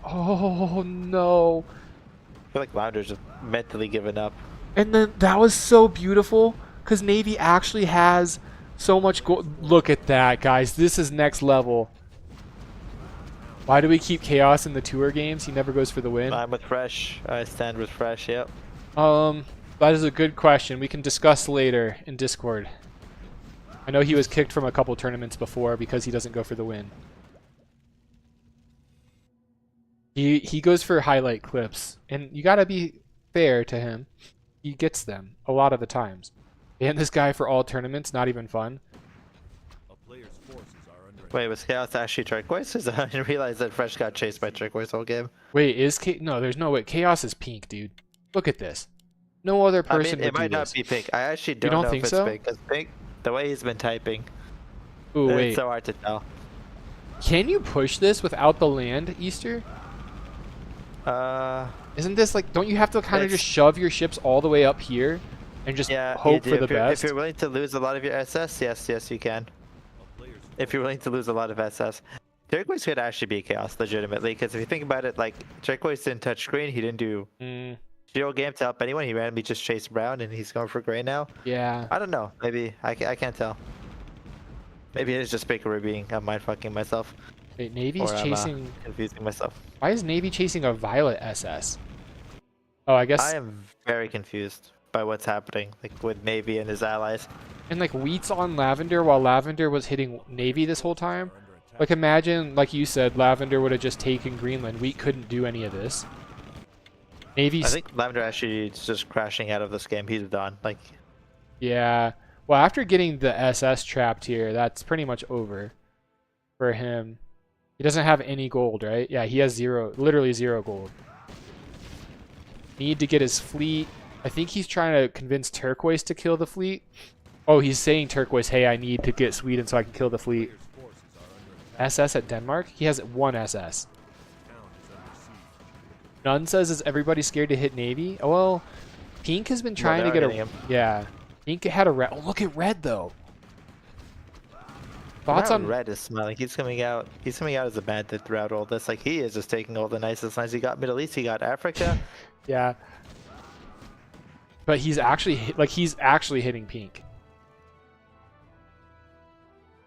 Oh no! I feel like Lavender's just mentally given up. And then that was so beautiful because Navy actually has so much gold. Look at that, guys. This is next level. Why do we keep Chaos in the tour games? He never goes for the win. I'm with Fresh. I stand with Fresh. Yep. That is a good question. We can discuss later in Discord. I know he was kicked from a couple tournaments before because he doesn't go for the win. He goes for highlight clips, and you gotta be fair to him. He gets them a lot of the times. And this guy for all tournaments, not even fun. A player's forces are under Wait, was Chaos actually Turquoise? 'Cause I didn't realize that Fresh got chased by Turquoise all game. Wait, no, there's no way. Chaos is pink, dude. Look at this. No other I person mean, it would might do not this. be Pink. I actually don't, don't know think if it's so? Pink. Because Pink, the way he's been typing, Ooh, wait. it's so hard to tell. Can you push this without the land, Easter? Isn't this like, don't you have to kind of It's- just shove your ships all the way up here and just Yeah, you hope do. for the If you're- best? If you're willing to lose a lot of your SS, yes, you can. a player's If you're willing to lose a lot of SS. Turquoise could actually be Chaos, legitimately, because if you think about it, like, Turquoise didn't touch green, he didn't do Mm, shield game to help anyone, he randomly just chased brown, and he's going for gray now. yeah. I don't know, maybe, I can't tell. Maybe it is just Bakery being, I'm mind-fucking myself. Wait, Navy's Or I'm chasing... confusing myself. Why is Navy chasing a violet SS? Oh, I guess... I am very confused by what's happening, like, with Navy and his allies. And like Wheat's on Lavender while Lavender was hitting Navy this whole time. under attack. Like imagine, like you said, Lavender would have just taken Greenland. Wheat couldn't do any of this. I Navy's... think Lavender actually is just crashing out of this game, he's done. Like, Yeah. Well, after getting the SS trapped here, that's pretty much over for him. He doesn't have any gold, right? Yeah, he has zero, literally 0 gold. Need to get his fleet. I think he's trying to convince Turquoise to kill the fleet. Oh, he's saying Turquoise, hey, I need to get Sweden so I can kill the fleet. Player's forces are under attack. SS at Denmark? He has 1 SS. Town is under siege. None says, is everybody scared to hit Navy? Oh, well, Pink has been trying they to are get a... hitting him. Yeah. Pink had a red... Oh, look at Red, though. Thoughts Wow, on... Red is smiling. He's coming out as a bandit throughout all this. Like, he is just taking all the nicest lines. He got Middle East, he got Africa. Yeah. But he's actually he's actually hitting Pink.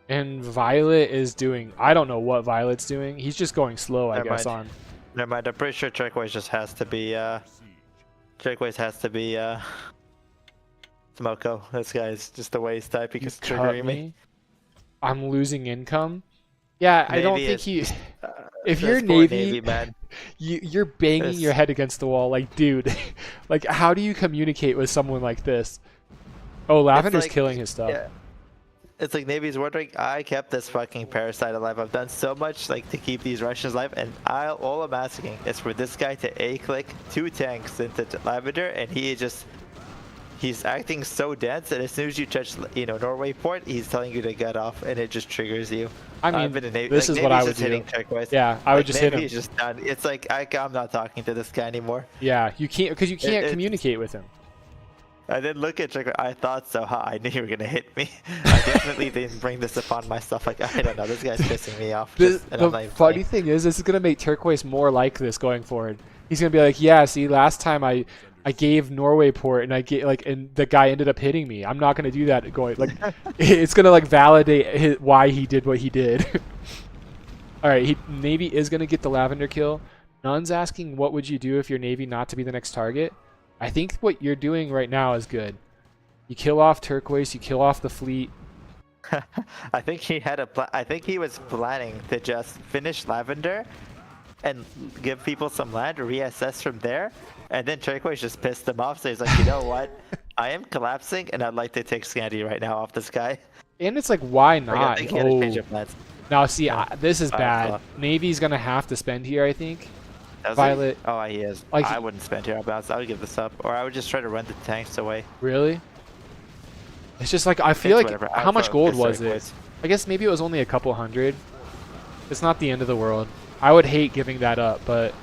And Violet is doing, I don't know what Violet's doing. He's just going slow, I Never guess, mind. on. Never mind. I'm pretty sure Turquoise just has to be. Turquoise has to be. Smoko. This guy's just a waste type. He You keeps cut triggering me. me. I'm losing income. Yeah, I don't Navy think is- he. If This you're poor Navy, man. you're banging This- your head against the wall, like, dude. Like, how do you communicate with someone like this? Oh, Lavender's like- killing his stuff. Yeah. It's like Navy's wondering, I kept this fucking parasite alive. I've done so much like to keep these Russians alive, and all I'm asking is for this guy to A-click 2 tanks into Lavender, and he's acting so dense, and as soon as you touch, Norway port, he's telling you to get off, and it just triggers you. I mean, I've been in Navy, this like, is what I Navy's would just do. hitting Turquoise. Yeah, I would Like, just hit him. Navy's just done. It's like I'm not talking to this guy anymore. Yeah, you can't, because you can't it's- communicate with him. I didn't look at Turquoise. I thought so. I knew you were gonna hit me. I definitely didn't bring this upon myself. Like, I don't know. This guy's pissing me off. The And I'm not even funny playing. thing is, this is gonna make Turquoise more like this going forward. He's gonna be like, yeah, see, last time I gave Norway port and and the guy ended up hitting me. I'm not gonna do that going like. It's gonna like validate why he did what he did. All right, Navy is gonna get the Lavender kill. Nun's asking, what would you do if your Navy not to be the next target? I think what you're doing right now is good. You kill off Turquoise, you kill off the fleet. I think he had a plan. I think he was planning to just finish Lavender and give people some land, reassess from there, and then Turquoise just pissed him off. So he's like, you know what? I am collapsing, and I'd like to take Scandy right now off this guy. And it's like, why Like, I not? think he had a change Oh. of plans. Now, see, this is Alright, bad. cool. Navy's gonna have to spend here, I think. Does he? Violet- Oh, he is. like- I wouldn't spend here. I would give this up, or I would just try to run the tanks away. Really? It's just like, I feel It's like, whatever. how much gold It's was it? Turquoise. I guess maybe it was only a couple hundred. It's not the end of the world. I would hate giving that up, but...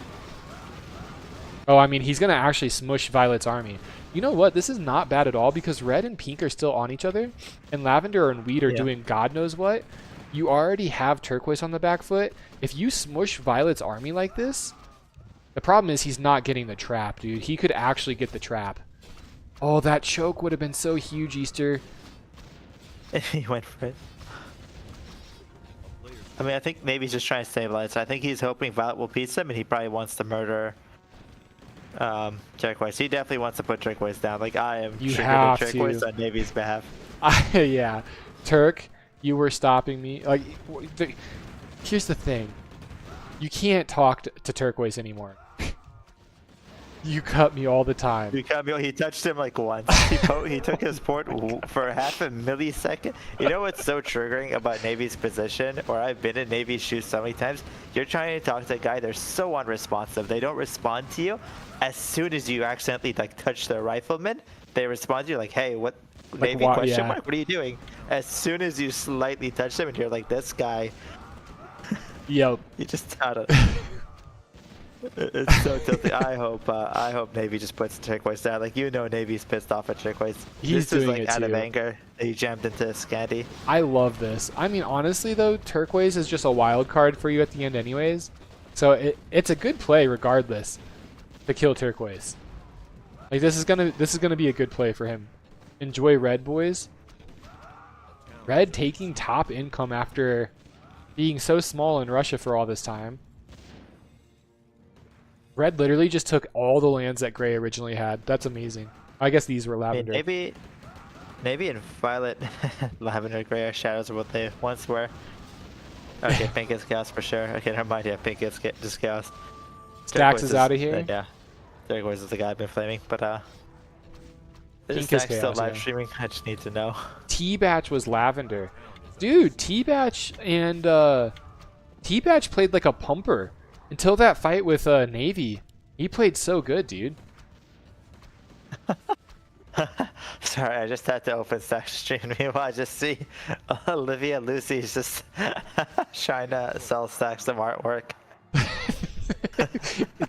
Oh, I mean, he's gonna actually smush Violet's army. You know what? This is not bad at all, because Red and Pink are still on each other, and Lavender and Wheat are Yeah. doing God knows what. You already have Turquoise on the back foot. If you smush Violet's army like this, the problem is he's not getting the trap, dude. He could actually get the trap. Oh, that choke would have been so huge, Easter. He went for it. I mean, I think maybe he's just trying to stabilize. I think he's hoping Violet will piece him, and he probably wants to murder Turquoise. He definitely wants to put Turquoise down. Like, I am You triggering have Turquoise to. on Navy's behalf. Yeah, Turk, you were stopping me. Like, here's the thing: you can't talk to Turquoise anymore. You cut me all the time. He touched him like once. He took his port for half a millisecond. You know what's so triggering about Navy's position, or I've been in Navy's shoes so many times? You're trying to talk to a guy, they're so unresponsive. They don't respond to you. As soon as you accidentally like touch their rifleman, they respond to you like, hey, what? Like, Navy why- question yeah. mark? What are you doing? As soon as you slightly touch them, and you're like, this guy, Yep. you just gotta. It's so tilted. I hope Navy just puts Turquoise down. Like, Navy's pissed off at Turquoise. He's This is doing like it out of too. anger that he jammed into Scandy. I love this. I mean, honestly though, Turquoise is just a wild card for you at the end, anyways. So it's a good play regardless to kill Turquoise. Like, this is gonna be a good play for him. Enjoy Red, boys. Red taking top income after being so small in Russia for all this time. Red literally just took all the lands that Gray originally had. That's amazing. I guess these were I mean, Lavender. Navy and Violet, Lavender, Gray are shadows of what they once were. Okay, Pink is Chaos for sure. Okay, never mind. Yeah, Pink is just Chaos. Stax Turquoise is outta here? Yeah, Turquoise is the guy I've been flaming, but Pink is is Stax still Chaos, live yeah. streaming? I just need to know. T-Batch was Lavender. Dude, T-Batch and T-Batch played like a pumper until that fight with Navy. He played so good, dude. Sorry, I just had to open Stax stream. Meanwhile, I just see Olivia Lucy's just trying to sell Stax some artwork.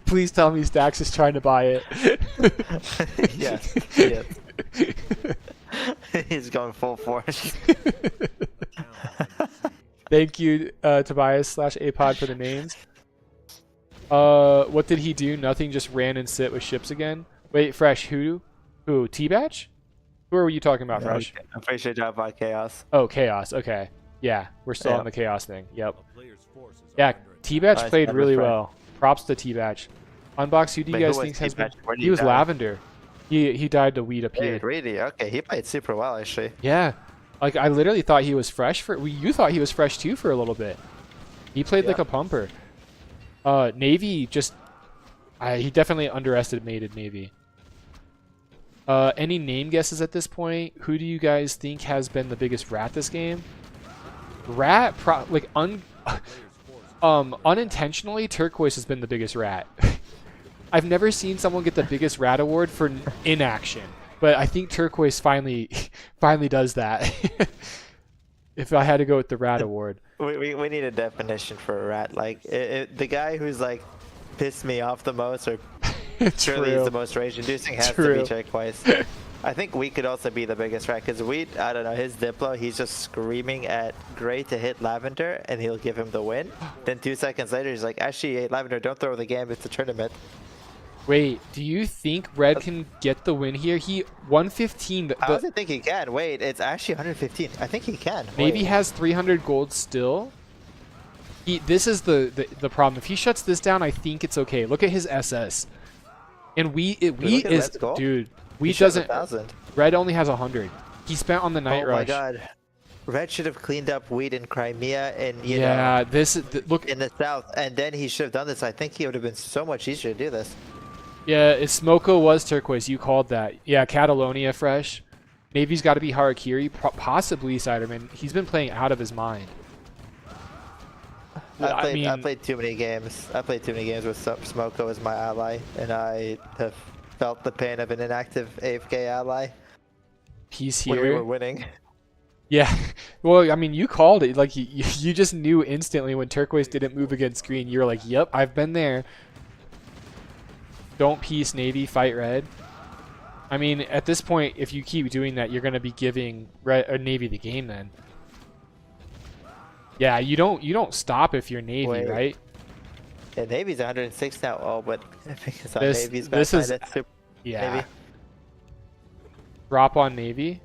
Please tell me Stax is trying to buy it. Yes, yes. He's going full force. Thank you, Tobias/Apod for the names. What did he do? Nothing, just ran and sit with ships again. Wait, Fresh, who? Who, T-Batch? Who are you talking about, Fresh? I'm pretty sure you're talking about Chaos. Oh, Chaos, okay. Yeah, we're still Yeah. on the chaos thing. Yep. A player's forces are Yeah, under attack. T-Batch Nice, played that was really fun. well. Props to T-Batch. Unbox, who do you Wait, who guys was think has been? T-Batch? Where did He he was die? Lavender. He died to weed up Hey, here. really? Okay, he played super well actually. Yeah, like I literally thought he was fresh for. You thought he was fresh too for a little bit. He played like Yeah. a pumper. Navy just. He definitely underestimated Navy. Any name guesses at this point? Who do you guys think has been the biggest rat this game? Rat, unintentionally, Turquoise has been the biggest rat. I've never seen someone get the biggest rat award for inaction, but I think Turquoise finally does that. If I had to go with the rat award. We need a definition for a rat. Like the guy who's like pissed me off the most or surely is the most rage-inducing has to True. be Turquoise. I think we could also be the biggest rat because I don't know, his Diplo, he's just screaming at Gray to hit Lavender and he'll give him the win. Then 2 seconds later, he's like, actually, Lavender, don't throw the game, it's a tournament. Wait, do you think Red can get the win here? He 115. I also think he can. Wait, it's actually 115. I think he can. Maybe Wait. has 300 gold still. This is the problem. If he shuts this down, I think it's okay. Look at his SS. And we look at is Red's goal. dude. He We shot doesn't. 1,000. Red only has 100. He spent on the night Oh rush. my god. Red should have cleaned up weed in Crimea and you know Yeah, this is look. in the south, and then he should have done this. I think he would have been so much easier to do this. Yeah, Smoko was Turquoise. You called that. Yeah, Catalonia fresh. Navy's got to be Harakiri, possibly Siderman. He's been playing out of his mind. I played too many games. I played too many games with Smoko as my ally, and I have felt the pain of an inactive AFK ally He's when we were here. winning. Yeah. Well, I mean, you called it. Like, you just knew instantly when Turquoise didn't move against green. You were like, yep, I've been there. Don't piece Navy, fight Red. I mean, at this point, if you keep doing that, you're going to be giving Navy the game then. Yeah, you don't stop if you're Navy, Wait. right? Yeah, Navy's 106 now. Oh, but because on This- Navy's this back is- that's super Yeah. Navy. Drop on Navy.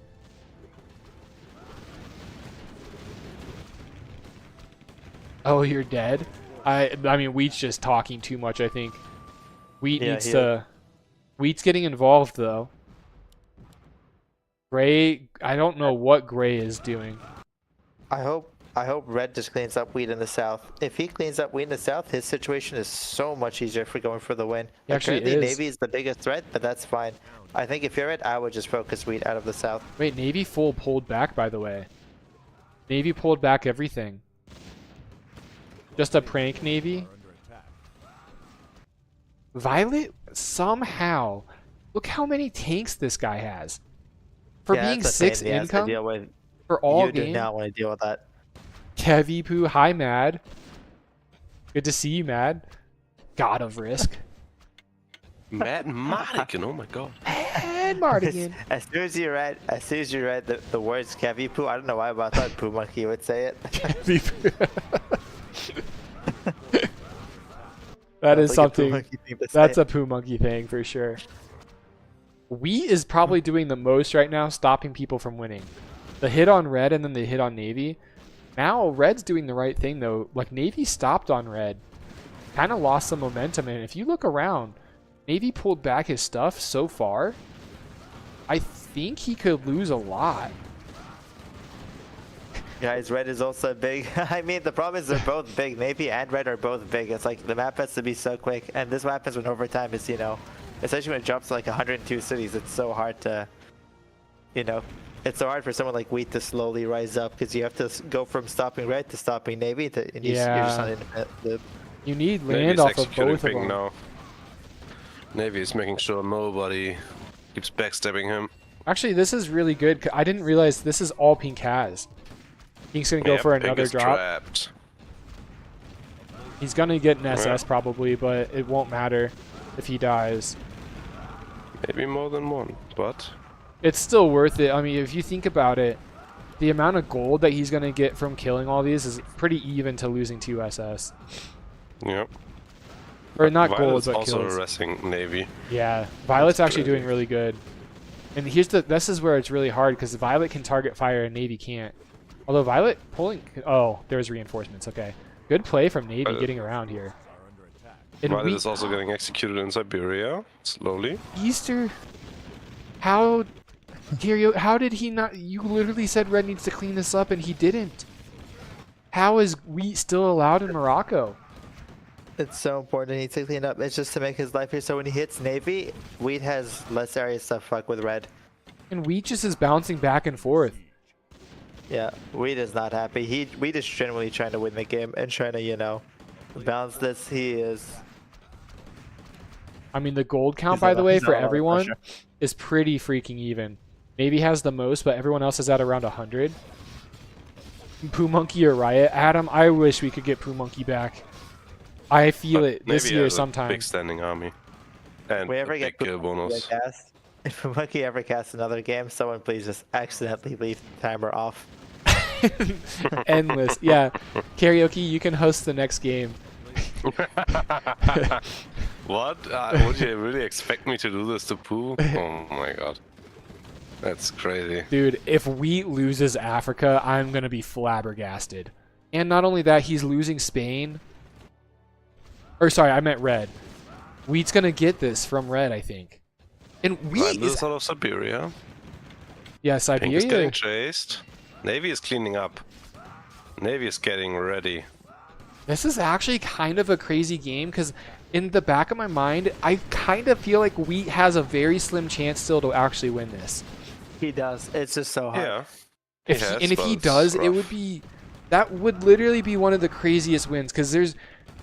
Oh, you're dead? I mean, Wheat's just talking too much, I think. Wheat Yeah, needs he to... Wheat's getting involved, though. Gray... I don't know what Gray is doing. I hope Red just cleans up weed in the south. If he cleans up weed in the south, his situation is so much easier for going for the win. He actually Currently, is. Navy is the biggest threat, but that's fine. I think if you're Red, I would just focus weed out of the south. Wait, Navy full pulled back, by the way. Navy pulled back everything. Just a prank, Navy? Under attack. Violet, somehow... Look how many tanks this guy has. For Yeah, being that's a pain 6 in the ass to income, deal with. for all You do game... not want to deal with that. Kevipu, hi Mad. Good to see you, Mad. God of Risk. MadMartigan, oh my god. MadMartigan. As soon as you read the words Kevi Poo, I don't know why, but I thought Poo Monkey would say it. Kevipu. That is That's like a Poo something. Monkey thing to That's say. a Poo Monkey thing for sure. Wheat is probably doing the most right now, stopping people from winning. The hit on Red and then the hit on Navy. Now Red's doing the right thing though. Like Navy stopped on Red. Kind of lost some momentum, and if you look around, Navy pulled back his stuff so far. I think he could lose a lot. Guys, Red is also big. I mean, the problem is they're both big. Navy and Red are both big. It's like the map has to be so quick, and this what happens when overtime is, you know, especially when it drops to like 102 cities. It's so hard to, you know, it's so hard for someone like Wheat to slowly rise up because you have to go from stopping Red to stopping Navy. And you're just not in the You need land Navy's off of executing both of big them. now. Navy is making sure nobody keeps backstabbing him. Actually, this is really good. I didn't realize this is all Pink has. Pink's gonna go Yeah, for Pink another is drop. trapped. He's gonna get an Yeah. SS probably, but it won't matter if he dies. Maybe more than one, but It's still worth it. I mean, if you think about it, the amount of gold that he's gonna get from killing all these is pretty even to losing 2 SS. yeah. Or not gold, Violet's but also kills. harassing Navy. Yeah, Violet's actually crazy. doing really good. And this is where it's really hard because Violet can target fire and Navy can't. Although Violet pulling. Oh, there's reinforcements. Okay. Good play from Navy getting around here. Are under attack. And Violet we, is also getting executed in Siberia, slowly. Easter. How. Kirio, how did he not? You literally said Red needs to clean this up and he didn't. How is wheat still allowed in Morocco? It's so important he needs to clean up. It's just to make his life here. So when he hits Navy, wheat has less areas to fuck with red. And wheat just is bouncing back and forth. Yeah, wheat is not happy. Wheat is generally trying to win the game and trying to, you know, balance this. He is. I mean, the gold count, He's by not- the way, he's for not under everyone pressure. is pretty freaking even. Maybe has the most, but everyone else is at around 100. Poo Monkey or Riot. Adam, I wish we could get Poo Monkey back. I feel it this Navy year has a sometime. big standing army. And If we ever a get big kill bonus. If Monkey ever casts another game, someone please just accidentally leave the timer off. Endless. Yeah. Karaoke, you can host the next game. What? Would you really expect me to do this to Pooh? Oh my god. That's crazy. Dude, if Wheat loses Africa, I'm going to be flabbergasted. And not only that, he's losing Spain. Or sorry, I meant Red. Wheat's going to get this from Red, I think. And Wheat Violet is... is out of Siberia. Yeah, Pink is Siberia. getting chased. Navy is cleaning up. Navy is getting ready. This is actually kind of a crazy game because in the back of my mind, I kind of feel like Wheat has a very slim chance still to actually win this. He does. It's just so hard. Yeah. If He has, and if but he it's does, it rough. would be... That would literally be one of the craziest wins because there's...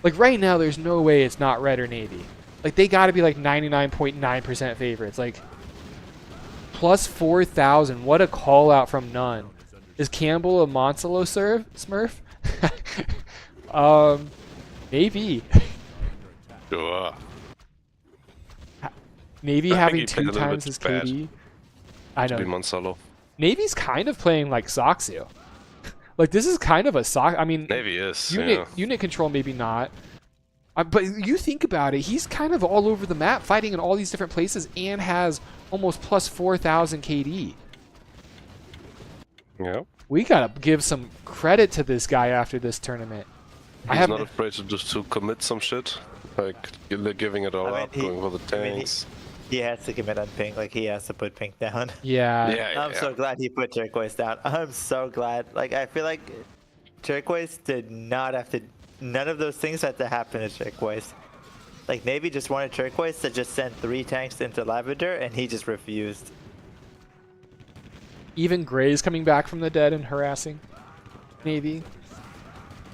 Like right now, there's no way it's not Red or Navy. Like they got to be like 99.9% favorites. Like plus 4,000. What a call out from none. Is Campbell a Monsolo Smurf? Maybe. Sure. Navy I think having he played 2 a little times bit his bad KD. I To be know. Monsolo. Navy's kind of playing like Soxu. Like this is kind of a Sox. I mean, Navy is. unit control maybe not. But you think about it, he's kind of all over the map, fighting in all these different places, and has almost plus 4,000 KD. Yeah. We gotta give some credit to this guy after this tournament. He's not afraid to just to commit some shit. Like giving it all I mean, up, going for the tanks. He has to commit on pink. Like he has to put pink down. Yeah. Yeah, I'm so glad he put turquoise down. I'm so glad. Like I feel like turquoise did not have to. None of those things had to happen to turquoise. Like Navy just wanted turquoise to just send 3 tanks into lavender, and he just refused. Even Gray's coming back from the dead and harassing Navy.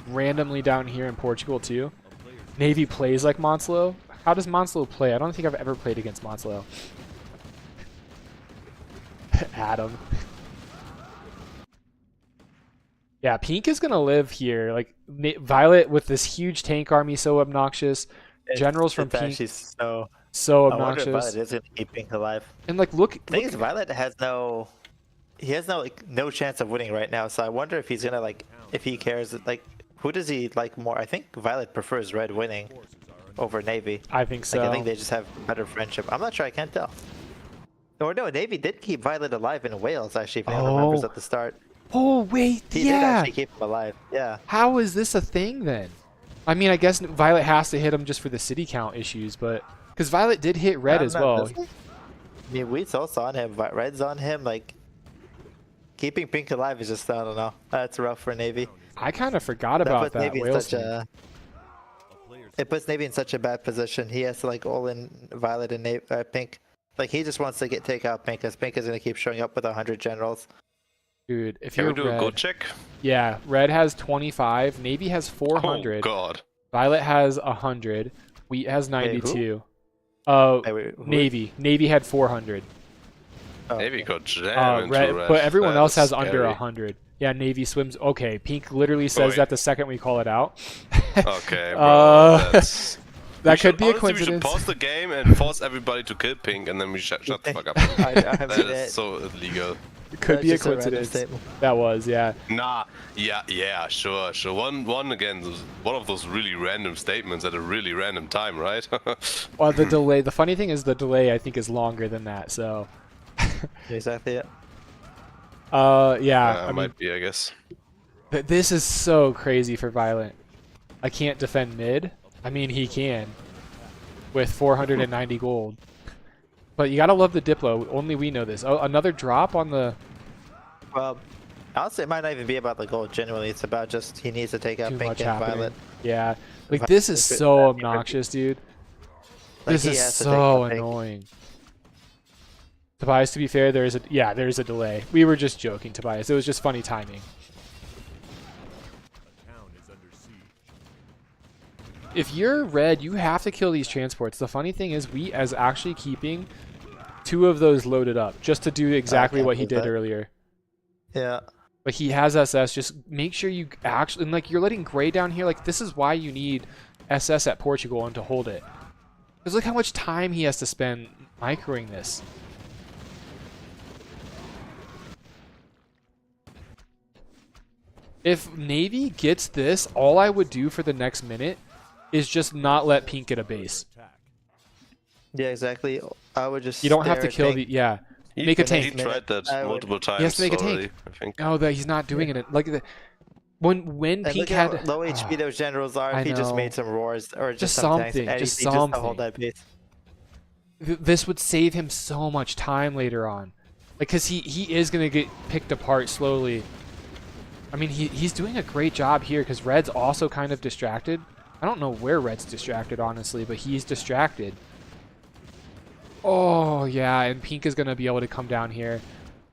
Randomly down here in Portugal too. Navy plays like Monslow. How does Monslow play? I don't think I've ever played against Monslow. Adam. Yeah, Pink is gonna live here. Like Violet with this huge tank army, so obnoxious. Generals from it's Pink, actually so. so I wonder if obnoxious. Violet is gonna keep pink alive. And like, look, The thing is, Violet has no. He has no chance of winning right now. So I wonder if he's gonna if he cares. Like, who does he like more? I think Violet prefers red winning over Navy. I think so. Like, I think they just have better friendship. I'm not sure. I can't tell. Or no, Navy did keep Violet alive in Wales. Actually, if anyone remembers Oh. at the start, Oh wait, he did yeah. actually keep him alive. Yeah. How is this a thing then? I mean, I guess Violet has to hit him just for the city count issues, but because Violet did hit Red as well. I mean, Wheat's also on him, but Red's on him. Like, keeping Pink alive is just, I don't know. That's rough for Navy. I kind of forgot That about puts that Navy in Wales such thing. a. It puts Navy in such a bad position. He has to like all in Violet and Pink. Like he just wants to take out Pink, because Pink is gonna keep showing up with 100 generals. Dude, if Can you're we do Red, a go check? yeah, Red has 25, Navy has 400, Oh god. Violet has 100, Wheat has who? 92. Wait, who- Navy had 400. oh, Navy okay. got jammed into Red, red. but everyone That else is has under scary. 100. Yeah, Navy swims. Okay, Pink literally says wait. that the second we call it out. Okay, bro. That We could be a honestly, coincidence. We should pause the game and force everybody to kill Pink, and then we shut the fuck up. I That mean, is so illegal. It could that's be a just random coincidence. statement. That was, yeah. Nah, yeah, sure. One again, one of those really random statements at a really random time, right? Well, the delay. The funny thing is, the delay I think is longer than that. So, Exactly. Yeah. yeah. I mean, might be, I guess. This is so crazy for Violent. I can't defend mid. I mean, he can with 490 gold. But you gotta love the Diplo. Only we know this. Oh, another drop on the... Well, honestly, it might not even be about the gold. Generally, it's about just he needs to take out Too Pink much and happening. Violet. Yeah. Like, Violet this is could so not be obnoxious, dude. Like, This he is has to take so out Pink. annoying. Tobias, to be fair, there is a delay. We were just joking, Tobias. It was just funny timing. A town is under siege. If you're red, you have to kill these transports. The funny thing is, we as actually keeping 2 of those loaded up just to do exactly can't what he believe did that. earlier. Yeah. Like, he has SS. Just make sure you actually, and like, you're letting Gray down here. Like, this is why you need SS at Portugal and to hold it. Because look how much time he has to spend microing this. If Navy gets this, all I would do for the next minute is just not let Pink get a base. Attack. Yeah, exactly. I would just. You don't have to stare at kill Pink. the... Yeah. He, Make a he tank. tried that I would- multiple times has to make a tank. already, I think. No, that he's not doing it. Like, when And Pink look had... at how low HP those generals are. I If he just know. made some roars or Just just some tanks, something, anything, just just to something. hold that base. This would save him so much time later on. Like, because he is going to get picked apart slowly. I mean, he's doing a great job here because Red's also kind of distracted. I don't know where Red's distracted, honestly, but he's distracted. Oh, yeah, and Pink is going to be able to come down here.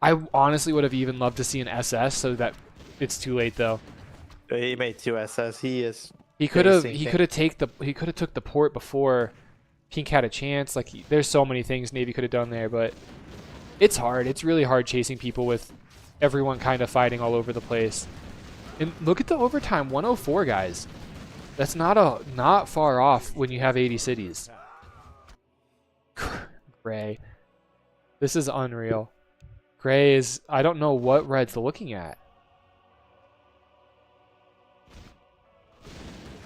I honestly would have even loved to see an SS so that it's too late, though. But he made 2 SS. He is. He could have Facing he Pink. could have took the port before Pink had a chance. Like, there's so many things Navy could have done there, but it's hard. It's really hard chasing people with everyone kind of fighting all over the place. And look at the overtime, 104 guys. That's not far off when you have 80 cities. Gray. This is unreal. Gray is, I don't know what Red's looking at.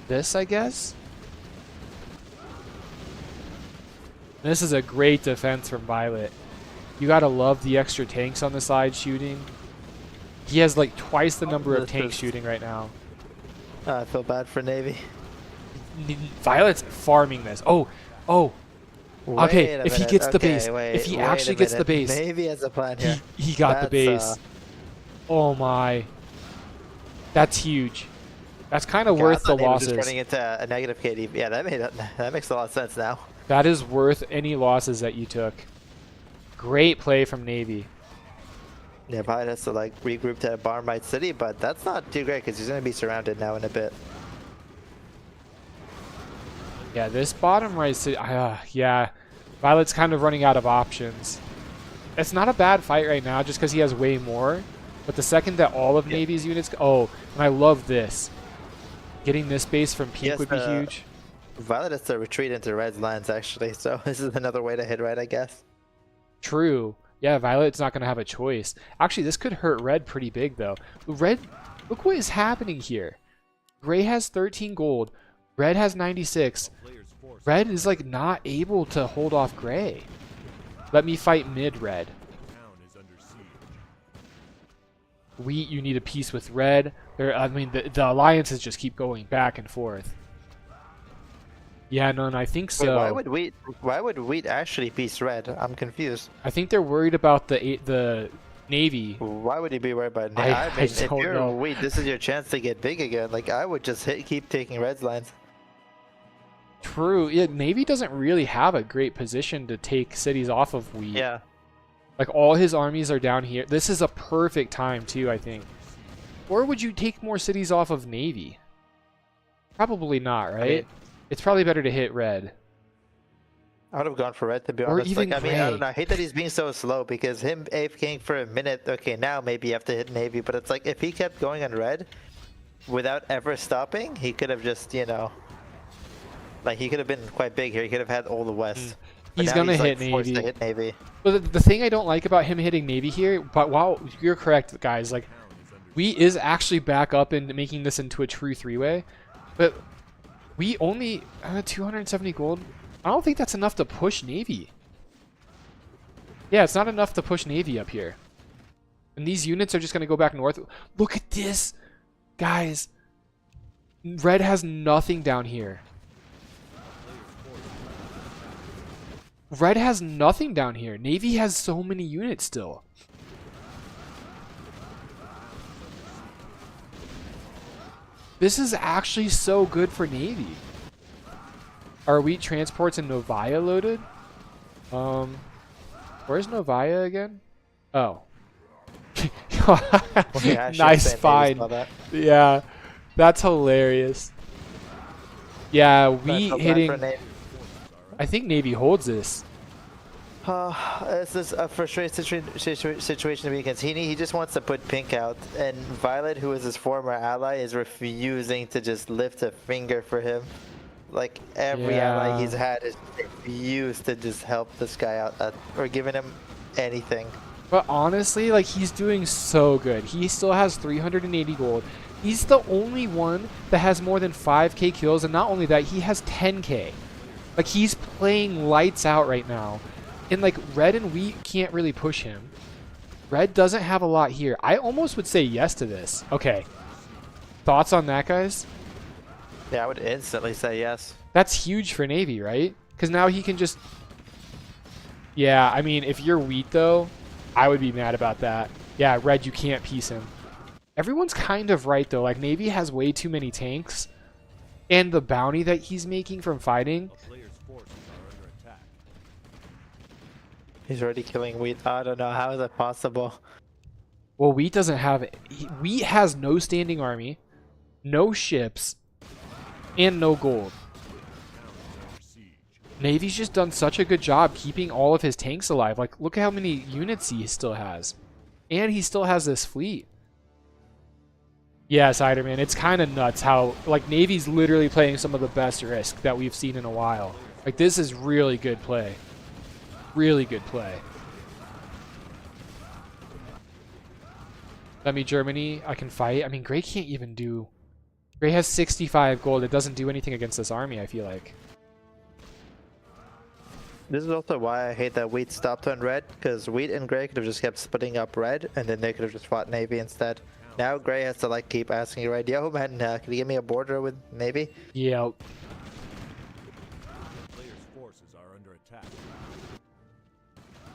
This, I guess? This is a great defense from Violet. You gotta love the extra tanks on the side shooting. He has like twice the number of This tanks is- shooting right now. I feel bad for Navy. Violet's farming this. Oh. Okay, Wait a if he minute. gets the Okay, base, wait, if he wait a actually gets the minute. base, Navy has a plan here. he got the base. That's, Oh my. That's huge. That's kind of okay, I worth the thought Navy was losses. just running into a negative KD. Yeah, that makes a lot of sense now. That is worth any losses that you took. Great play from Navy. Yeah, probably has to like regroup to Barmite City, but that's not too great because he's gonna be surrounded now in a bit. Yeah, this bottom right city, yeah. Violet's kind of running out of options. It's not a bad fight right now just because he has way more. But the second that all of Navy's units... Oh, and I love this. Getting this base from Pink Yes, would be huge. Violet has to retreat into Red's lands actually, so this is another way to hit Red, I guess. True. Yeah, Violet's not going to have a choice. Actually, this could hurt Red pretty big, though. Red... Look what is happening here. Gray has 13 gold. Red has 96. Player's force Red is, like, not able to hold off Gray. Let me fight mid, Red. town is under siege. Wheat, you need a peace with Red. I mean, the alliances just keep going back and forth. Yeah, no, and I think Wait, so. why would Wheat actually piece Red? I'm confused. I think they're worried about the Navy. Why would he be worried about I I mean, if don't you're know. Wheat, this is your chance to get big again. Like, I would just keep taking Red's lines. True. Yeah, Navy doesn't really have a great position to take cities off of Wheat. Yeah. Like, all his armies are down here. This is a perfect time, too, I think. Or would you take more cities off of Navy? Probably not, right? mean- It's probably better to hit Red. I would have gone for Red, to be Or honest. even Like, I mean, I don't Gray. know. I hate that he's being so slow because him AFKing for a minute. Okay, now maybe you have to hit Navy, but it's like if he kept going on Red without ever stopping, he could have just, like he could have been quite big here. He could have had all the West. But He's now gonna hit like, forced Navy. to hit Navy. But the thing I don't like about him hitting Navy here, but while you're correct, guys, like, we is actually back up and making this into a true three-way, but we only 270 gold. I don't think that's enough to push Navy. Yeah, it's not enough to push Navy up here. And these units are just going to go back north. Look at this. Guys, red has nothing down here. Red has nothing down here. Navy has so many units still. This is actually so good for Navy. Are wheat transports and Novaya loaded? Where's Novaya again? Oh. Yeah, Nice find. Yeah, that's hilarious. Yeah, wheat hitting. I think Navy holds this. This is a frustrating situation because he just wants to put Pink out, and Violet, who is his former ally, is refusing to just lift a finger for him. Like every ally he's had is refused to just help this guy out or giving him anything. But honestly, like, he's doing so good. He still has 380 gold. He's the only one that has more than 5k kills, and not only that, he has 10k. Like, he's playing lights out right now. And, like, red and wheat can't really push him. Red doesn't have a lot here. I almost would say yes to this. Okay. Thoughts on that, guys? Yeah, I would instantly say yes. That's huge for Navy, right? Because now he can just... Yeah, I mean, if you're wheat, though, I would be mad about that. Yeah, red, you can't piece him. Everyone's kind of right, though. Like, Navy has way too many tanks. And the bounty that he's making from fighting... A player's forces are under attack. He's already killing wheat. I don't know. How is that possible? Well, wheat doesn't have... Wheat has no standing army, no ships, and no gold. Under siege. Navy's just done such a good job keeping all of his tanks alive. Like, look at how many units he still has. And he still has this fleet. Yeah, Ciderman, it's kind of nuts how, like, Navy's literally playing some of the best Risk that we've seen in a while. Like, this is really good play. Really good play. Let me Germany. I can fight. I mean, Gray can't even do... Gray has 65 gold. It doesn't do anything against this army, I feel like. This is also why I hate that wheat stopped on red, because wheat and gray could have just kept splitting up red, and then they could have just fought navy instead. Now gray has to like keep asking red, yo man, can you give me a border with navy? Yeah. The player's forces are under attack.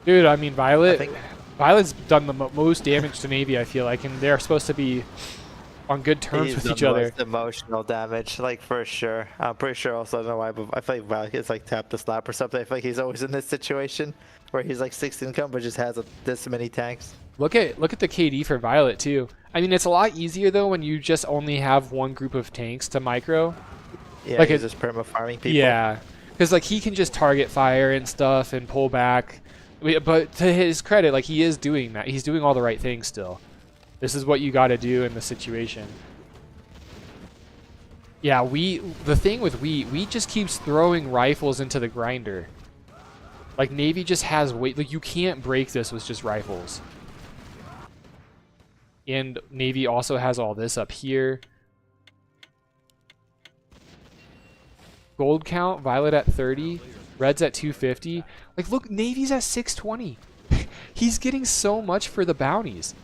Dude, I mean, Violet's done the most damage to Navy, I feel like, and they're supposed to be on good terms He's with done each the other. most emotional damage, like for sure. I'm pretty sure also, I don't know why, but I feel like Violet gets like tapped the slap or something. I feel like he's always in this situation where he's like 6 income but just has this many tanks. Look at the KD for Violet too. I mean, it's a lot easier though when you just only have one group of tanks to micro. Yeah, like he's just perma farming people. Yeah, because like he can just target fire and stuff and pull back. But to his credit, like he is doing that. He's doing all the right things still. This is what you got to do in the situation. Yeah, the thing with wheat just keeps throwing rifles into the grinder. Like Navy just has weight. Like you can't break this with just rifles. And Navy also has all this up here. Gold count, Violet at 30, Red's at 250. Like look, Navy's at 620. He's getting so much for the bounties.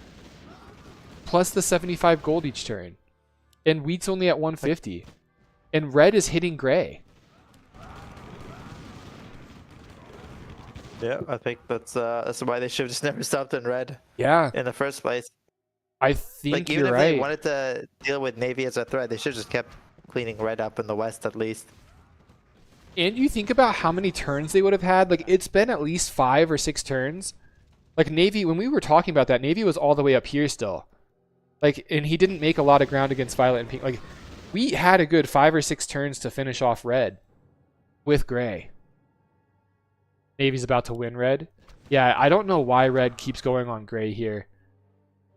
Plus the 75 gold each turn. And wheat's only at 150. And red is hitting gray. Yeah, I think that's why they should have just never stopped in red. Yeah. In the first place. I think Like even you're if right. they wanted to deal with navy as a threat, they should have just kept cleaning red up in the west at least. And you think about how many turns they would have had. Like it's been at least 5 or 6 turns. Like Navy, when we were talking about that, Navy was all the way up here still. Like, and he didn't make a lot of ground against Violet and Pink. Like, we had a good 5 or 6 turns to finish off red with gray. Navy's about to win red. Yeah, I don't know why red keeps going on gray here.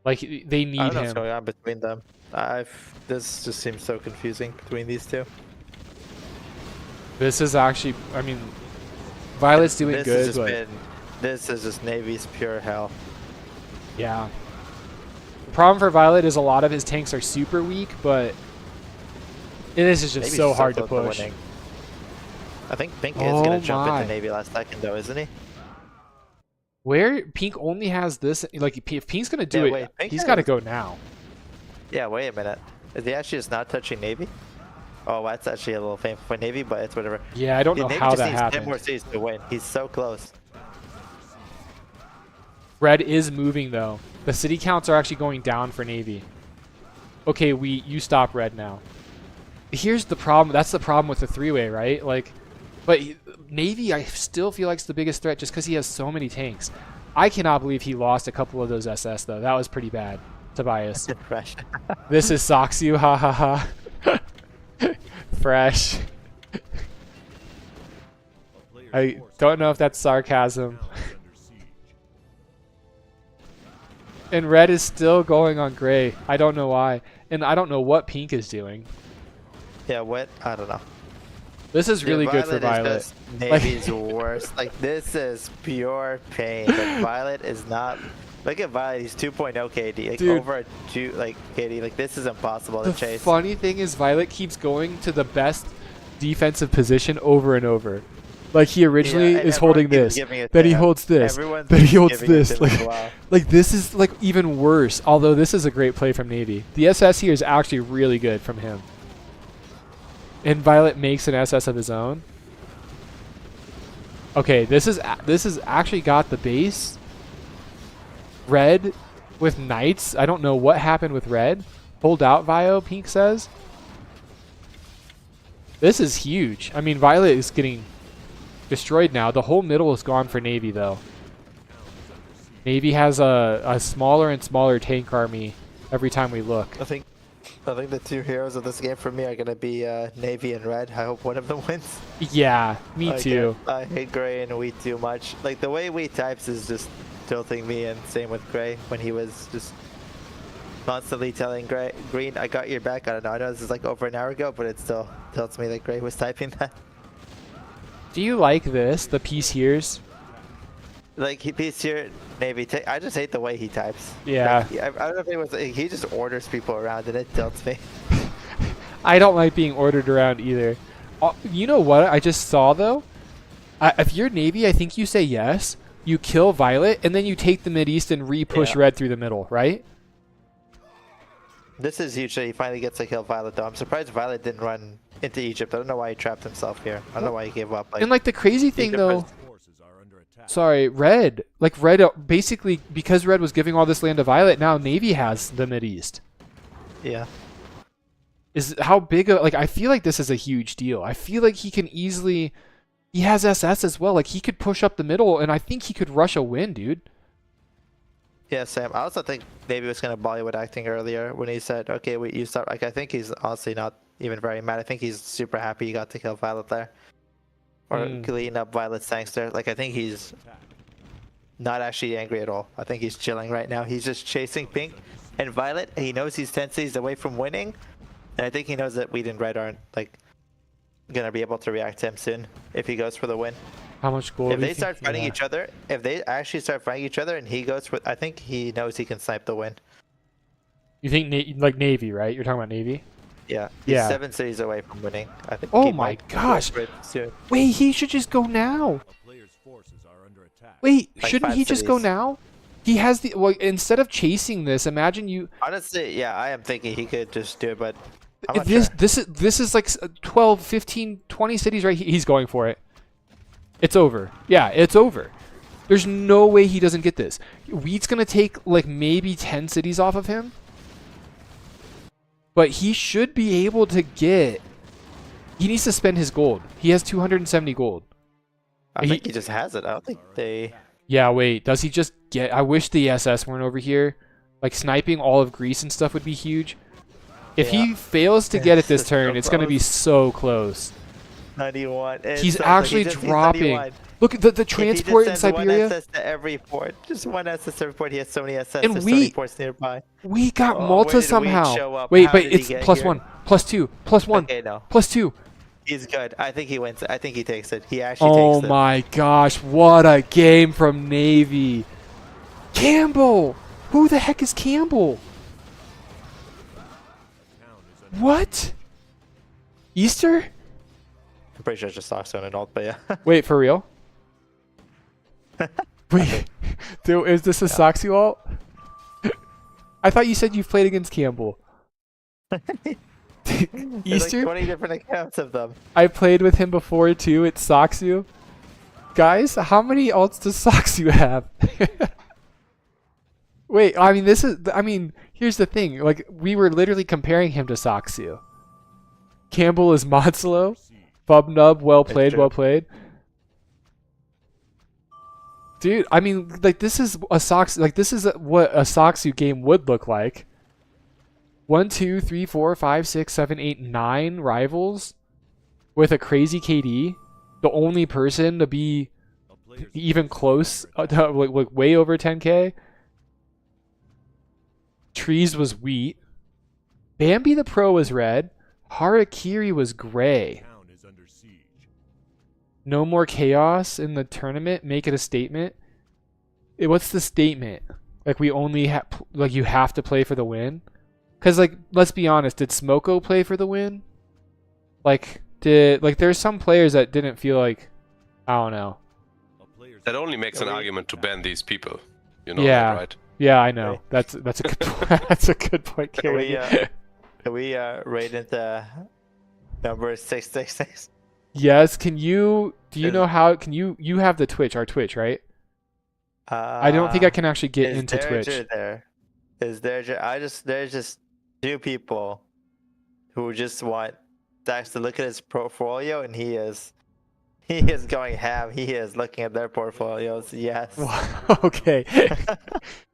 Like, they need I don't know what's him. going on between them. This just seems so confusing between these two. This is actually, I mean, Violet's doing This good, has just but this is just Navy's pure hell. yeah. The problem for Violet is a lot of his tanks are super weak, but this is just Navy's so hard to close push. winning. I think Pink is Oh gonna jump my. into Navy last second though, isn't he? Where Pink only has this, like if Pink's gonna do Yeah, it, wait, Pink he's has- got to go now. Yeah, wait a minute. Is he actually just not touching Navy? Oh, that's actually a little painful for Navy, but it's whatever. Yeah, I don't know Navy how just that needs 10 more happened. cities to win. He's so close. Red is moving though. The city counts are actually going down for Navy. Okay, you stop Red now. Here's the problem. That's the problem with the three-way, right? Like, but Navy, I still feel like it's the biggest threat just because he has so many tanks. I cannot believe he lost a couple of those SS though. That was pretty bad, Tobias. Fresh. This is Soxu, ha ha ha. Fresh. A player's I forces don't know if that's sarcasm. now is under siege. And red is still going on gray. I don't know why. And I don't know what pink is doing. Yeah, what? I don't know. This is really good for Is Violet. just Navy's worst. Like, this is pure pain. Like, Violet is not. Look at Violet. He's 2.0 KD. Like, Dude. over 2 like KD. Like, this is impossible The to chase. funny thing is Violet keeps going to the best defensive position over and over. Like he originally and is everyone holding keeps this, giving it then to he him. holds this, Everyone's then he just holds giving it this. to him. Like, Wow. like this is like even worse. Although this is a great play from Navy. The SS here is actually really good from him. And Violet makes an SS of his own. Okay, this is actually got the base. Red with knights. I don't know what happened with red. Hold out, Vio, Pink says. This is huge. I mean, Violet is getting destroyed now. The whole middle is gone for Navy, though. Navy has a smaller and smaller tank army every time we look. I think the two heroes of this game for me are gonna be Navy and Red. I hope one of them wins. Yeah, me too. I hate Gray and Wheat too much. Like, the way Wheat types is just tilting me, and same with Gray when he was just constantly telling Green, I got your back. I don't know. I know this is like over an hour ago, but it still tilts me that Gray was typing that. Do you like this? The peace here's? Like, he's here, Navy. I just hate the way he types. Yeah. Like, I don't know if it was. He just orders people around, and it tilts me. I don't like being ordered around either. You know what I just saw, though? If you're Navy, I think you say yes. You kill Violet, and then you take the Mideast and re-push Yeah. Red through the middle, right? This is huge that he finally gets to kill Violet, though. I'm surprised Violet didn't run into Egypt. I don't know why he trapped himself here. I don't know why he gave up. Like, And like the crazy thing, Egypt though... was- Forces are under attack. Sorry, Red. Like Red, basically, because Red was giving all this land to Violet, now Navy has the Mideast. yeah. Is how big a, like, I feel like this is a huge deal. I feel like he can easily, he has SS as well. Like, he could push up the middle, and I think he could rush a win, dude. Yeah, Sam. I also think Navy was kind of Bollywood acting earlier when he said, okay, you start. Like, I think he's honestly not even very mad. I think he's super happy he got to kill Violet there. Or clean up Violet's tanks there. Like, I think he's not actually angry at all. I think he's chilling right now. He's just chasing Pink and Violet. He knows he's 10 cities away from winning. And I think he knows that Wheat and Red aren't, like, going to be able to react to him soon if he goes for the win. How much gold? If do you they start think? fighting Yeah. each other, if they actually start fighting each other and he goes for, I think he knows he can snipe the win. You think like Navy, right? You're talking about Navy? Yeah. He's Yeah. 7 cities away from winning. I think. Oh he my might go gosh. for it soon. Wait, he should just go now. A player's forces are under attack. Wait, Like shouldn't 5 he just go cities. now? He has the, well, instead of chasing this, imagine you, Honestly, yeah, I am thinking he could just do it, but I'm not this sure. this is like 12, 15, 20 cities right here. He's going for it. It's over. Yeah, it's over. There's no way he doesn't get this. Wheat's going to take like maybe 10 cities off of him. But he should be able to get, he needs to spend his gold. He has 270 gold. I think he just has it. I don't think they. Yeah, wait, does he just get, I wish the SS weren't over here. Like sniping all of Greece and stuff would be huge. If he Yeah. fails to get it this It's so turn, it's going to be close. so close. 91. He's actually dropping. Look at the transport in Siberia. One SS to every port. Just one SS to every port. He has so many SS. And There's so many we- ports nearby. We got Oh, Malta where did Wheat somehow. show up? Wait, How but did he it's get plus here? 1, plus 2, plus 1, Okay, no. plus 2. He's good. I think he wins. I think he takes it. He actually Oh takes it. my gosh, what a game from Navy. Campbell! Who the heck is Campbell? Town is under What? Easter? I'm pretty sure it's just Stockstone and alt, but yeah. Wait, for real? Wait, dude, is this a Soxy ult? I thought you said you've played against Campbell. There's like Easter, 20 different accounts of them. I played with him before too. It Soxu. Guys, how many ults does Soxu have? Wait, I mean, here's the thing. Like, we were literally comparing him to Soxu. Campbell is Modslow. Fubnub, well played, true. well played. Dude, I mean, like, this is what a Soxu game would look like. 1, 2, 3, 4, 5, 6, 7, 8, 9 rivals with a crazy KD. The only person to be even close, to, like way over 10k. Trees was wheat. Bambi the Pro was red. Harakiri was gray. Town is under siege. No more chaos in the tournament. Make it a statement. What's the statement? Like, we only have, like, you have to play for the win? Because, like, let's be honest, did Smoko play for the win? Like, there's some players that didn't feel like, I don't know. A player's That only makes an argument to ban these people. You know Yeah. that, right? Yeah, I know. That's a good point. That's a good point, Can we, Kieran. can we rate into number 666? Yes, do you Is- know how, you have the Twitch, our Twitch, right? I don't think I can actually get into Twitch. There's just two people who just want Dax to look at his portfolio, and he is going ham. He is looking at their portfolios. Yes. Okay.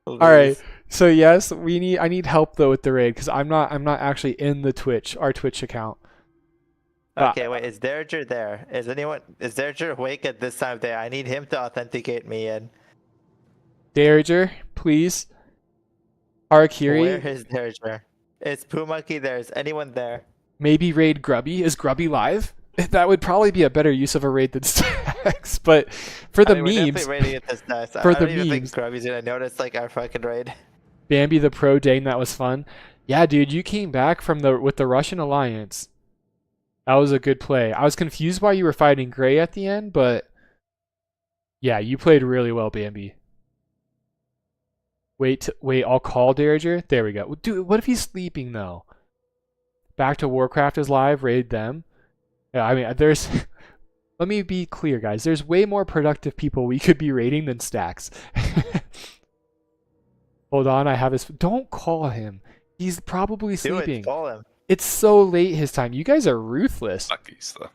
All right. So yes, I need help though with the raid because I'm not actually in the Twitch, our Twitch account. Okay, wait. Is Derringer there? Is Derringer awake at this time of day? I need him to authenticate me in. Derringer, please. Where Harakiri, is Derringer? Is Poomonkey there? Is anyone there? maybe raid Grubby. Is Grubby live? That would probably be a better use of a raid than Stacks, but for the I mean, we're memes, definitely raiding it this time. for I the don't even think memes. Grubby's gonna notice like our fucking raid. Bambi the Pro, dang, that was fun. Yeah, dude, you came back with the Russian Alliance. That was a good play. I was confused why you were fighting Gray at the end, but yeah, you played really well, Bambi. Wait, I'll call Derringer. There we go. Dude, what if he's sleeping though? Back to Warcraft is live. Raid them. Yeah, I mean, there's. Let me be clear, guys. There's way more productive people we could be raiding than Stacks. Hold on, I have his. Don't call him. He's probably Do sleeping. it. Call him. It's so late his time. You guys are ruthless. Lucky stuff.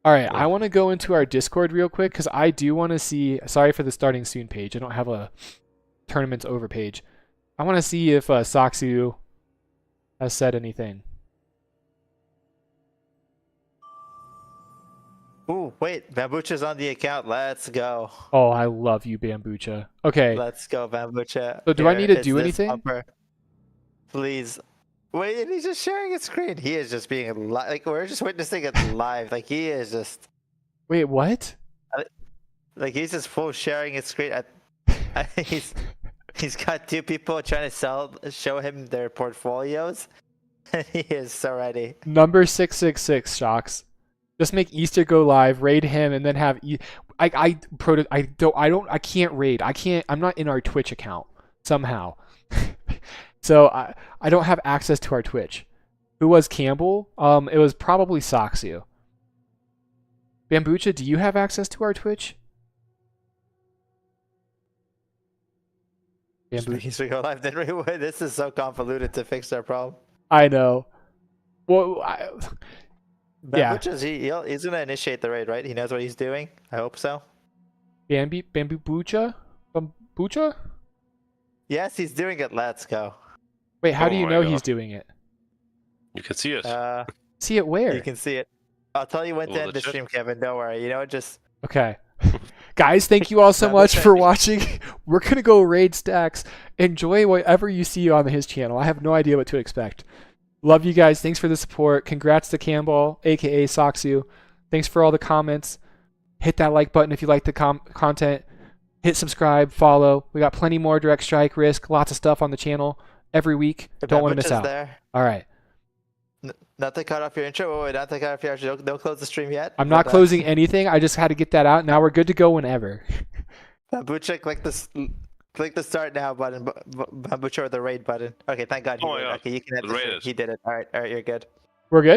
All right, I want to go into our Discord real quick because I do want to see. Sorry for the starting soon page. I don't have a tournaments over page. I want to see if Soxu has said anything. Ooh, wait. Bambucha's on the account. Let's go. Oh, I love you, Bambucha. Okay, Let's go, Bambucha. So do I need to Is do this anything? bumper. Please. Wait, and he's just sharing his screen. He is just being like we're just witnessing it live. Like he is just wait, what? like he's just full sharing his screen. He's got two people trying to show him their portfolios. He is so ready. Number 666 Shocks. Just make Easter go live, raid him, and then have I can't raid. I'm not in our Twitch account somehow. So I don't have access to our Twitch. Who was Campbell? It was probably Soxu. Bambucha, do you have access to our Twitch? Bambucha. He's gonna go live. Then this is so convoluted to fix our problem. I know. Well, yeah. Bambucha's he's gonna initiate the raid, right? He knows what he's doing. I hope so. Bambucha? Bambucha? Yes, he's doing it. Let's go. Wait, how Oh do you my know God. he's doing it? You can see it. See it where? You can see it. I'll tell you when to Well, end the the chat- stream, Kevin. Don't worry. You know, just Okay. Guys, thank you all so much for watching. We're going to go raid Stacks. Enjoy whatever you see on his channel. I have no idea what to expect. Love you guys. Thanks for the support. Congrats to Campbell, a.k.a. Soxu. Thanks for all the comments. Hit that like button if you like the content. Hit subscribe, follow. We got plenty more Direct Strike, Risk, lots of stuff on the channel every week. Don't want to miss Bambucha's out. there. All right. Not to cut off your intro. Wait, not to cut off your intro. Don't close the stream yet. I'm not but, closing anything. I just had to get that out. Now we're good to go whenever. Bambucha, Click the start now button, but sure the raid button. Okay, thank God. Oh my God. Okay, you can hit Raid this. it. He did it. All right, you're good. We're good.